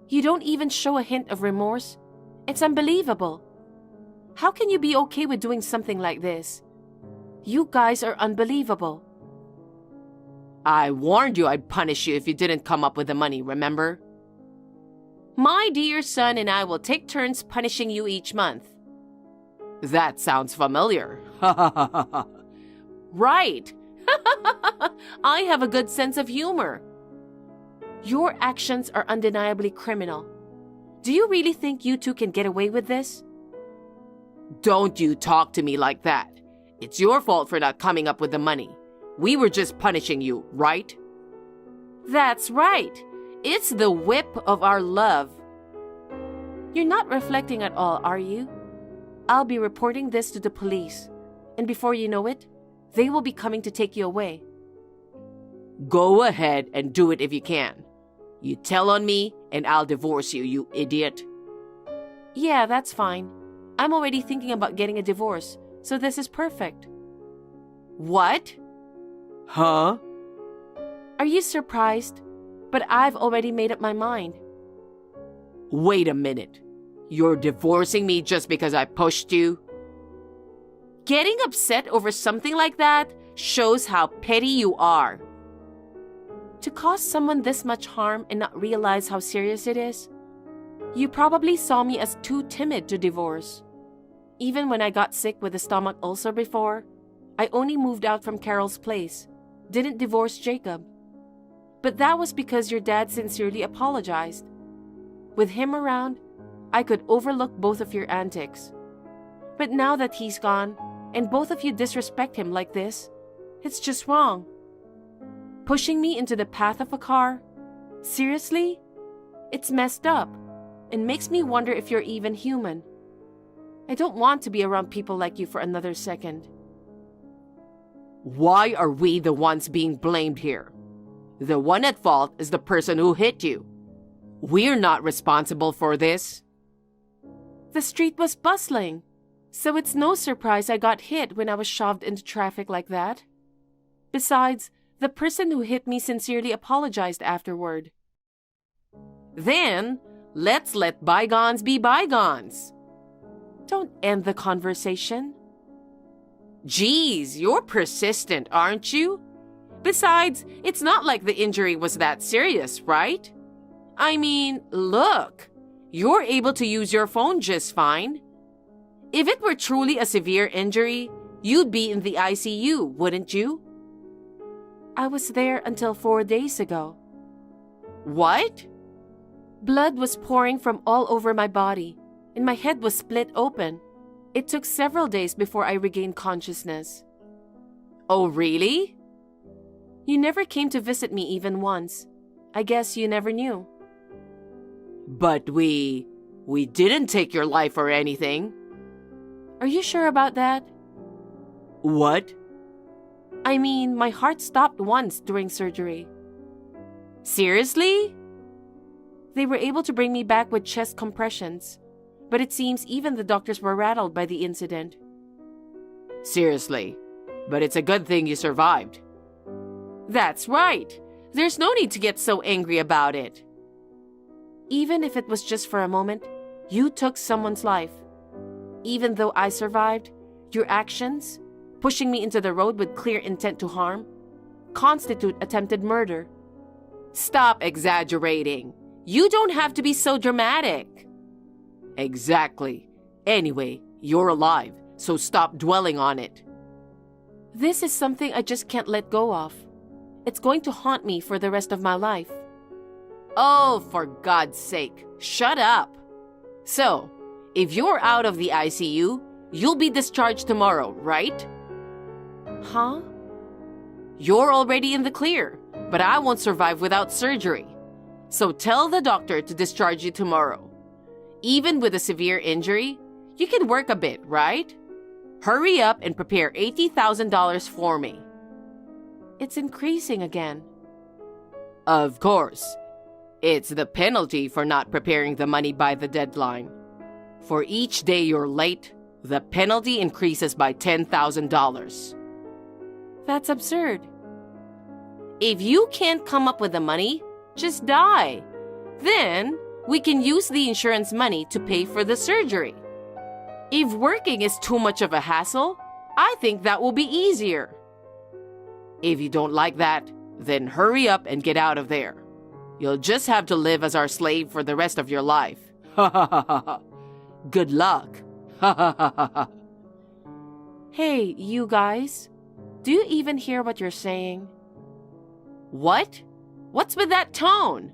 You don't even show a hint of remorse. It's unbelievable. How can you be okay with doing something like this? You guys are unbelievable. I warned you I'd punish you if you didn't come up with the money, remember? My dear son and I will take turns punishing you each month. That sounds familiar. Ha ha ha ha ha. Right. I have a good sense of humor. Your actions are undeniably criminal. Do you really think you two can get away with this? Don't you talk to me like that. It's your fault for not coming up with the money. We were just punishing you, right? That's right. It's the whip of our love. You're not reflecting at all, are you? I'll be reporting this to the police. And before you know it, they will be coming to take you away. Go ahead and do it if you can. You tell on me and I'll divorce you, you idiot. Yeah, that's fine. I'm already thinking about getting a divorce, so this is perfect. What? Huh? Are you surprised? But I've already made up my mind. Wait a minute. You're divorcing me just because I pushed you? Getting upset over something like that shows how petty you are. To cause someone this much harm and not realize how serious it is? You probably saw me as too timid to divorce. Even when I got sick with a stomach ulcer before, I only moved out from Carol's place, didn't divorce Jacob. But that was because your dad sincerely apologized. With him around, I could overlook both of your antics. But now that he's gone, and both of you disrespect him like this, it's just wrong. Pushing me into the path of a car? Seriously? It's messed up, and makes me wonder if you're even human. I don't want to be around people like you for another second. Why are we the ones being blamed here? The one at fault is the person who hit you. We're not responsible for this. The street was bustling, so it's no surprise I got hit when I was shoved into traffic like that. Besides, the person who hit me sincerely apologized afterward. Then, let's let bygones be bygones. Don't end the conversation. Geez, you're persistent, aren't you? Besides, it's not like the injury was that serious, right? I mean, look, you're able to use your phone just fine. If it were truly a severe injury, you'd be in the ICU, wouldn't you? I was there until 4 days ago. What? Blood was pouring from all over my body, and my head was split open. It took several days before I regained consciousness. Oh, really? You never came to visit me even once. I guess you never knew. But we didn't take your life or anything. Are you sure about that? What? I mean, my heart stopped once during surgery. Seriously? They were able to bring me back with chest compressions. but it seems even the doctors were rattled by the incident. Seriously, but it's a good thing you survived. That's right. There's no need to get so angry about it. Even if it was just for a moment, you took someone's life. Even though I survived, your actions, pushing me into the road with clear intent to harm, constitute attempted murder. Stop exaggerating. You don't have to be so dramatic. Exactly. Anyway, you're alive, so stop dwelling on it. This is something I just can't let go of. It's going to haunt me for the rest of my life. Oh, for God's sake, shut up. So, if you're out of the ICU, you'll be discharged tomorrow, right? Huh? You're already in the clear, but I won't survive without surgery. So tell the doctor to discharge you tomorrow. Even with a severe injury, you can work a bit, right? Hurry up and prepare $80,000 for me. It's increasing again. Of course. It's the penalty for not preparing the money by the deadline. For each day you're late, the penalty increases by $10,000. That's absurd. If you can't come up with the money, just die. Then we can use the insurance money to pay for the surgery. If working is too much of a hassle, I think that will be easier. If you don't like that, then hurry up and get out of there. You'll just have to live as our slave for the rest of your life. Ha ha ha ha ha. Good luck. Ha ha ha ha ha. Hey, you guys. Do you even hear what you're saying? What? What's with that tone?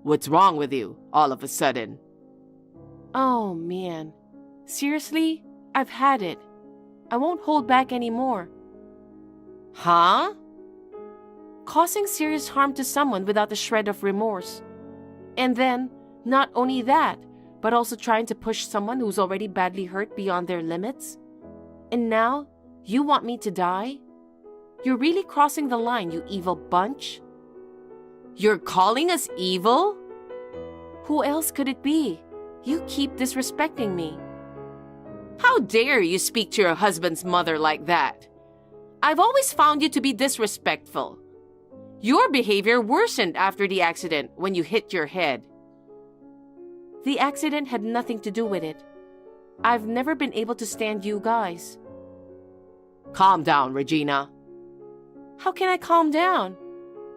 What's wrong with you, all of a sudden? Oh, man. Seriously? I've had it. I won't hold back anymore. Huh? Causing serious harm to someone without a shred of remorse. And then, not only that, but also trying to push someone who's already badly hurt beyond their limits. And now, you want me to die? You're really crossing the line, you evil bunch. You're calling us evil? Who else could it be? You keep disrespecting me. How dare you speak to your husband's mother like that? I've always found you to be disrespectful. Your behavior worsened after the accident when you hit your head. The accident had nothing to do with it. I've never been able to stand you guys. Calm down, Regina. How can I calm down?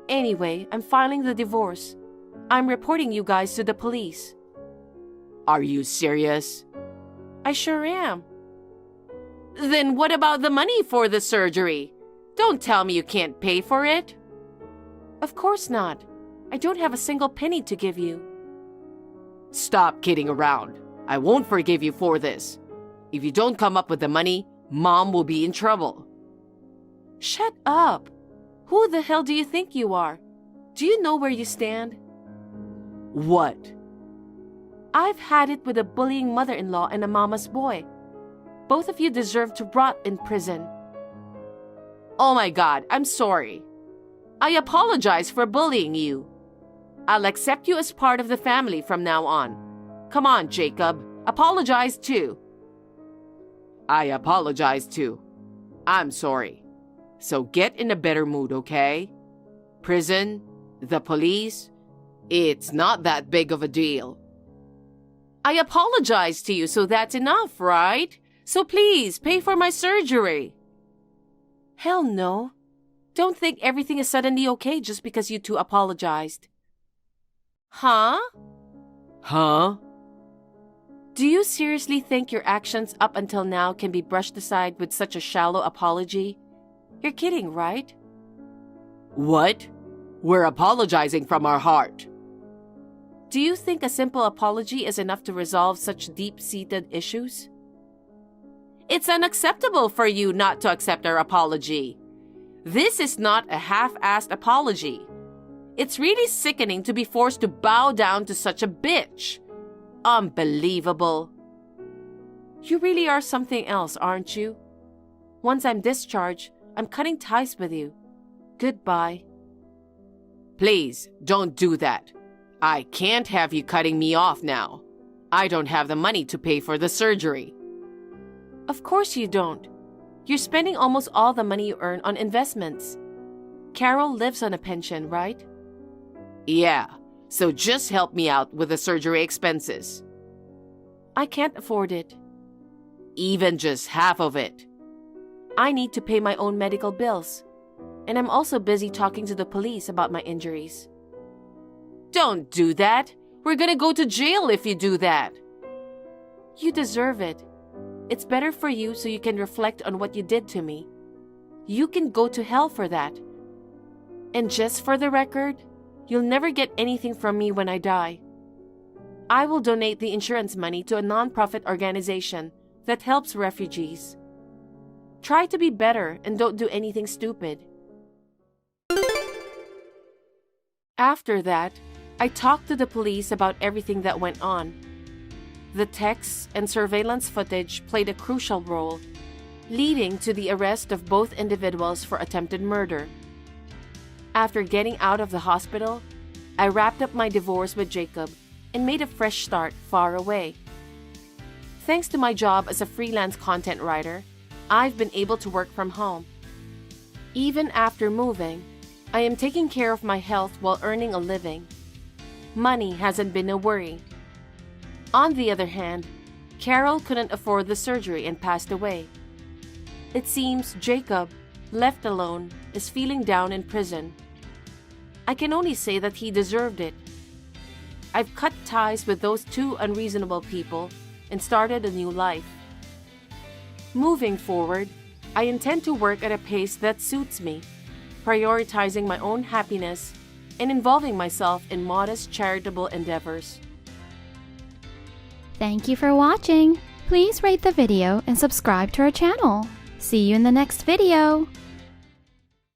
Anyway, I'm filing the divorce. I'm reporting you guys to the police. Are you serious? I sure am. Then what about the money for the surgery? Don't tell me you can't pay for it. Of course not. I don't have a single penny to give you. Stop kidding around. I won't forgive you for this. If you don't come up with the money, Mom will be in trouble. Shut up. Who the hell do you think you are? Do you know where you stand? What? I've had it with a bullying mother-in-law and a mama's boy. Both of you deserve to rot in prison. Oh my God, I'm sorry. I apologize for bullying you. I'll accept you as part of the family from now on. Come on, Jacob. Apologize too. I apologize too. I'm sorry. So get in a better mood, okay? Prison, the police, it's not that big of a deal. I apologize to you, so that's enough, right? So please, pay for my surgery. Hell no. Don't think everything is suddenly okay just because you two apologized. Huh? Huh? Do you seriously think your actions up until now can be brushed aside with such a shallow apology? You're kidding, right? What? We're apologizing from our heart. Do you think a simple apology is enough to resolve such deep-seated issues? It's unacceptable for you not to accept our apology. This is not a half-assed apology. It's really sickening to be forced to bow down to such a bitch. Unbelievable. You really are something else, aren't you? Once I'm discharged, I'm cutting ties with you. Goodbye. Please, don't do that. I can't have you cutting me off now. I don't have the money to pay for the surgery. Of course you don't. You're spending almost all the money you earn on investments. Carol lives on a pension, right? Yeah, so just help me out with the surgery expenses. I can't afford it. Even just half of it. I need to pay my own medical bills. And I'm also busy talking to the police about my injuries. Don't do that. We're gonna go to jail if you do that. You deserve it. It's better for you so you can reflect on what you did to me. You can go to hell for that. And just for the record, you'll never get anything from me when I die. I will donate the insurance money to a non-profit organization that helps refugees. Try to be better and don't do anything stupid. After that, I talked to the police about everything that went on. The texts and surveillance footage played a crucial role, leading to the arrest of both individuals for attempted murder. After getting out of the hospital, I wrapped up my divorce with Jacob and made a fresh start far away. Thanks to my job as a freelance content writer, I've been able to work from home. Even after moving, I am taking care of my health while earning a living. Money hasn't been a worry. On the other hand, Carol couldn't afford the surgery and passed away. It seems Jacob, left alone, is feeling down in prison. I can only say that he deserved it. I've cut ties with those two unreasonable people and started a new life. Moving forward, I intend to work at a pace that suits me, prioritizing my own happiness and involving myself in modest charitable endeavors. Thank you for watching. Please rate the video and subscribe to our channel. See you in the next video.